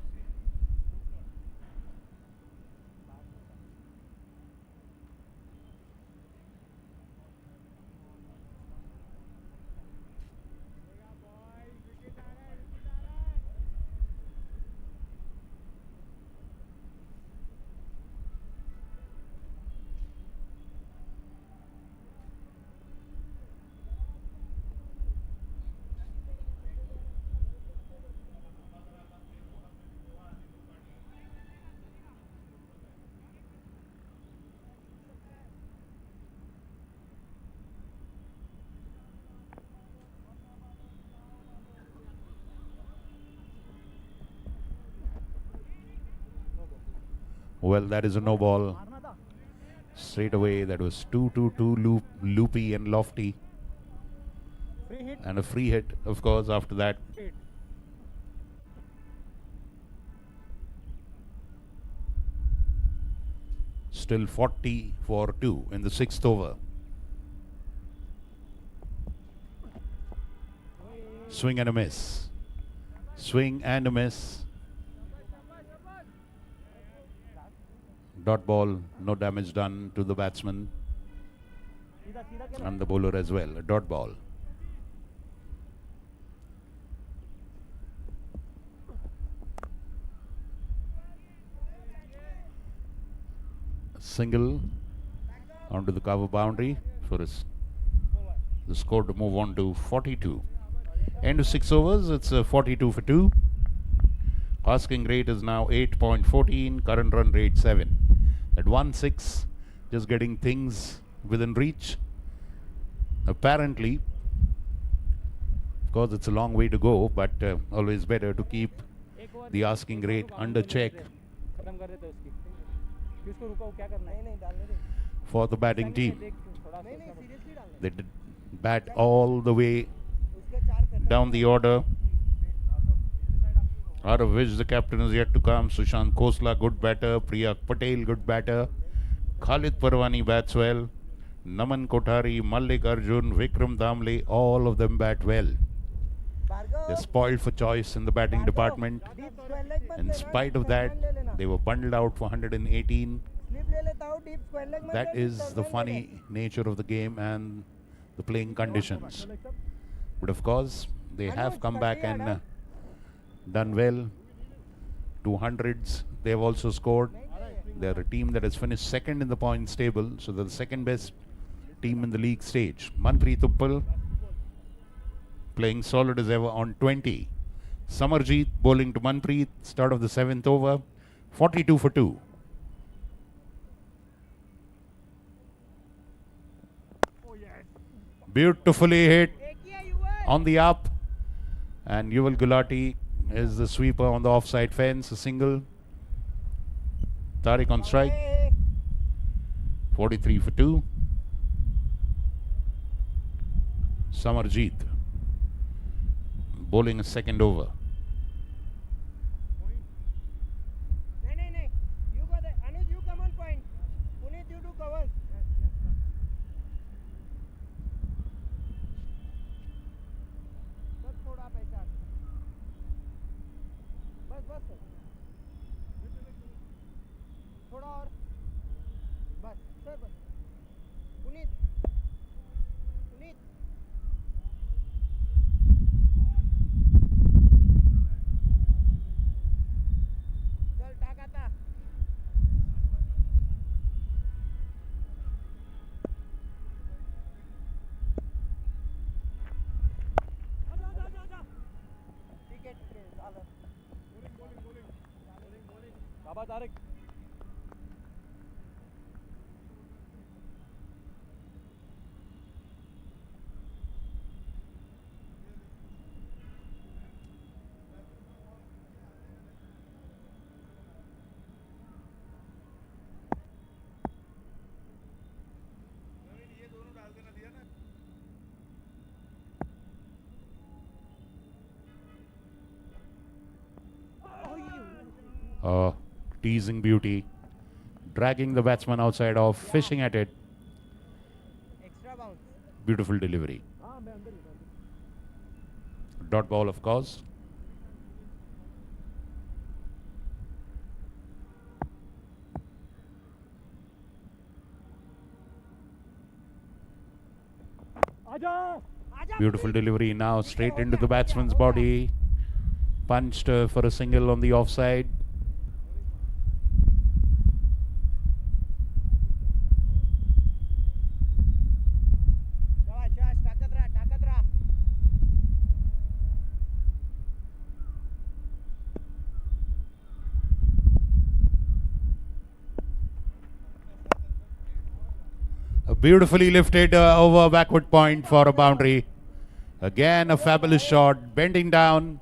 Well, that is a no ball. Straight away, that was 2-2-2 loopy and lofty. Free hit. And a free hit, of course, after that. Hit. Still 40 for 2 in the 6th over. Swing and a miss. Swing and a miss. Dot ball, no damage done to the batsman सीधा सीधा खेलो. and the bowler as well. A dot ball. Single onto the cover boundary for the score to move on to 42. End of 6 overs, it's 42 for 2. Asking rate is now 8.14, current run rate 7. At 1-6, just getting things within reach. Apparently, of course, it's a long way to go, but always better to keep the asking rate under check खत्म कर देते उसकी. किसको रुका क्या करना है? नहीं डालने दे. for the batting team. थोड़ा सीरियसली डालने. They did bat all the way उसके 4 करता. down the order, out of which the captain is yet to come. Sushant Khosla, good batter. Priya Patel, good batter. Khalid Parwani bats well. Naman Kothari, Malik Arjun, Vikram Damle, all of them bat well. They're spoiled for choice in the batting department. In spite of that, they were bundled out for 118. That is the funny nature of the game and the playing conditions. But of course, they have come back and done well. 200s, they have also scored. They're a team that has finished second in the points table, so they're the second best team in the league stage. Manpreet Uppal playing solid as ever on 20. Samarjeet bowling to Manpreet, start of the 7th over, 42 for 2. Beautifully hit on the up, and Yuval Gulati is the sweeper on the offside fence, a single. Tariq on strike, 43 for 2. Samarjeet bowling a second over. नहीं. You go there. Anuj, you come on point. Puneet, you do covers. बस थोड़ा पैसा. बस. थोड़ा और. बस. Sir बस. पुनीत. चल टाकाता. ठीक है झालं. बाबा Tariq. Teasing beauty, dragging the batsman outside off, fishing at it. Extra bounce. Beautiful delivery. Dot ball, of course. आजा. Beautiful delivery now, straight into the batsman's body. Punched for a single on the offside. शाबाश टाकत रहा. A beautifully lifted over backward point for a boundary. Again, a fabulous shot, bending down,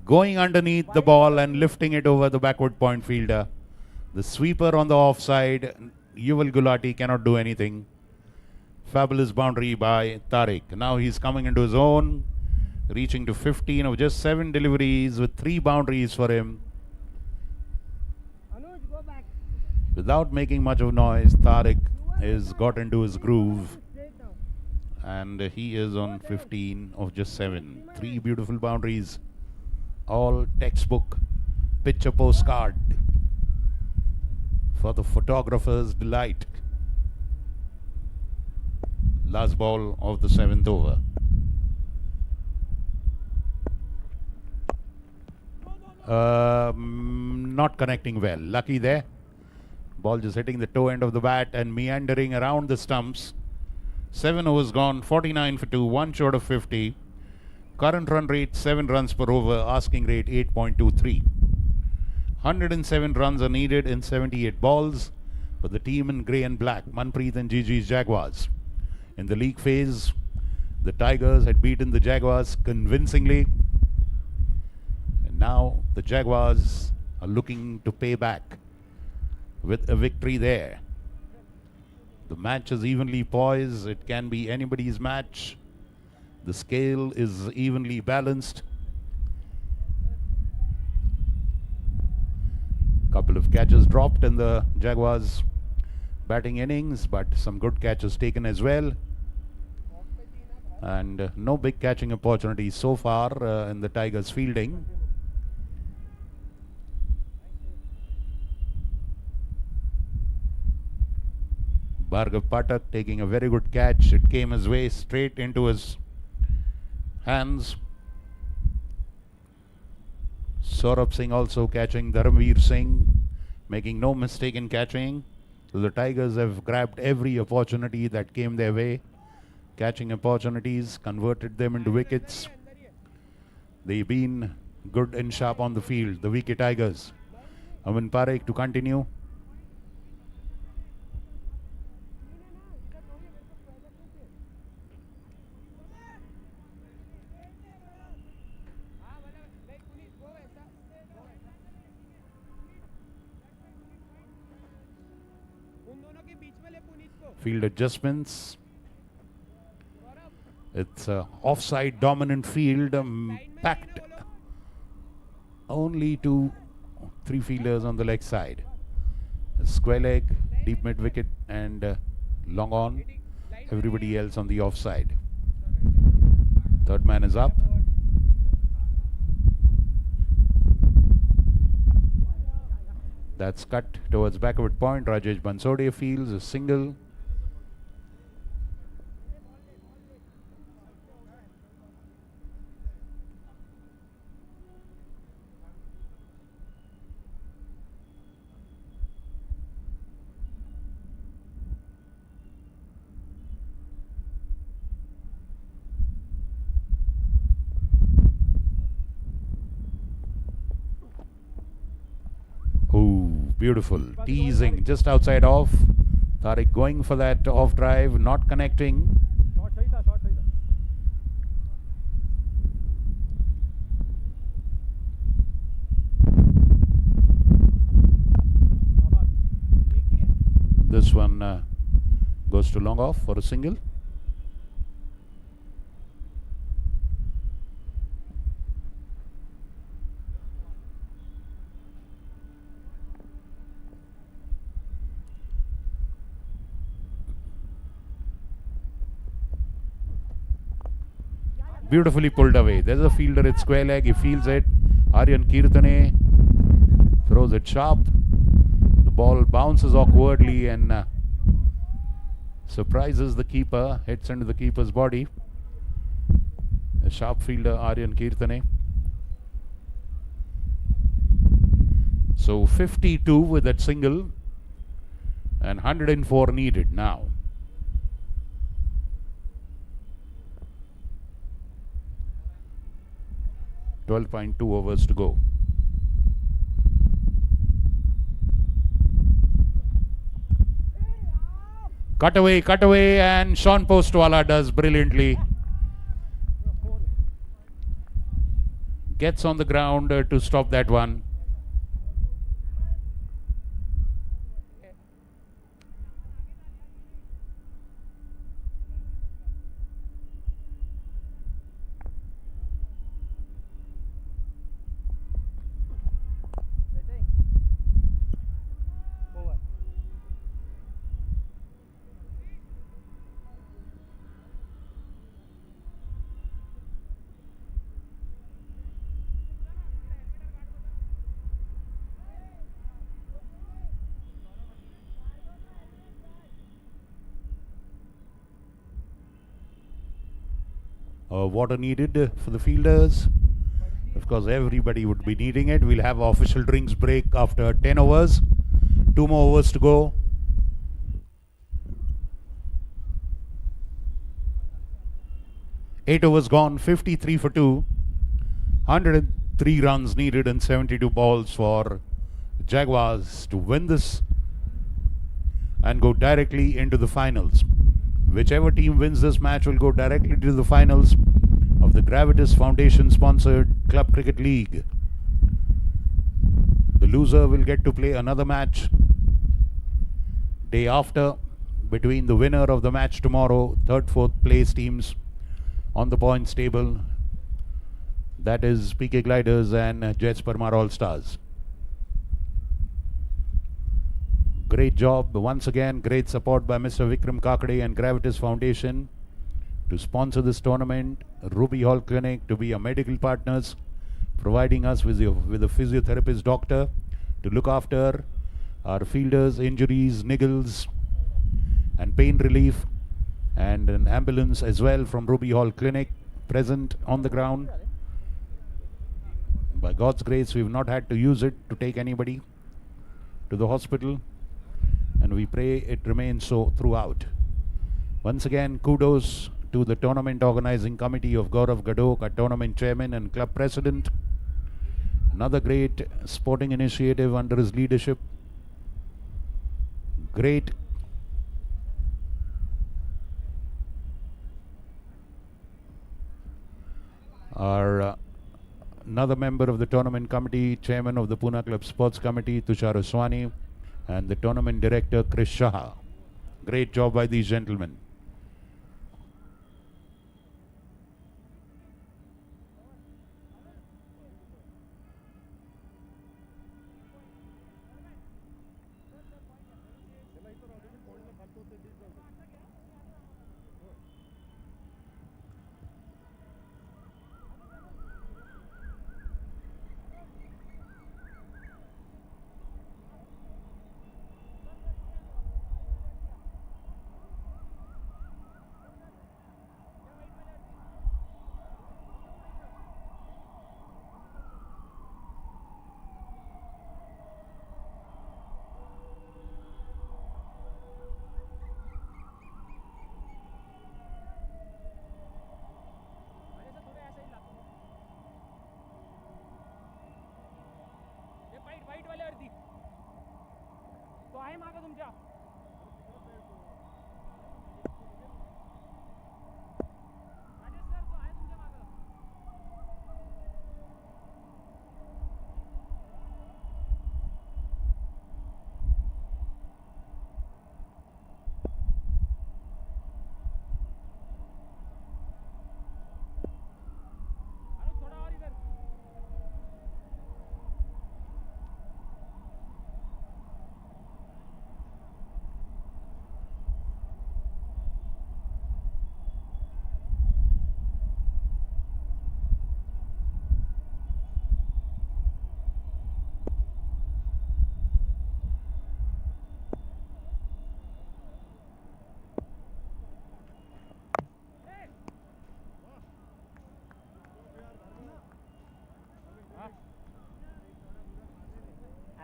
going underneath the ball and lifting it over the backward point fielder. The sweeper on the offside. Yuval Gulati cannot do anything. Fabulous boundary by Tariq. Now he's coming into his own, reaching to 15 of just 7 deliveries with 3 boundaries for him. Without making much of noise, Tariq has got into his groove. And he is on 15 of just 7. 3 beautiful boundaries. All textbook picture postcard for the photographer's delight. Last ball of the 7th over. Not connecting well. Lucky there. Ball just hitting the toe end of the bat and meandering around the stumps. 7 overs gone, 49 for 2, 1 short of 50. Current run rate 7 runs per over, asking rate 8.23. 107 runs are needed in 78 balls for the team in grey and black, Manpreet and Gigi's Jaguars. In the league phase, the Tigers had beaten the Jaguars convincingly. And now the Jaguars are looking to pay back with a victory there. The match is evenly poised. It can be anybody's match. The scale is evenly balanced. Couple of catches dropped in the Jaguars batting innings, but some good catches taken as well. And no big catching opportunities so far in the Tigers fielding. Bhargav Pathak taking a very good catch. It came his way straight into his hands. Saurabh Singh also catching. Dharamveer Singh making no mistake in catching. So the Tigers have grabbed every opportunity that came their way. Catching opportunities, converted them into wickets. They've been good and sharp on the field, the wicket Tigers. Amin Parekh to continue. Field adjustments. It's a offside dominant field, packed. Only 2-3 fielders on the leg side. A square leg, deep mid wicket and long on. Everybody else on the offside. Third man is up. That's cut towards backward point. Rajesh Bansode fields a single. Beautiful. Teasing just outside off. Tariq going for that off drive, not connecting. This one goes to long off for a single. Beautifully pulled away. There's a fielder at square leg. He feels it. Aryan Kirtane throws it sharp. The ball bounces awkwardly and surprises the keeper. Hits into the keeper's body. A sharp fielder, Aryan Kirtane. So 52 with that single and 104 needed now. 12.2 overs to go. Cut away, and Sean Postwala does brilliantly. Gets on the ground to stop that one. water needed for the fielders. Of course, everybody would be needing it. We'll have official drinks break after 10 overs. 2 more overs to go. Eight overs gone, 53 for 2. 103 runs needed and 72 balls for Jaguars to win this and go directly into the finals. Whichever team wins this match will go directly to the finals of the Gravitas Foundation sponsored Club Cricket League. The loser will get to play another match day after between the winner of the match tomorrow, third, fourth place teams on the points table. That is PK Gliders and Jets Parmar All Stars. Great job once again. Great support by Mr. Vikram Kakade and Gravitas Foundation to sponsor this tournament. Ruby Hall Clinic to be our medical partners, providing us with a physiotherapist doctor to look after our fielders, injuries, niggles and pain relief, and an ambulance as well from Ruby Hall Clinic present on the ground. By God's grace, we've not had to use it to take anybody to the hospital, and we pray it remains so throughout. Once again, kudos to the tournament organizing committee of Gaurav Gadok, our tournament chairman and club president. Another great sporting initiative under his leadership. Great another member of the tournament committee, chairman of the Pune Club Sports Committee, Tushar Oswani, and the tournament director, Chris Shah. Great job by these gentlemen.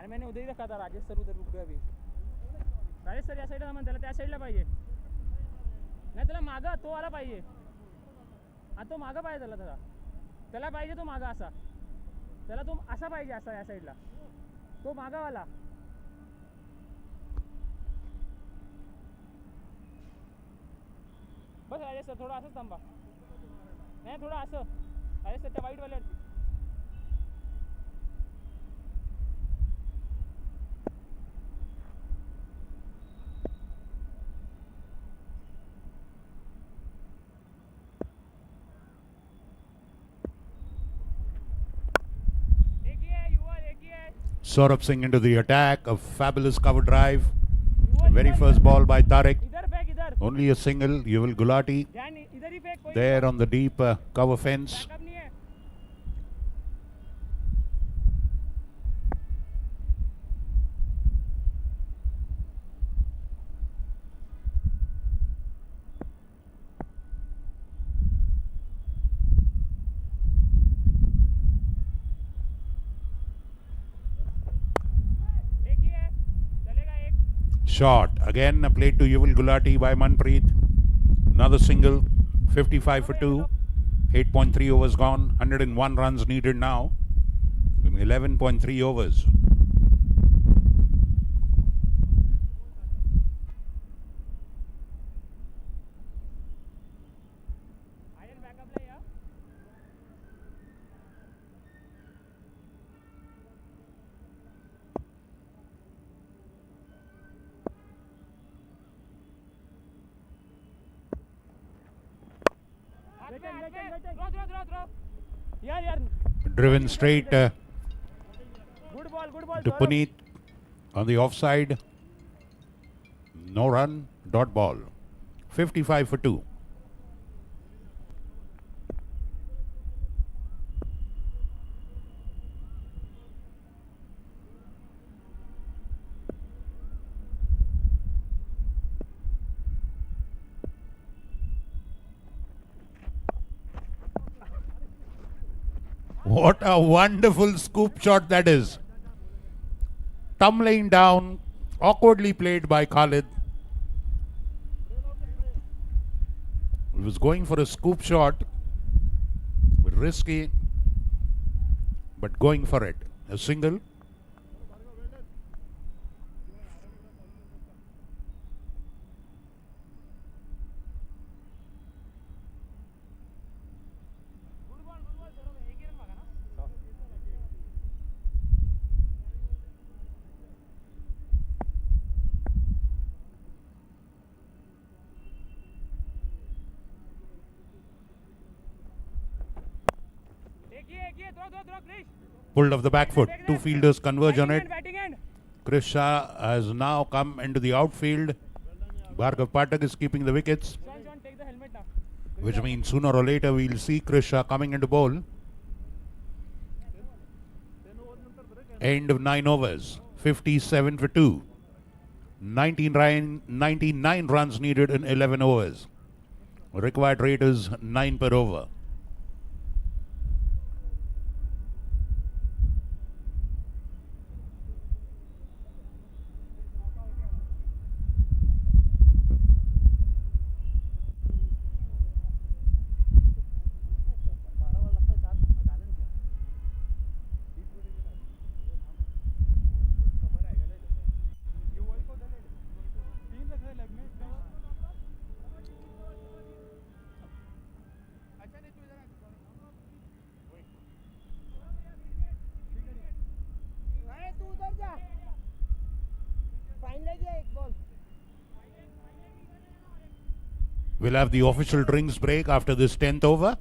अरे मैंने उधर ही रखा था, Rajesh sir उधर रुक गए अभी. Rajesh sir या साईडला म्हण, त्याला त्या साईडला पाहिजे. नाही त्याला मागं तो आला पाहिजे. हा तो मागं पाहिजे त्याला. त्याला पाहिजे तो मागं असा. त्याला तो असा पाहिजे, असा या साईडला. तो मागावाला. बस राजेश सर थोडं असंच थांबा. नाही थोडं असं. राजेश सर त्या वाईटवाल्यावरती. Saurabh Singh into the attack. A fabulous cover drive. Very first ball by Tariq. Only a single. Yuval Gulati there on the deep cover fence. shot. Again, a play to Yuval Gulati by Manpreet. Another single, 55 for 2. 8.3 overs gone. 101 runs needed now. 11.3 overs. Driven straight to Puneet on the offside. No run, dot ball. 55 for 2. What a wonderful scoop shot that is. Tumbling down, awkwardly played by Khalid. He was going for a scoop shot. Risky, but going for it. A single. Pulled off the back foot. Two fielders converge on it. Chris Shah has now come into the outfield. Bhargav Pathak is keeping the wickets, which means sooner or later we'll see Chris Shah coming into bowl. End of 9 overs. 57 for 2. 99 runs needed in 11 overs. Required rate is 9 per over. We'll have the official drinks break after this 10th over.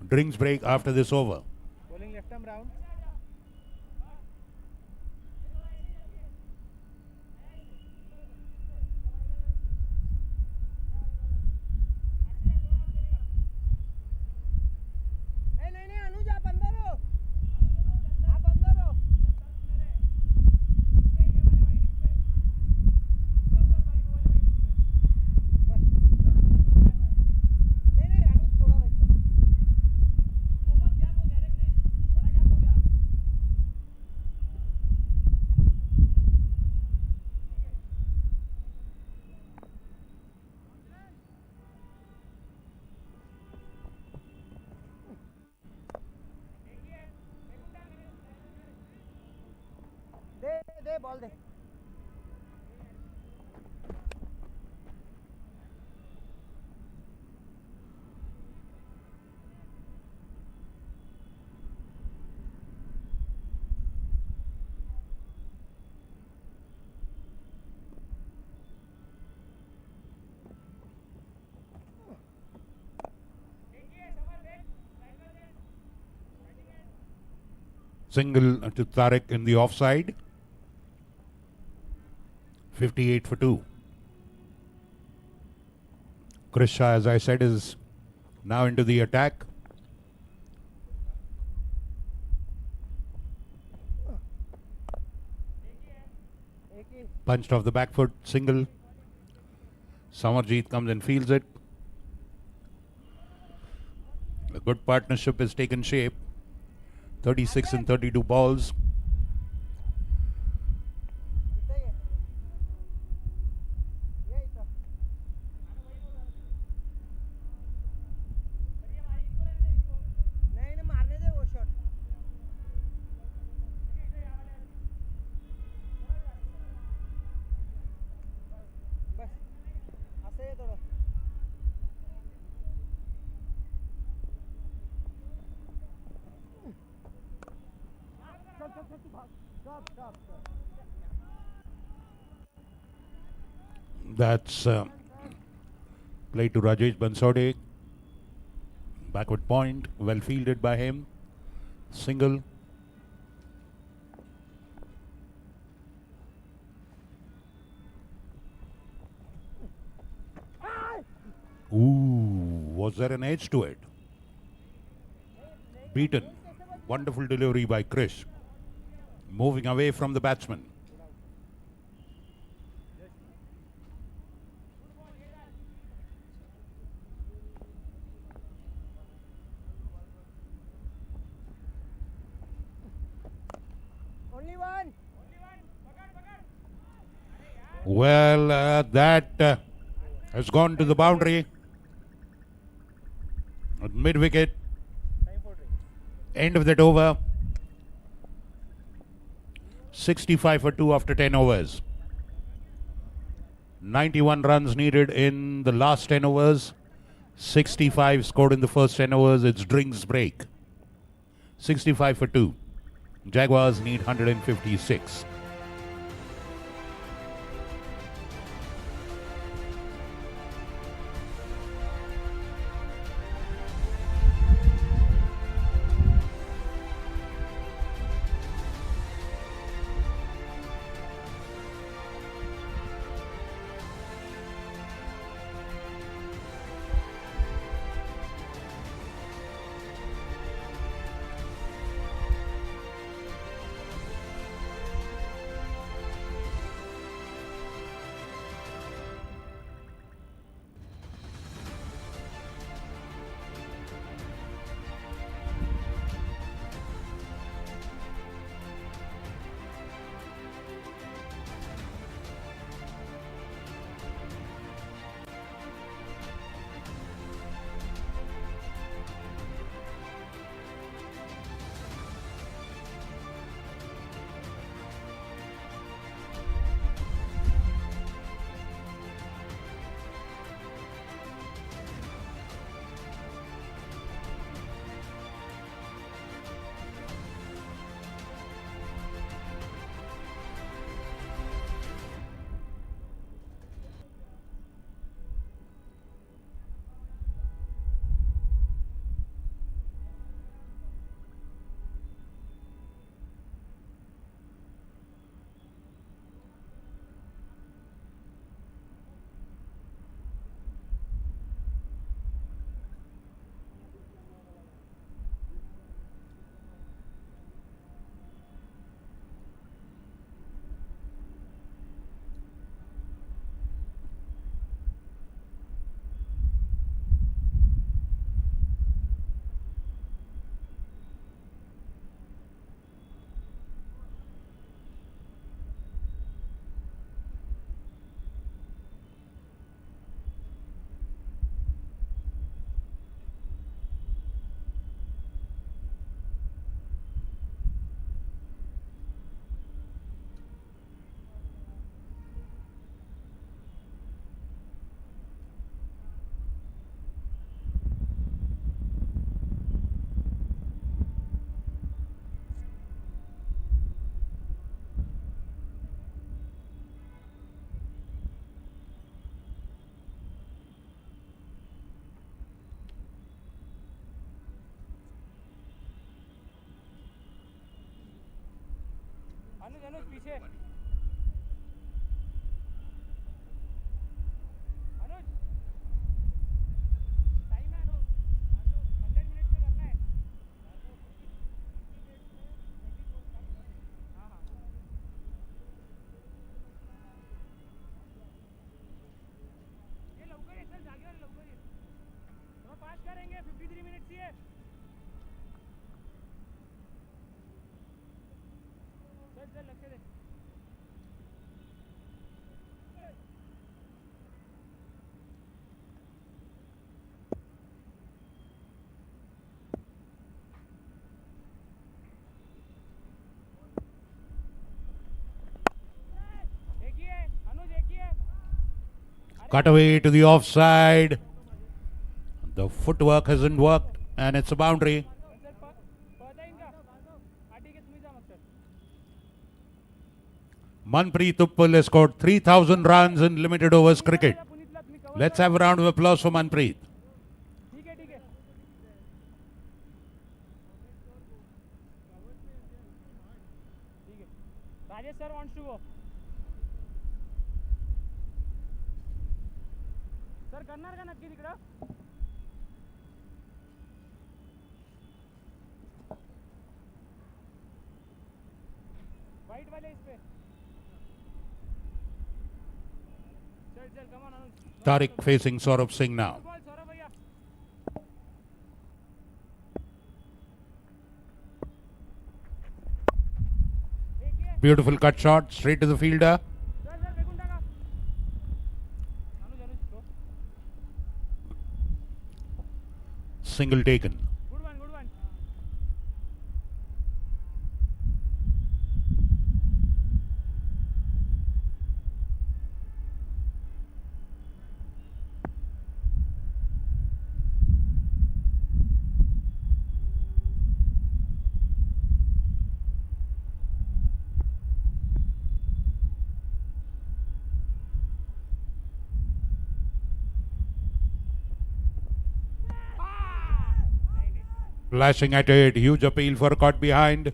Drinks break after this over. Bowling left arm round. They ball they Single to Tariq in the offside. 58 for 2. Chris Shah, as I said, is now into the attack. Punched off the back foot, single. Samarjeet comes and fields it. A good partnership has taken shape. 36 and 32 balls. That's played to Rajesh Bansode. Backward point, well fielded by him. Single. Ooh, was there an edge to it? Beaten. Wonderful delivery by Krish. Moving away from the batsman. Well, that has gone to the boundary. At mid-wicket. End of that over. 65 for 2 after 10 overs. 91 runs needed in the last 10 overs. 65 scored in the first 10 overs. It's drinks break. 65 for 2. Jaguars need 156. अनुज अनुज पीछे अनुज time है अनुज 100 minute में करना है हाँ हाँ ये लवकर ये सर जागेवर लवकर ये थोड़ा फास्ट करेंगे 53 मिनट चाहिए चल चल लक्ष्य दे Cut away to the offside. The footwork hasn't worked and it's a boundary. Manpreet Uppal has scored 3,000 runs in limited overs cricket. पुनीतला तुम्ही cover Let's have a round of applause for Manpreet. ठीक आहे ठीक आहे ठीक आहे Rajesh sir wants to go sir करणार का नक्की तिकडं वाईट वाले इस पे चल चल come on Anuj Tariq facing Saurabh Singh now. Ball Saurabh भैया एक ये Beautiful cut shot straight to the fielder. Sir sir फेकून टाका अनुज अनुज go Single taken. Good one good one Flashing at it. Huge appeal for caught behind.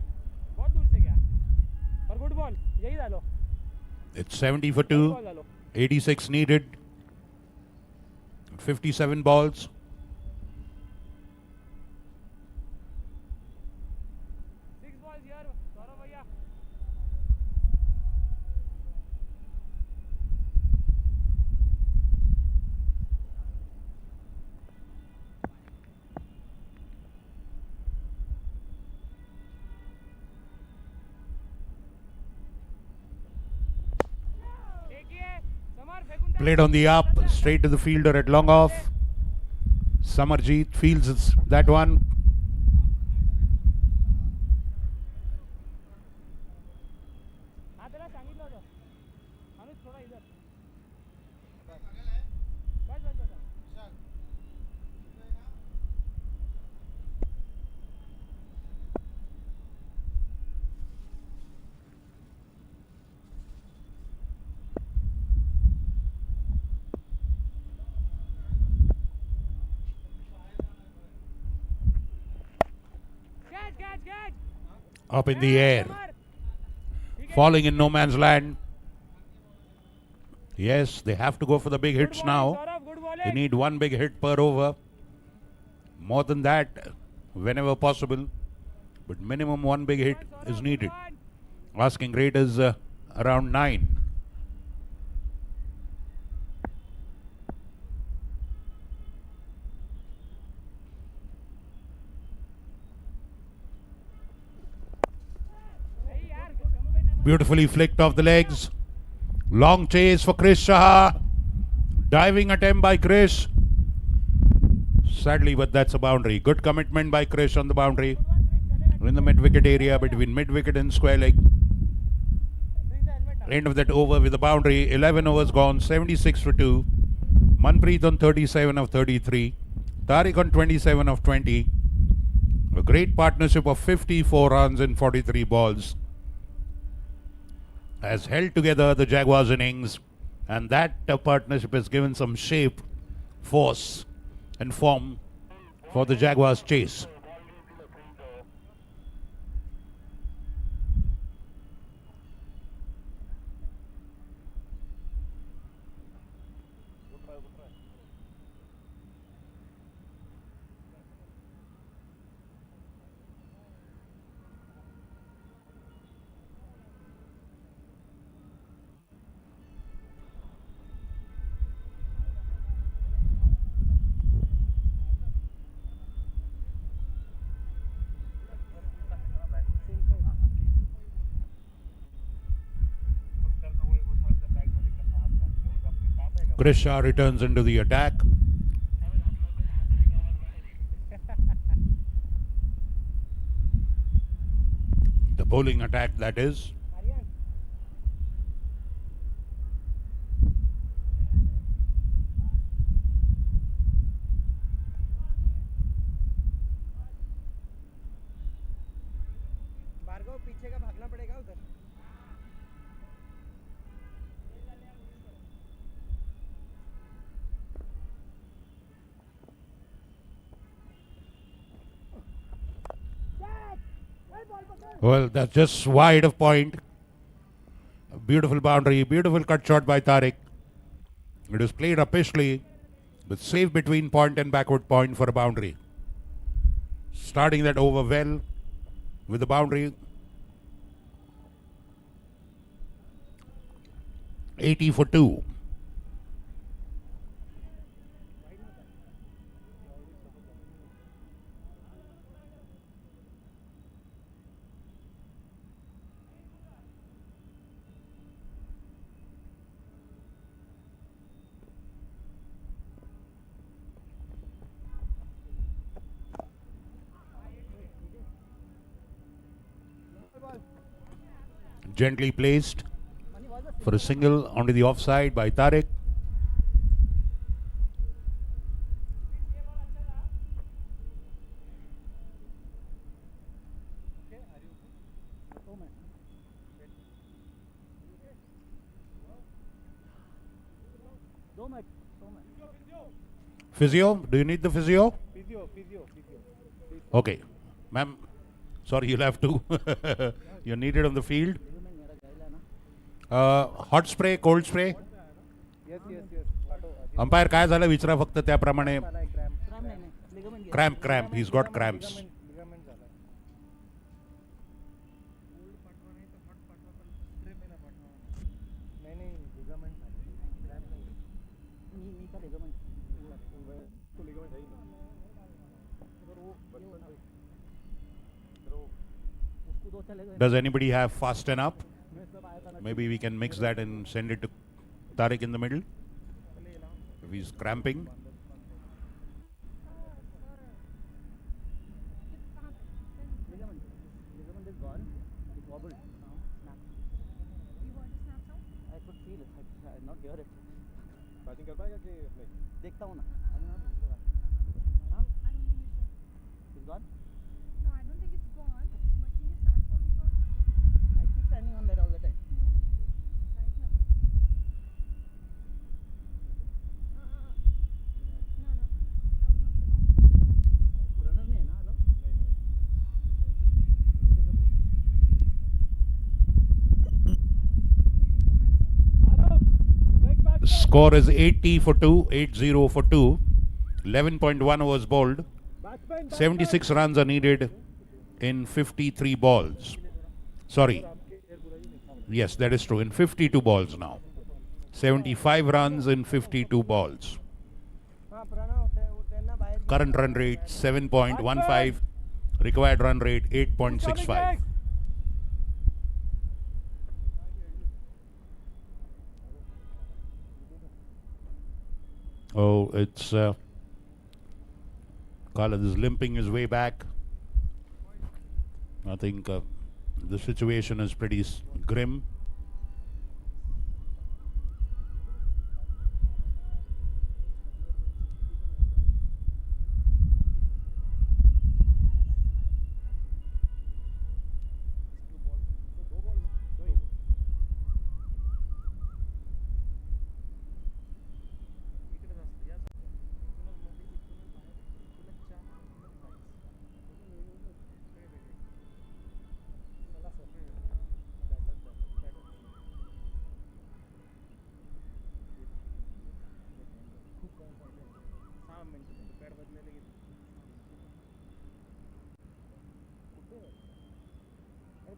बहुत दूर से गया पर गुड बॉल यही डालो It's 70 for बॉल 2. डालो 86 needed. 57 balls. सिक्स बॉल्स यार सौरभ भैया एक ही है समर फेकून टाक Played on the up. Straight to the fielder at long off. Samarjeet fields that one. हाँ त्याला सांगितलं होतं अनुज थोडा इधर बस बस बस catch Up in the air. Summer Falling in no man's land. Yes, they have to go for the big hits now. Saurabh good They bowling need one big hit per over. More than that, whenever possible. But minimum one big hit is needed. Asking rate is around 9. नहीं यार company नहीं Beautifully flicked off the legs. Long chase for Chris Shah. Diving attempt by Chris. Sadly, but that's a boundary. Good commitment by Chris on the boundary. In the mid-wicket area between mid-wicket and square leg. bring the helmet down End of that over with the boundary. 11 overs gone. 76 for 2. Manpreet on 37 of 33. Tariq on 27 of 20. A great partnership of 54 runs in 43 balls has held together the Jaguars innings, and that partnership has given some shape, force and form for the Jaguars chase. Chris Shah returns into the attack. The bowling attack, that is. Aryan Bhargava पीछे का भागना पड़ेगा उधर Well, that's just wide of point. A beautiful boundary, beautiful cut shot by Tariq. It was played uppishly, but safe between point and backward point for a boundary. Starting that over well with the boundary. 80 for 2. Gently placed for a single onto the offside by Tariq. Physio? Do you need the physio? Physio. Okay. Ma'am, sorry, you'll have to. You're needed on the field. Hot spray cold spray umpire काय झालं विचारा फक्त त्याप्रमाणे cramp he's got cramps. Does anybody have fasten up? Maybe we can mix that and send it to Tariq in the middle if he's cramping. देखता हूँ ना No, I don't think it's gone. But can you stand for me for I keep standing on that all the time. right now? No, no. Runner नहीं है ना hello Score is 80 for 2, 80 for 2. 11.1 overs bowled. 76 runs are needed in 53 balls. Sorry. Yes, that is true. In 52 balls now. 75 runs in 52 balls. Current run rate 7.15. Required run rate 8.65. Oh, it's Khalid is limping his way back. I think the situation is pretty grim.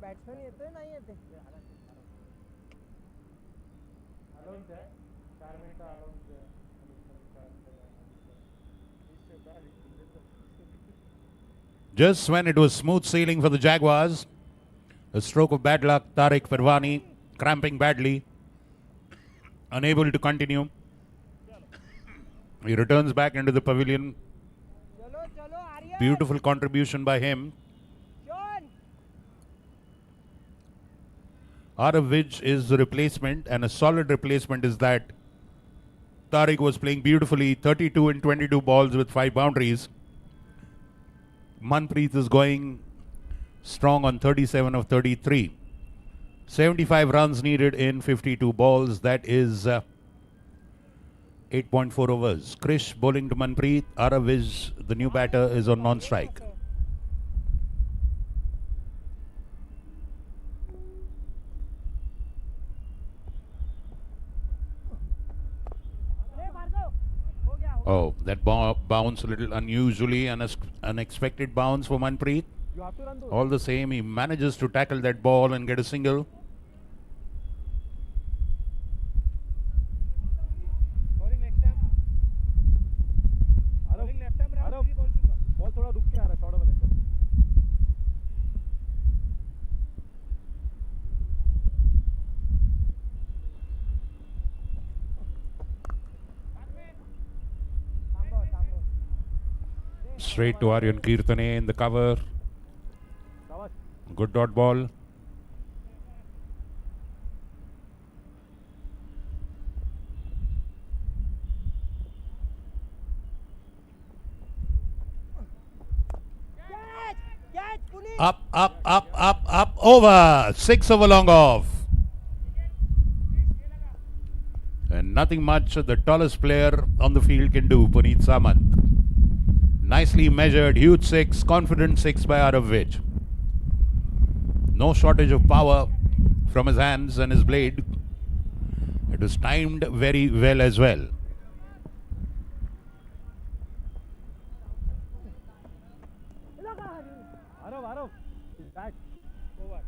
Batsman येतोय नाही येते Just when it was smooth sailing for the Jaguars, a stroke of bad luck, Tariq Parwani cramping badly, unable to continue. He returns back into the pavilion. Beautiful contribution by him. Aravij is the replacement, and a solid replacement is that Tariq was playing beautifully, 32 in 22 balls with 5 boundaries. Manpreet is going strong on 37 of 33. 75 runs needed in 52 balls. That is 8.4 overs. Krish bowling to Manpreet. Aravij, the new batter, is on non-strike. Oh, that bounce a little unusually unexpected bounce for Manpreet. You have to run those. All the same, he manages to tackle that ball and get a single. Bowling next time. Bowling left time round 3 balls should come. Ball थोड़ा रुक के आ रहा है short of a length. Straight to Aryan Kirtane in the cover. Good dot ball. Up, over. 6 over long off. And nothing much the tallest player on the field can do, Puneet Samant. Nicely measured, huge 6, confident 6 by Arav. No shortage of power from his hands and his blade. It was timed very well as well. Arav, he's back. Over.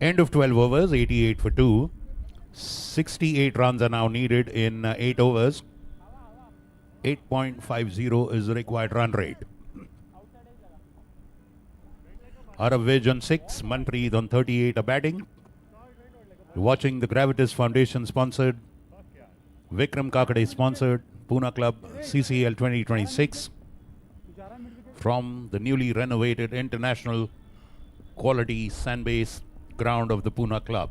End of 12 overs, 88 for 2. 68 runs are now needed in 8 overs. 8.50 is the required run rate. Arav on 6, Manpreet on 38 are batting. You're watching the Gravitas Foundation sponsored, Vikram Kakade sponsored, Pune Club CCL 2026 from the newly renovated international quality sand-based ground of the Pune Club.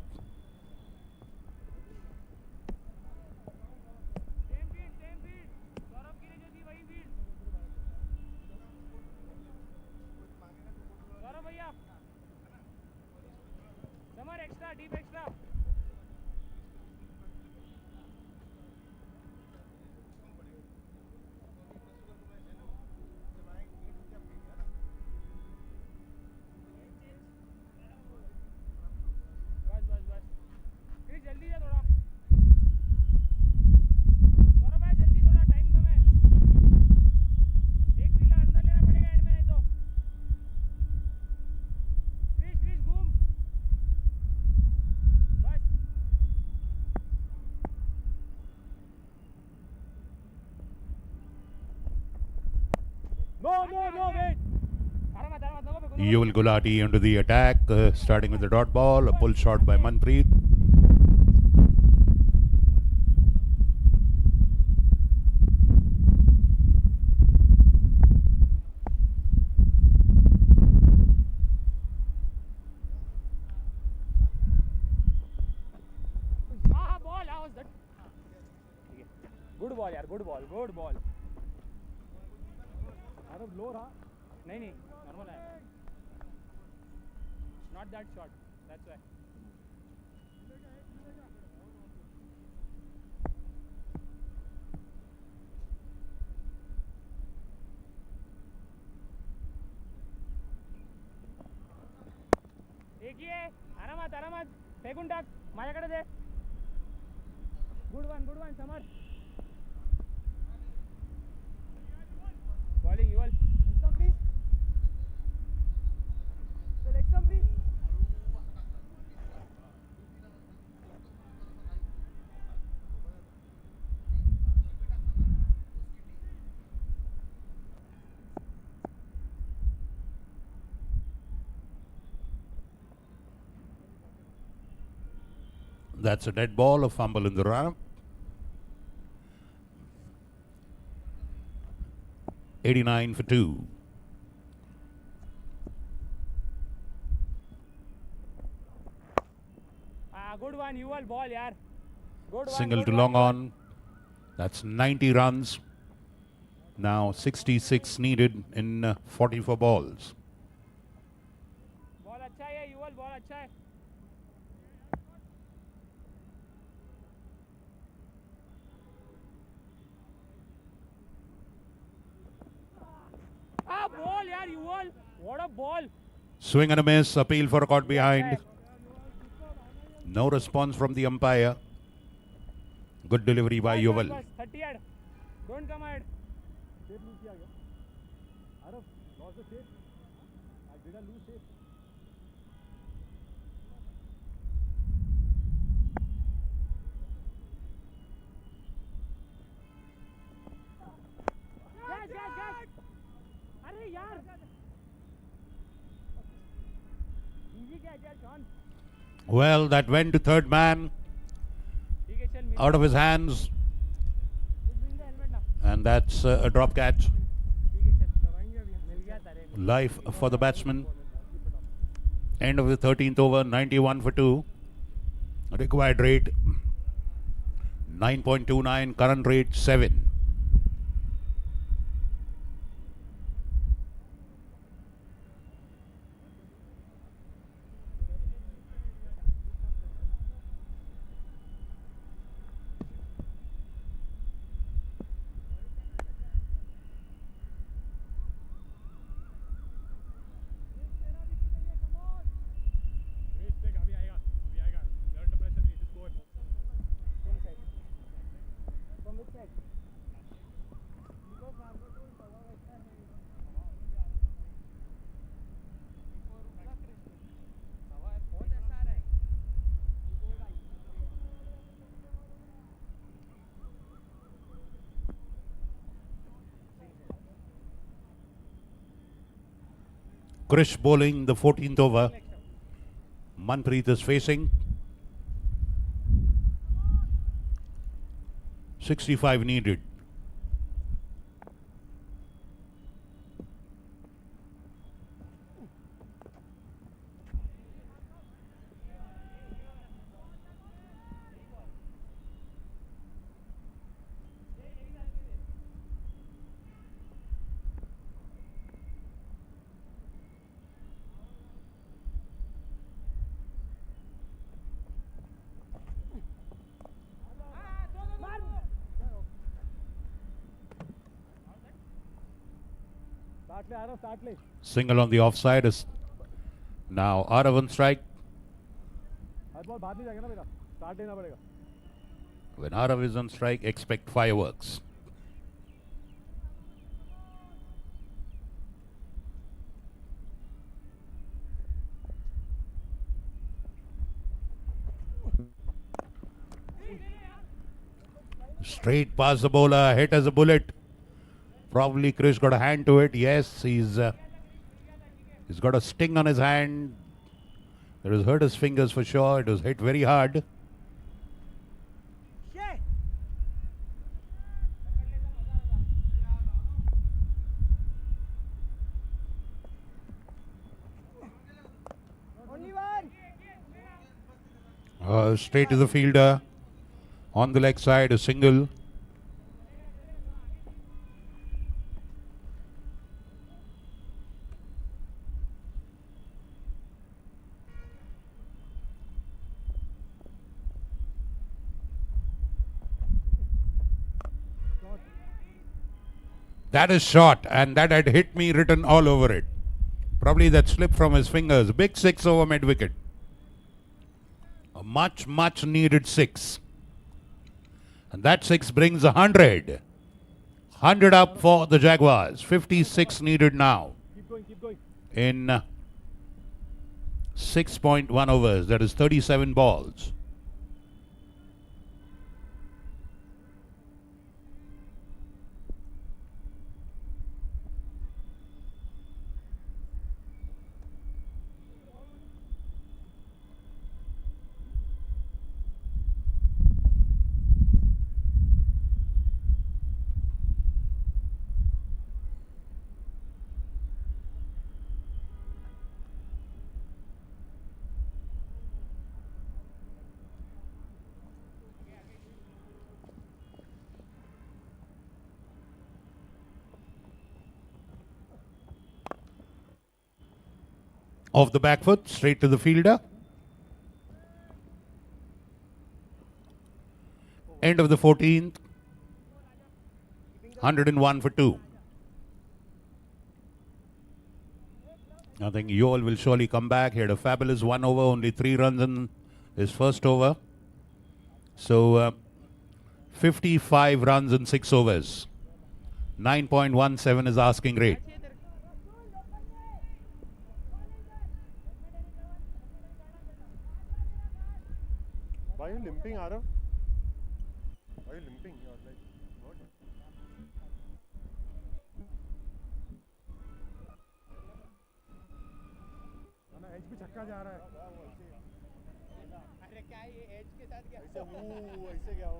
Deep extra. बस फिर जल्दी है थोड़ा सौरभ भाई जल्दी थोड़ा time कम है एक पिल्ला अंदर लेना पड़ेगा एंड में नहीं तो क्रिश घूम बस no wait Yuval Gulati into the attack, starting with the dot ball, a pull shot by Manpreet. ball, how was that? Good ball यार, good ball. Arav low रहा? नहीं, normal है. Not that short, that's why. एक ही है, आरामात, फेकून टाक, माझ्याकडे दे. Good one, summer. Bowling, Yuval. Exam, please. Select some, please. That's a dead ball, a fumble in the run. 89 for 2. Good one, Yuval, ball, yaar. Good one. Single to long on. That's 90 runs. Now 66 needed in 44 balls. Ball अच्छा है, Yuval, ball अच्छा है. यार Yuval what a ball Swing and a miss. Appeal for a caught behind. No response from the umpire. Good delivery by Yuval. 30 yard don't come ahead अरे यार easy क्या यार शॉन Well, that went to third man. ठीक है चल मिल Out of his hands. Helmet ना And that's a drop catch. ठीक है चल दवाएंगे अभी मिल गया तारे Life for the batsman. End of the 13th over. 91 for 2. Required rate 9.29. Current rate 7. Krish bowling the 14th over. Manpreet is facing. 65 needed. Start ले Single on the offside is now out of on strike. Her ball बाहर नहीं जाएगा ना बेटा start लेना पड़ेगा When Arav is on strike, expect fireworks. Straight past the bowler, hit as a bullet. Probably Krish got a hand to it. Yes, he's got a sting on his hand. It has hurt his fingers for sure. It was hit very hard. Straight to the fielder. On the leg side, a single. That is shot, and that had hit me written all over it. Probably that slipped from his fingers. Big 6 over mid wicket. A much, much needed 6. And that 6 brings 100. 100 up for the Jaguars. 56 needed now. keep going In 6.1 overs. That is 37 balls. Off the back foot, straight to the fielder. End of the 14th. 101 for 2. I think Yoel will surely come back. He had a fabulous 1 over, only 3 runs in his first over. So 55 runs in 6 overs. 9.17 is asking rate. Why are you limping, Arav? Why are you limping? You're like, what? ना as पे छक्का जा रहा है। अरे क्या ये as के साथ क्या? ऐसे क्या हो?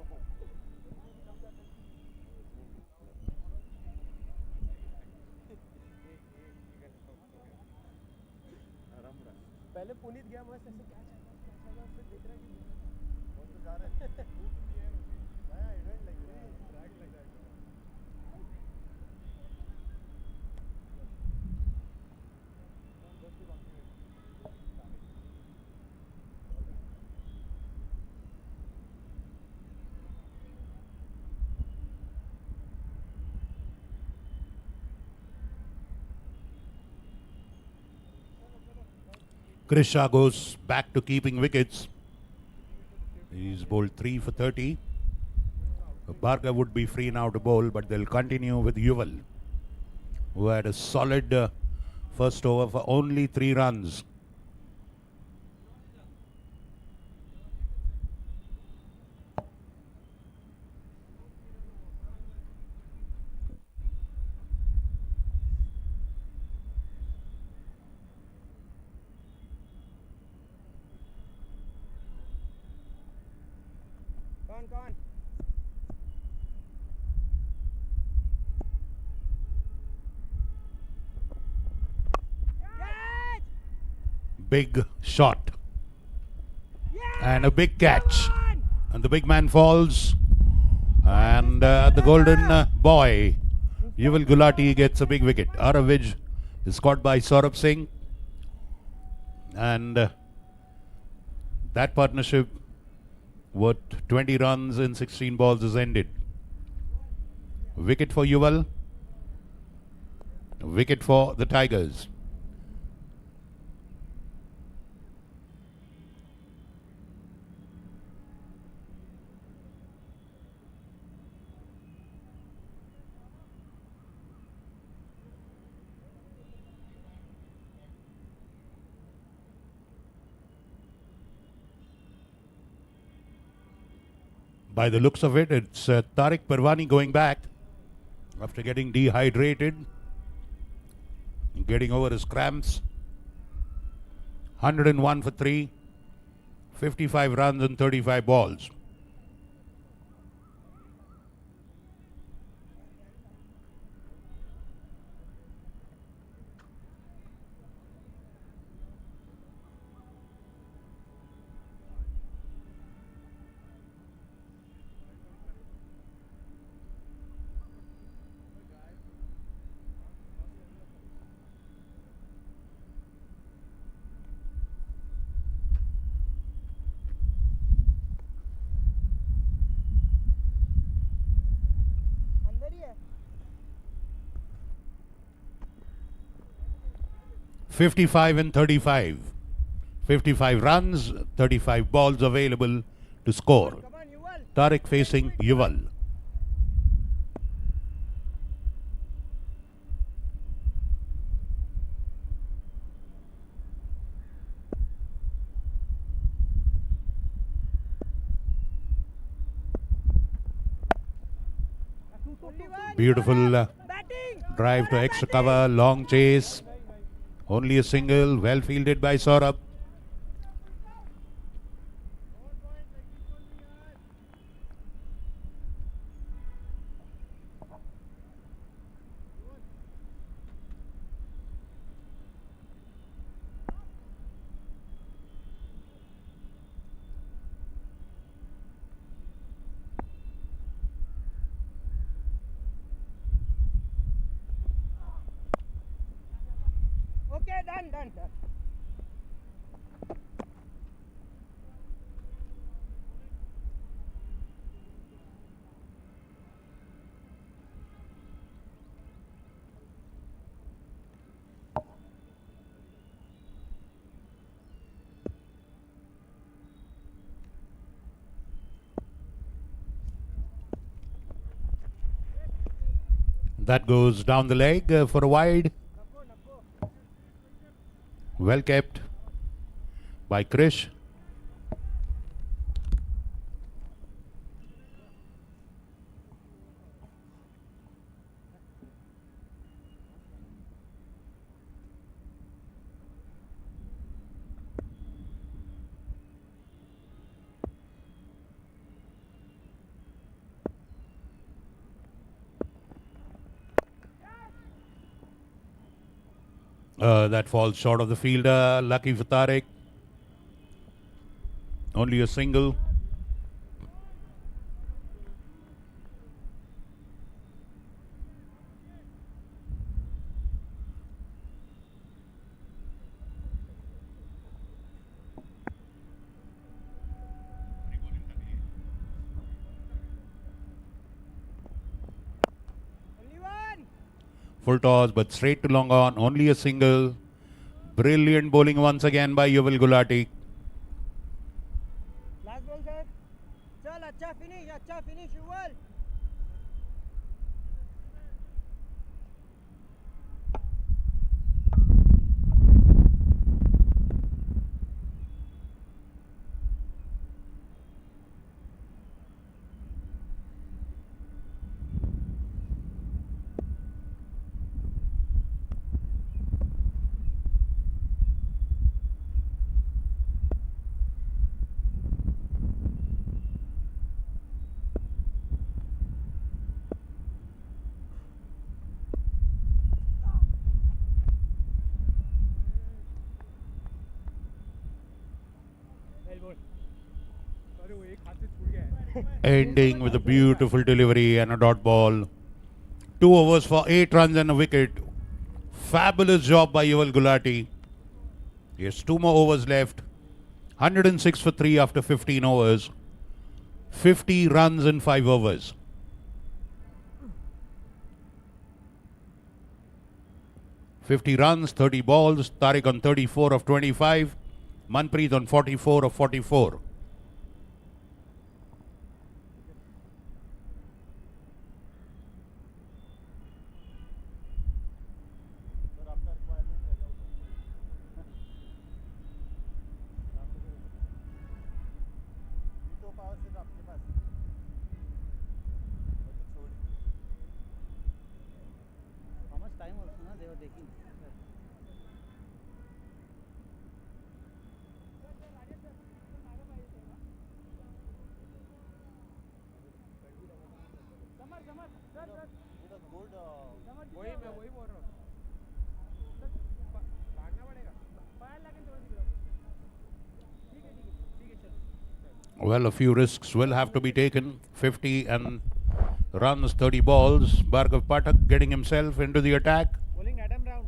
पहले पुनीत गया मस्त ऐसे क्या फिर देख रहा है कि वो तो जा रहा है आया event like track like that Chris Shah goes back to keeping wickets. He's bowled 3 for 30. Bhargav would be free now to bowl, but they'll continue with Yuval, who had a solid first over for only 3 runs. Gone. Big shot. And a big catch. And the big man falls. And the golden boy, Yuval Gulati, gets a big wicket. Arav is caught by Saurabh Singh. And that partnership worth 20 runs in 16 balls is ended. Wicket for Yuval. Wicket for the Tigers. By the looks of it, it's Tariq Parwani going back after getting dehydrated, getting over his cramps. 101 for 3, 55 runs and 35 balls. अंदर ही है 55 and 35. 55 runs, 35 balls available to score. Tariq facing Yuval. Beautiful drive to extra cover, long chase. Only a single, well fielded by Saurabh. Okay, done. That goes down the leg for a wide. Well kept by Krish. That falls short of the fielder. Lucky for Tariq. Only a single. Full toss, but straight to long on. Only a single. Brilliant bowling once again by Yuval Gulati. Last ball, sir. चल अच्छा finish Yuval. Ending with a beautiful delivery and a dot ball. 2 overs for 8 runs and a wicket. Fabulous job by Yuval Gulati. He has 2 more overs left. 106 for 3 after 15 overs. 50 runs in 5 overs. "50 runs, 30 balls. Tariq on 34 of 25. Manpreet on 44 of 44. How much time also na they were taking? Well, a few risks will have to be taken. 50 and runs, 30 balls. Bhargav Pathak getting himself into the attack. Bowling Adam round.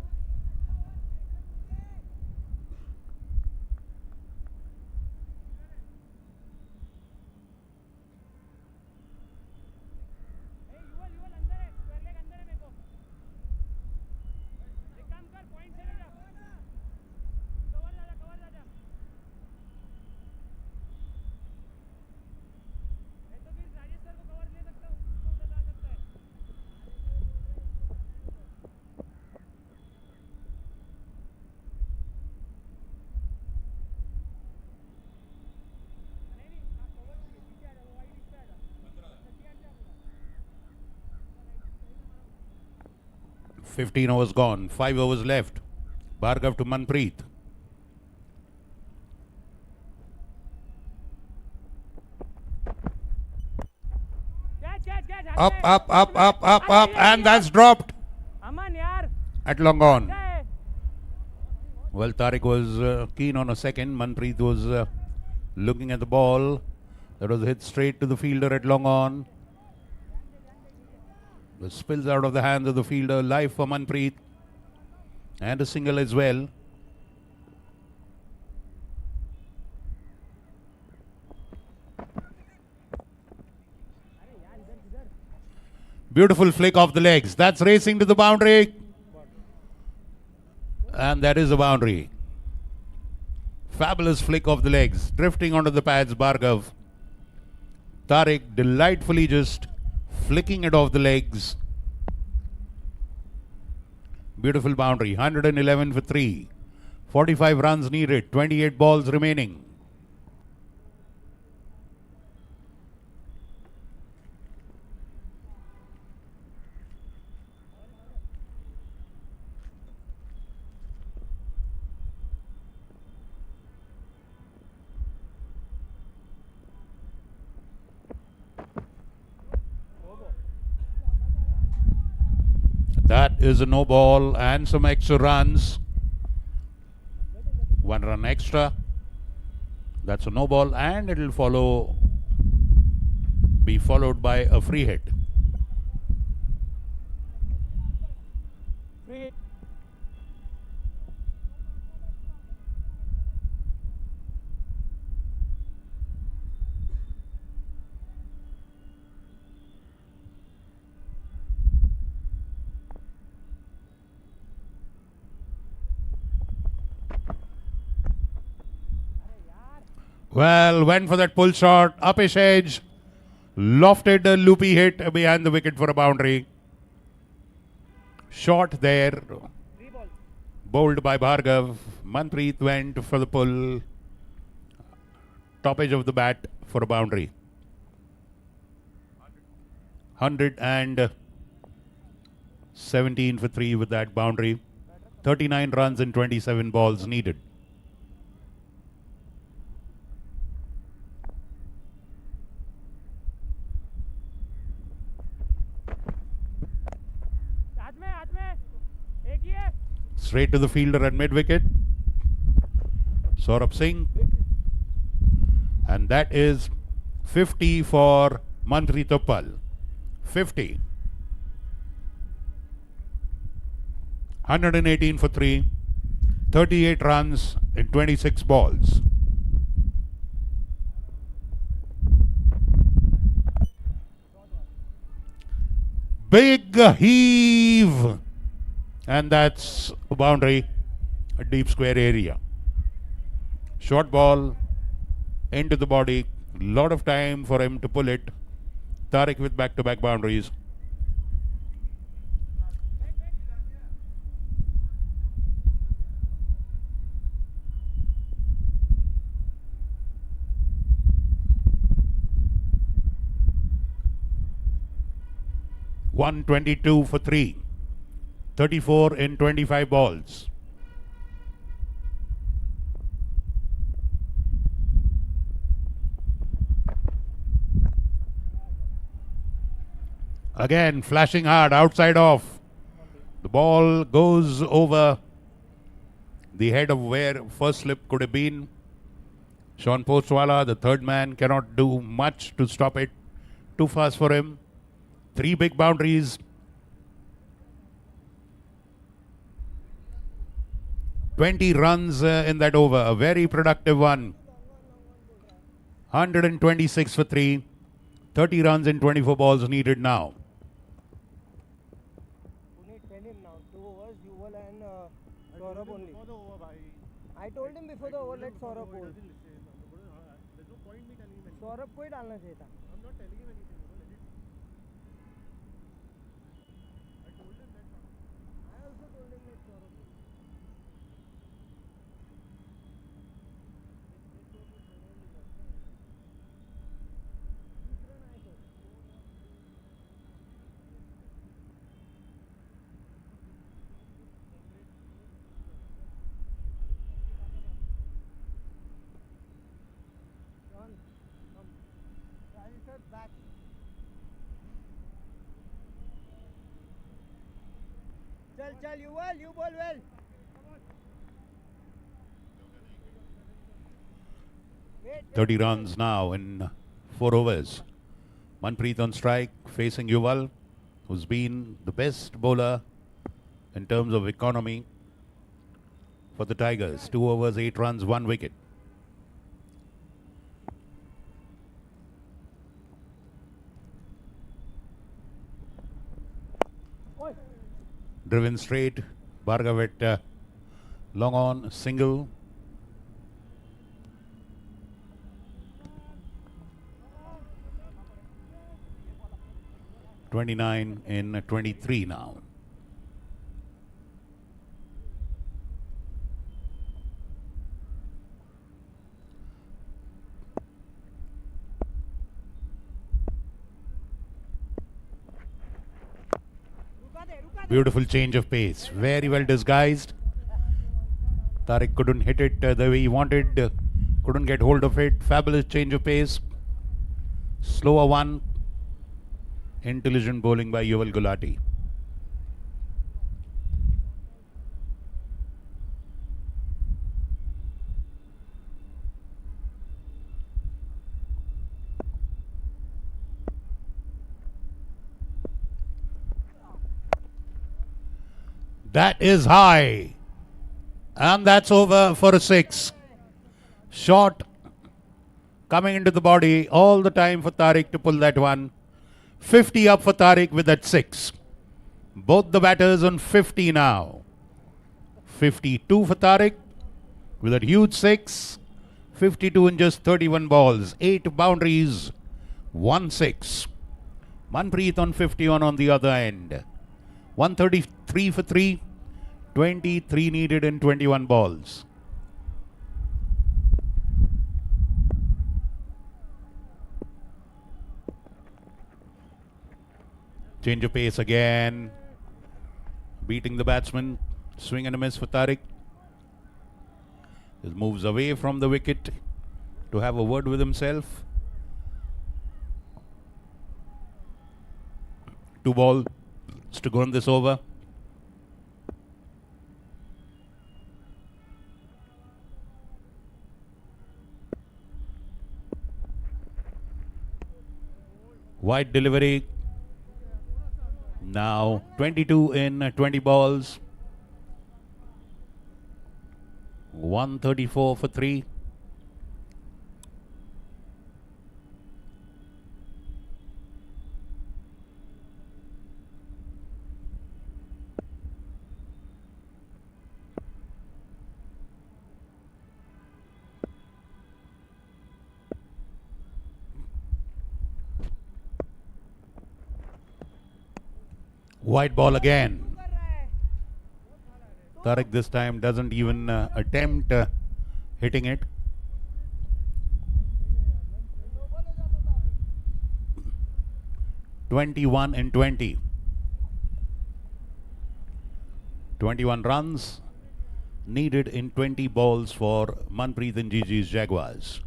"15 overs gone, 5 overs left. Bhargav to Manpreet. Up, and that's dropped अमन यार at long on. Well, Tariq was keen on a second. Manpreet was looking at the ball. That was hit straight to the fielder at long on. The spills out of the hands of the fielder. Live for Manpreet. And a single as well. Beautiful flick off the legs. That's racing to the boundary. And that is a boundary. Fabulous flick off the legs. Drifting onto the pads, Bhargav. Tariq delightfully just flicking it off the legs. Beautiful boundary. 111 for 3. 45 runs needed. 28 balls remaining. That is a no ball and some extra runs. 1 run extra. That's a no ball and it will be followed by a free hit. Free hit. Well, went for that pull shot, uppish edge, lofted a loopy hit behind the wicket for a boundary. Shot there, Three balls. bowled by Bhargav. Manpreet went for the pull, top edge of the bat for a boundary. 117 for 3 with that boundary. 39 runs in 27 balls needed. हाथ में एक ही है. Straight to the fielder at mid wicket. Saurabh Singh. And that is 50 for Manpreet Uppal. 50. 118 for 3. 38 runs in 26 balls. Big heave. And that's a boundary, a deep square area. Short ball into the body. Lot of time for him to pull it. Tariq with back-to-back boundaries. $122 for 3. 34 in 25 balls. Again, flashing hard, outside off. The ball goes over the head of where first slip could have been. Sean Postwala, the third man, cannot do much to stop it. Too fast for him. 3 big boundaries. 20 runs in that over. A very productive one. 126 for 3. 30 runs in 24 balls needed now. You need 10 him now. 2 overs, Yuval and Saurabh only. I told him before the over, let Saurabh bowl. There's no point me telling him anything. Saurabh को ही डालना चाहिए था. I'm not telling him anything. Let it. I told him that. I also told him let Saurabh bowl. Back. Chal, Yuval, you bowl well. Wait, 30 runs now in 4 overs. Manpreet on strike, facing Yuval, who's been the best bowler in terms of economy for the Tigers. 2 overs, 8 runs, 1 wicket. Driven straight, Bhargav at long on, single. $29 in 23 now. Beautiful change of pace. Very well disguised. Tariq couldn't hit it the way he wanted. Couldn't get hold of it. Fabulous change of pace. Slower one. Intelligent bowling by Yuval Gulati. That is high. And that's over for a 6. Shot coming into the body all the time for Tariq to pull that one. 50 up for Tariq with that 6. Both the batters on 50 now. 52 for Tariq with that huge 6. 52 in just 31 balls. 8 boundaries. 1 6. Manpreet on 51 on the other end. 133 for 3. 23 needed in 21 balls. Change of pace again. Beating the batsman. Swing and a miss for Tariq. He moves away from the wicket to have a word with himself. 2 balls to go in this over. Wide delivery. Now 22 in 20 balls. 134 for 3. White ball again. Tariq this time doesn't even attempt hitting it. (21 in 20). 21 runs needed in 20 balls for Manpreet and Gigi's Jaguars.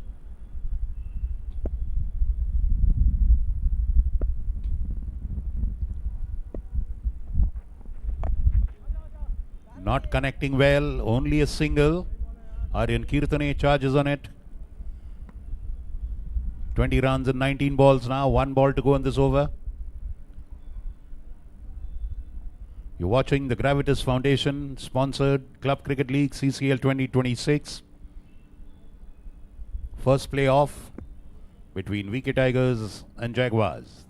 Not connecting well, only a single. Aryan Kirtane charges on it. 20 runs in 19 balls now. 1 ball to go in this over. You're watching the Gravitas Foundation sponsored Club Cricket League CCL 2026. First play-off between VK Tigers and Jaguars.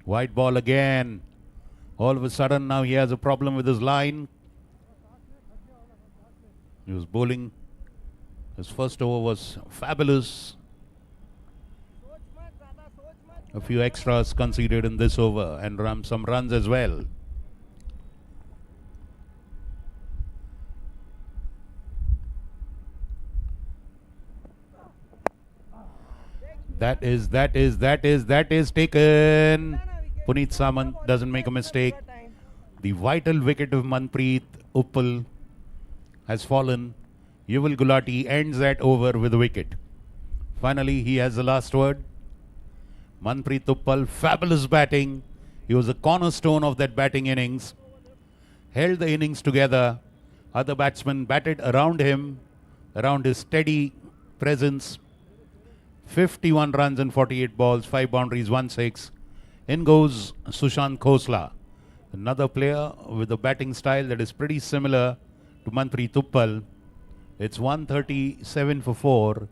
White ball again. All of a sudden now he has a problem with his line. He was bowling. His first over was fabulous. A few extras conceded in this over and some runs as well. That is taken. Puneet Samant doesn't make a mistake. The vital wicket of Manpreet Uppal has fallen. Yuval Gulati ends that over with a wicket. Finally, he has the last word. Manpreet Uppal, fabulous batting. He was a cornerstone of that batting innings. Held the innings together. Other batsmen batted around him, around his steady presence. 51 runs in 48 balls, 5 boundaries, 1 6. In goes Sushant Khosla, another player with a batting style that is pretty similar to Manpreet Uppal. It's 137 for 4.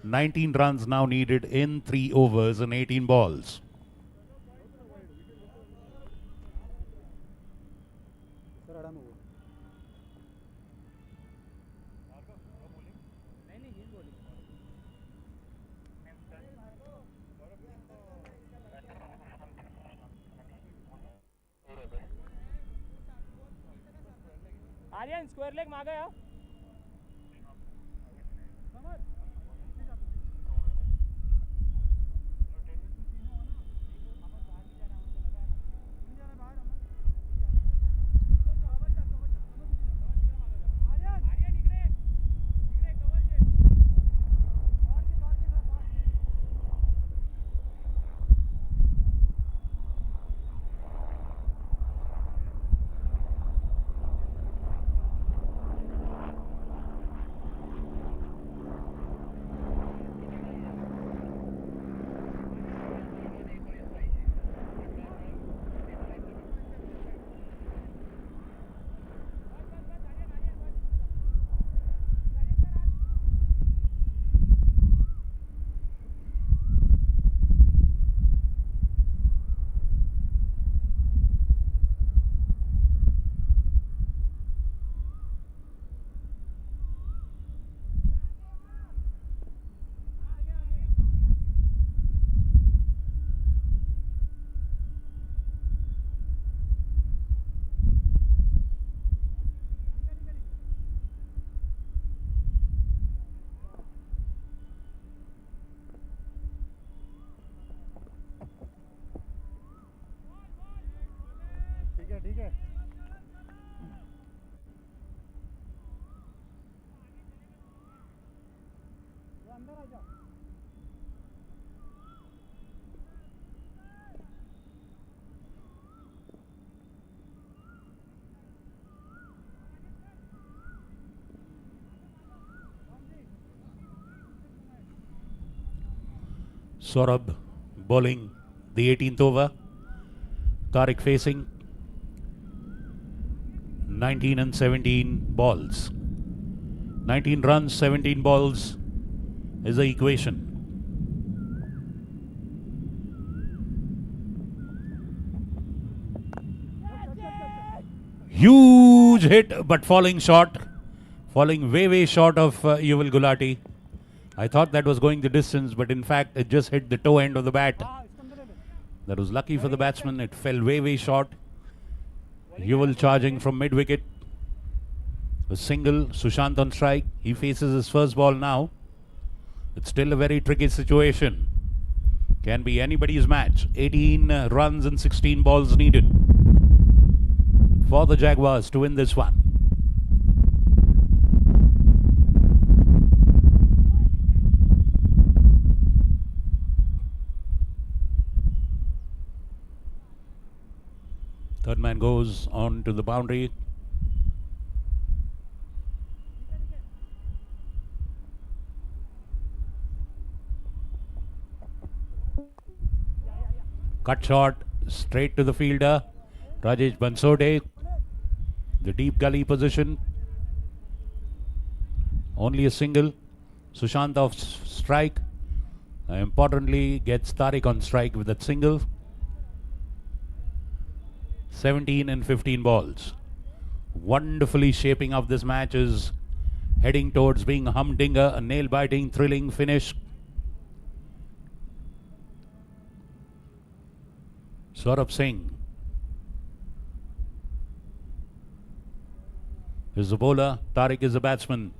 19 runs now needed in 3 overs and 18 balls. Aryan square leg मागे या Saurabh bowling the 18th over. Tariq facing 19 and 17 balls. 19 runs, 17 balls is the equation. Huge hit, but falling short. Falling way short of Yuval Gulati. I thought that was going the distance, but in fact it just hit the toe end of the bat. That was lucky for the batsman. It fell way short. Yuval charging from mid-wicket. A single, Sushant on strike. He faces his first ball now. It's still a very tricky situation. Can be anybody's match. 18 runs and 16 balls needed for the Jaguars to win this one. Third man goes on to the boundary. Cut shot straight to the fielder, Rajesh Bansode. The deep gully position. Only a single. Sushant off strike. Importantly, gets Tariq on strike with that single. 17 and 15 balls. Wonderfully shaping up this match, is heading towards being a humdinger, a nail-biting, thrilling finish. Saurabh Singh is the bowler. Tariq is the batsman.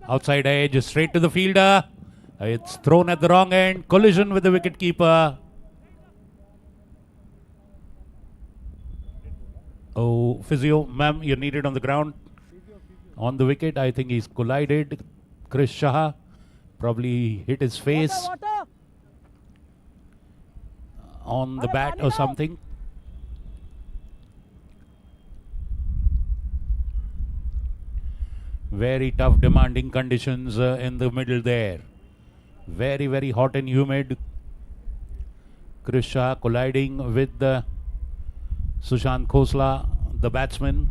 Outside edge, straight to the fielder. It's thrown at the wrong end. Collision with the wicketkeeper. Oh, physio, ma'am, you're needed on the ground. On the wicket, I think he's collided. Chris Shah probably hit his face on the bat or something. Very tough, demanding conditions in the middle there. Very hot and humid. Chris Shah colliding with Sushant Khosla, the batsman.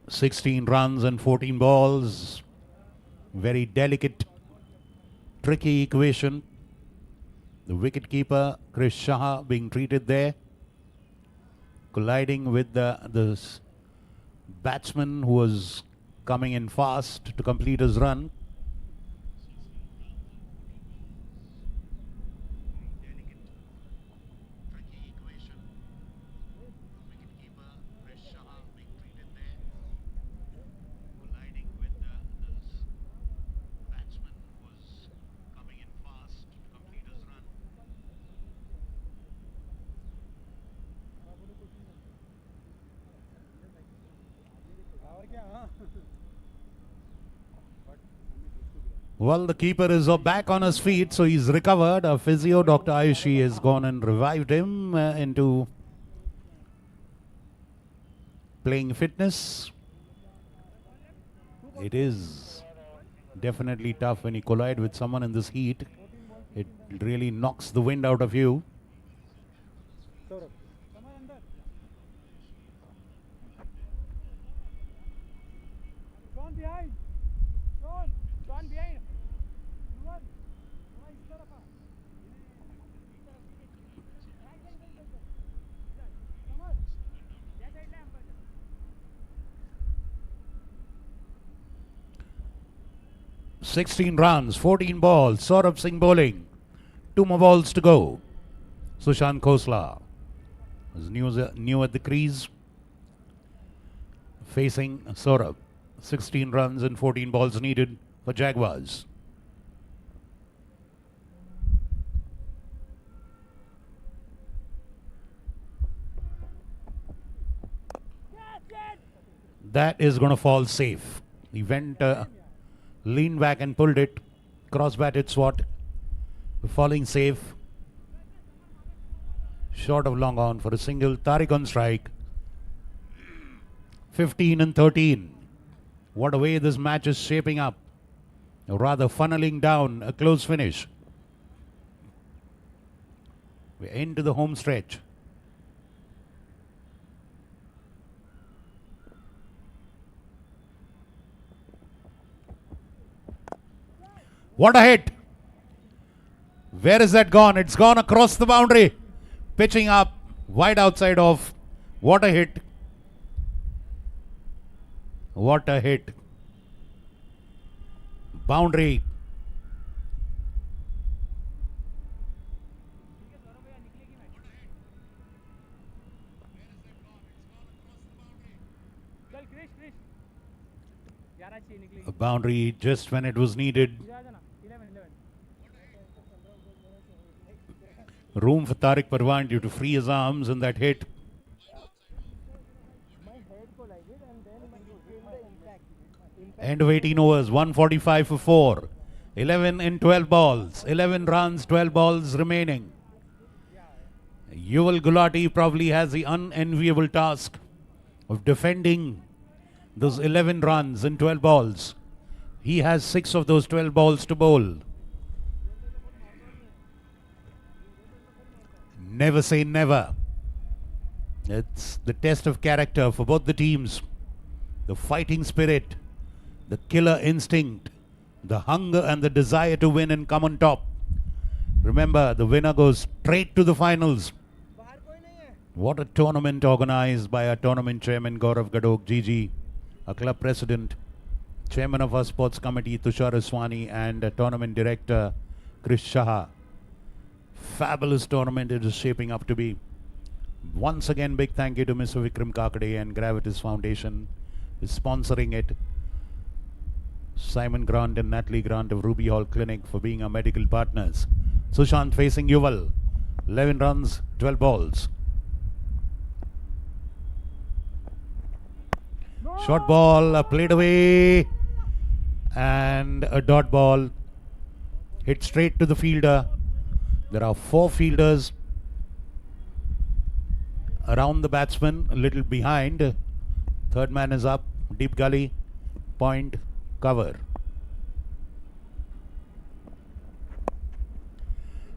$16 runs and 14 balls. Very delicate, tricky equation. The wicketkeeper, Chris Shah, being treated there. Colliding with the batsman who was coming in fast to complete his run. Well, the keeper is back on his feet, so he's recovered. Our physio, Dr. Ayushi, has gone and revived him into playing fitness. It is definitely tough when you collide with someone in this heat. It really knocks the wind out of you. behind. 16 runs, 14 balls. Saurabh Singh bowling. 2 more balls to go. Sushant Khosla is new at the crease, facing Saurabh. 16 runs and 14 balls needed for Jaguars. That is going to fall safe. He went, leaned back and pulled it. Cross-batted swat. Falling safe. Short of long on for a single. Tariq on strike. 15 and 13. What a way this match is shaping up. Rather funneling down a close finish. We're into the home stretch. What a hit. Where is that gone? It's gone across the boundary. Pitching up wide outside off. What a hit. What a hit. Boundary. A boundary just when it was needed. Room for Tariq Parwan due to free his arms in that hit. End of 18 overs, 145 for 4. 11 in 12 balls. 11 runs, 12 balls remaining. Yuval Gulati probably has the unenviable task of defending those 11 runs in 12 balls. He has 6 of those 12 balls to bowl. Never say never. It's the test of character for both the teams. The fighting spirit, the killer instinct, the hunger and the desire to win and come on top. Remember, the winner goes straight to the finals. What a tournament organized by our tournament chairman Gaurav Gadok, GG, our club president, chairman of our sports committee Tushar Aswani, and tournament director Krish Shah. Fabulous tournament it is shaping up to be. Once again, big thank you to Mr. Vikram Kakade and Gravitas Foundation is sponsoring it. Simon Grant and Natalie Grant of Ruby Hall Clinic for being our medical partners. Sushant facing Yuval. 11 runs, 12 balls. Short ball, played away. And a dot ball. Hit straight to the fielder. There are 4 fielders around the batsman, a little behind. Third man is up, deep gully, point, cover.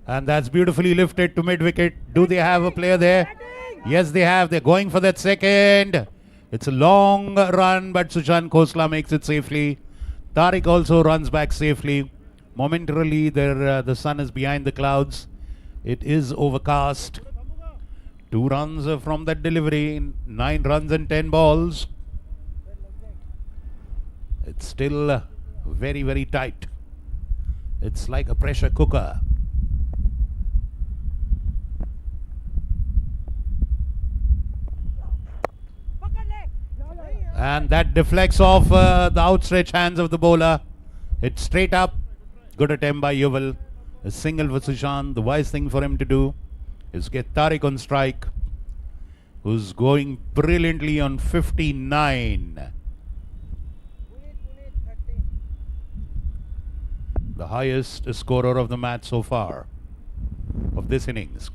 And that's beautifully lifted to mid-wicket. Do they have a player there? Yes, they have. They're going for that second. It's a long run, but Sushant Khosla makes it safely. Tariq also runs back safely. Momentarily, the sun is behind the clouds. It is overcast. 2 runs from that delivery. 9 runs and 10 balls. It's still very, very tight. It's like a pressure cooker. And that deflects off the outstretched hands of the bowler. It's straight up. Good attempt by Yuval. A single for Sushant. The wise thing for him to do is get Tariq on strike, who's going brilliantly on 59. the highest scorer of the match so far, of this innings.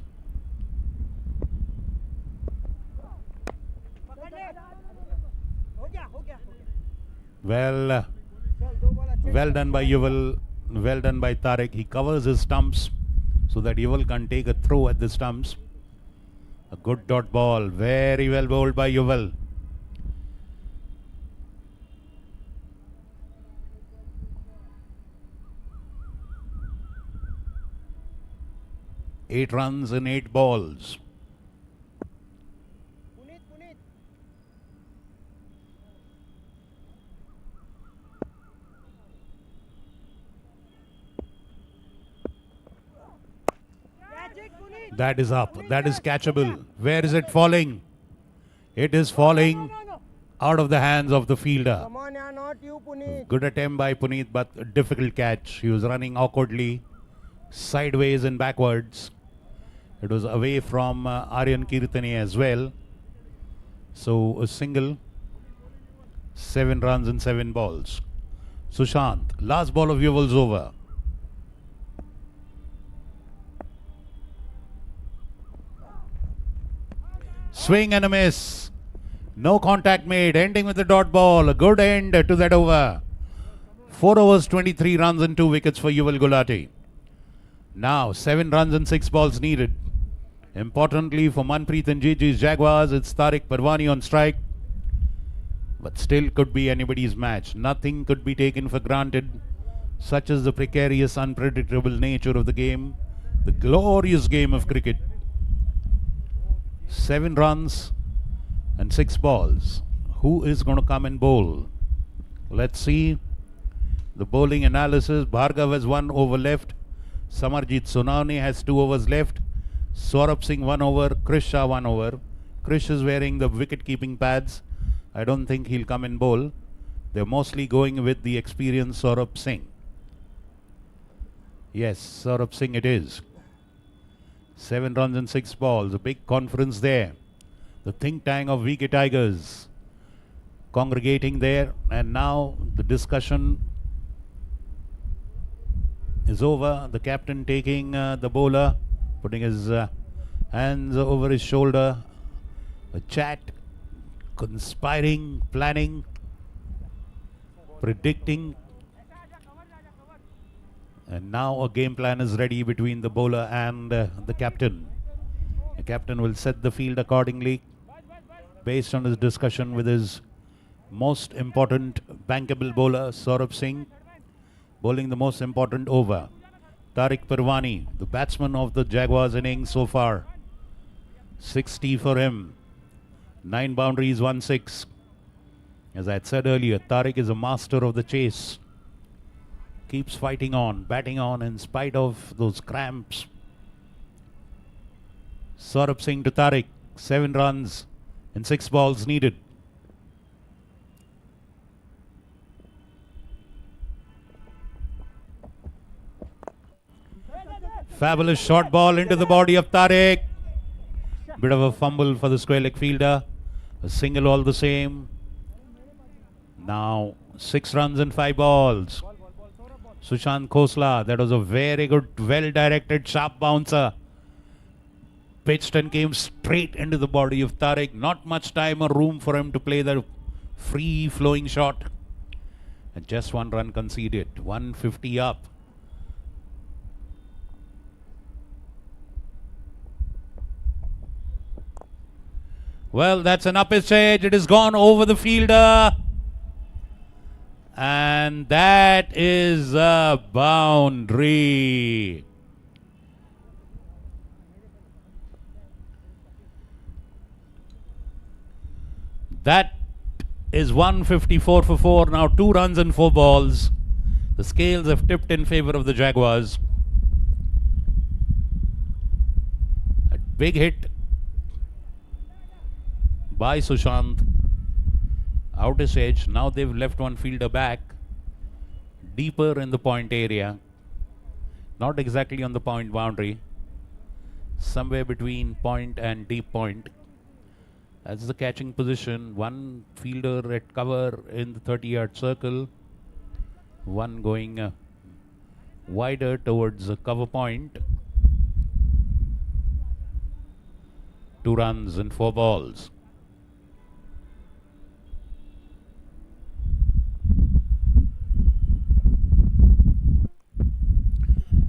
Well, well done by Yuval, well done by Tariq. He covers his stumps so that Yuval can take a throw at the stumps. A good dot ball, very well bowled by Yuval. Eight runs in 8 balls. That is up. That is catchable. Where is it falling? It is falling out of the hands of the fielder. Come on, yeah, not you, Puneet. Good attempt by Puneet, but a difficult catch. He was running awkwardly, sideways and backwards. It was away from Aryan Kirtani as well. So a single, 7 runs in 7 balls. Sushant, last ball of Yuval's over. Swing and a miss. No contact made. Ending with a dot ball. A good end to that over. 4 overs, 23 runs and 2 wickets for Yuval Gulati. Now 7 runs and 6 balls needed. Importantly for Manpreet and GG's Jaguars, it's Tariq Parwani on strike. But still could be anybody's match. Nothing could be taken for granted. Such is the precarious, unpredictable nature of the game. The glorious game of cricket. 7 runs and 6 balls. Who is going to come and bowl? Let's see the bowling analysis. Bhargav has 1 over left. Samarjit Sonani has 2 overs left. Saurabh Singh 1 over. Krish Shah 1 over. Krish is wearing the wicket keeping pads. I don't think he'll come and bowl. They're mostly going with the experienced Saurabh Singh. Yes, Saurabh Singh it is. 7 runs and 6 balls. A big conference there. The think tank of VK Tigers congregating there. And now the discussion is over. The captain taking the bowler, putting his hands over his shoulder. A chat, conspiring, planning, predicting. And now a game plan is ready between the bowler and the captain. The captain will set the field accordingly based on his discussion with his most important bankable bowler, Saurabh Singh, bowling the most important over. Tariq Parwani, the batsman of the Jaguars innings so far. 60 for him. 9 boundaries, 1 6. As I had said earlier, Tariq is a master of the chase. Keeps fighting on, batting on in spite of those cramps. Saurabh Singh to Tariq. 7 runs and 6 balls needed. Fabulous short ball into the body of Tariq. Bit of a fumble for the square leg fielder. A single all the same. Now 6 runs and 5 balls. Sushant Khosla, that was a very good, well-directed, sharp bouncer. Pitched and came straight into the body of Tariq. Not much time or room for him to play the free-flowing shot. And just 1 run conceded. 150 up. Well, that's an up edge. It has gone over the fielder. And that is a boundary. That is 154 for 4. Now 2 runs and 4 balls. The scales have tipped in favor of the Jaguars. A big hit by Sushant. Out his edge. Now they've left one fielder back. Deeper in the point area. Not exactly on the point boundary. Somewhere between point and deep point. That's the catching position. One fielder at cover in the 30-yard circle. One going wider towards the cover point. 2 runs and 4 balls.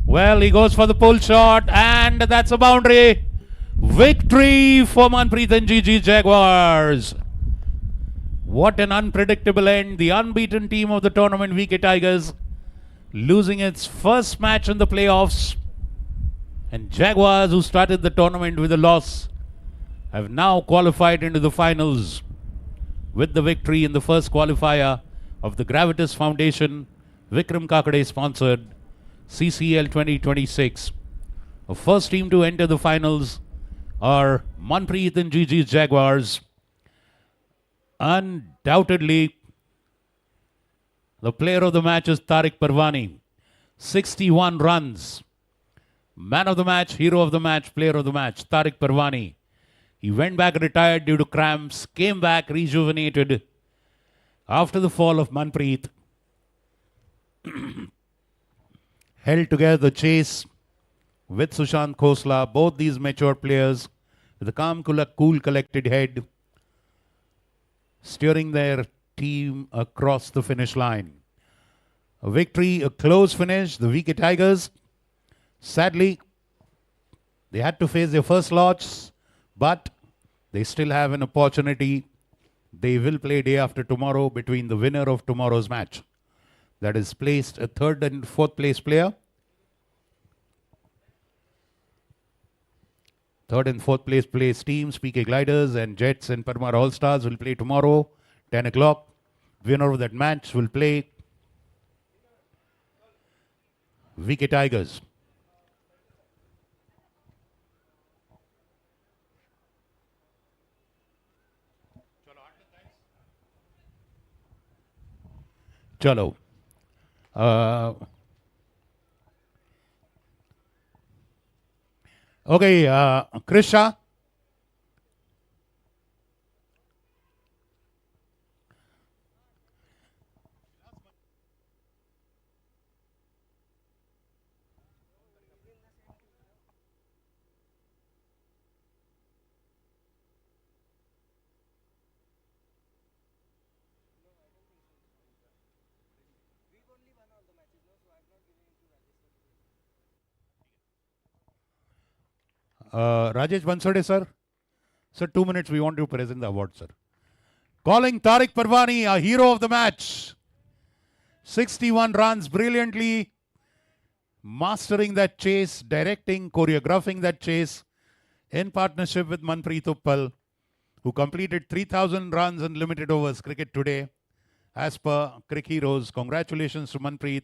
Well, he goes for the pull shot, and that's a boundary. Victory for Manpreet and GG Jaguars. What an unpredictable end. The unbeaten team of the tournament, VK Tigers, losing its first match in the playoffs. And Jaguars, who started the tournament with a loss, have now qualified into the finals with the victory in the first qualifier of the Gravitas Foundation, Vikram Kakade sponsored CCL 2026. The first team to enter the finals are Manpreet and GG Jaguars. Undoubtedly, the player of the match is Tariq Parwani. 61 runs. Man of the match, hero of the match, player of the match, Tariq Parwani. He went back retired due to cramps, came back rejuvenated after the fall of Manpreet. Held together the chase with Sushant Khosla, both these mature players with a calm, cool, collected head, steering their team across the finish line. A victory, a close finish. The VK Tigers, sadly, they had to face their first loss, but they still have an opportunity. They will play day after tomorrow between the winner of tomorrow's match. That is placed a 3rd and 4th place player. 3rd and 4th place teams, PK Gliders and Jets and Parmar All-Stars will play tomorrow, 10 o'clock. Winner of that match will play VK Tigers. Chalo. Okay, Krisha. Rajesh Bansode, sir. Sir, 2 minutes, we want to present the award, sir. Calling Tariq Parwani, a hero of the match. 61 runs, brilliantly mastering that chase, directing, choreographing that chase in partnership with Manpreet Uppal, who completed 3,000 runs in limited overs cricket today. As per Crick Heroes, congratulations to Manpreet.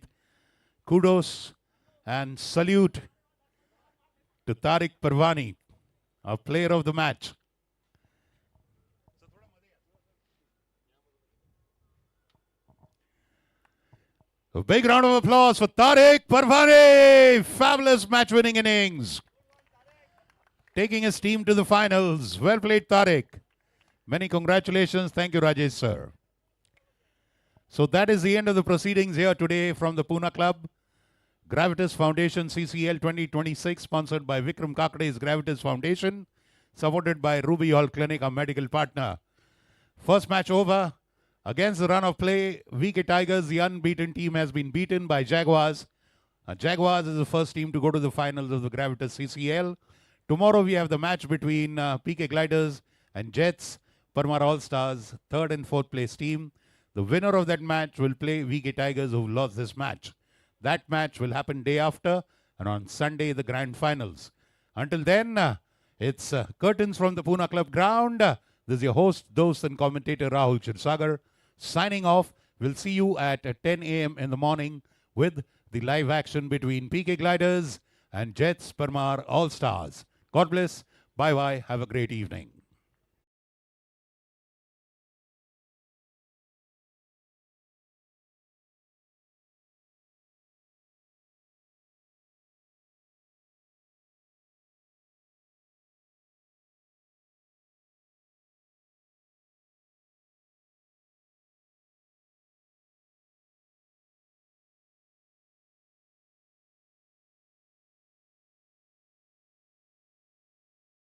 Kudos and salute to Tariq Parwani, a player of the match. A big round of applause for Tariq Parwani. Fabulous match-winning innings. Taking his team to the finals. Well played, Tariq. Many congratulations. Thank you, Rajesh, sir. So that is the end of the proceedings here today from the Pune Club. Gravitas Foundation CCL 2026, sponsored by Vikram Kakade's Gravitas Foundation, supported by Ruby Hall Clinic, our medical partner. First match over. Against the run of play, VK Tigers, the unbeaten team, has been beaten by Jaguars. Jaguars is the first team to go to the finals of the Gravitas CCL. Tomorrow we have the match between PK Gliders and Jets, Parmar All-Stars, 3rd and 4th place team. The winner of that match will play VK Tigers, who lost this match. That match will happen day after, and on Sunday, the grand finals. Until then, it's curtains from the Pune Club ground. This is your host, host and commentator Rahul Chirsagar, signing off. We'll see you at 10 a.m. in the morning with the live action between PK Gliders and Jets Parmar All-Stars. God bless. Bye-bye. Have a great evening.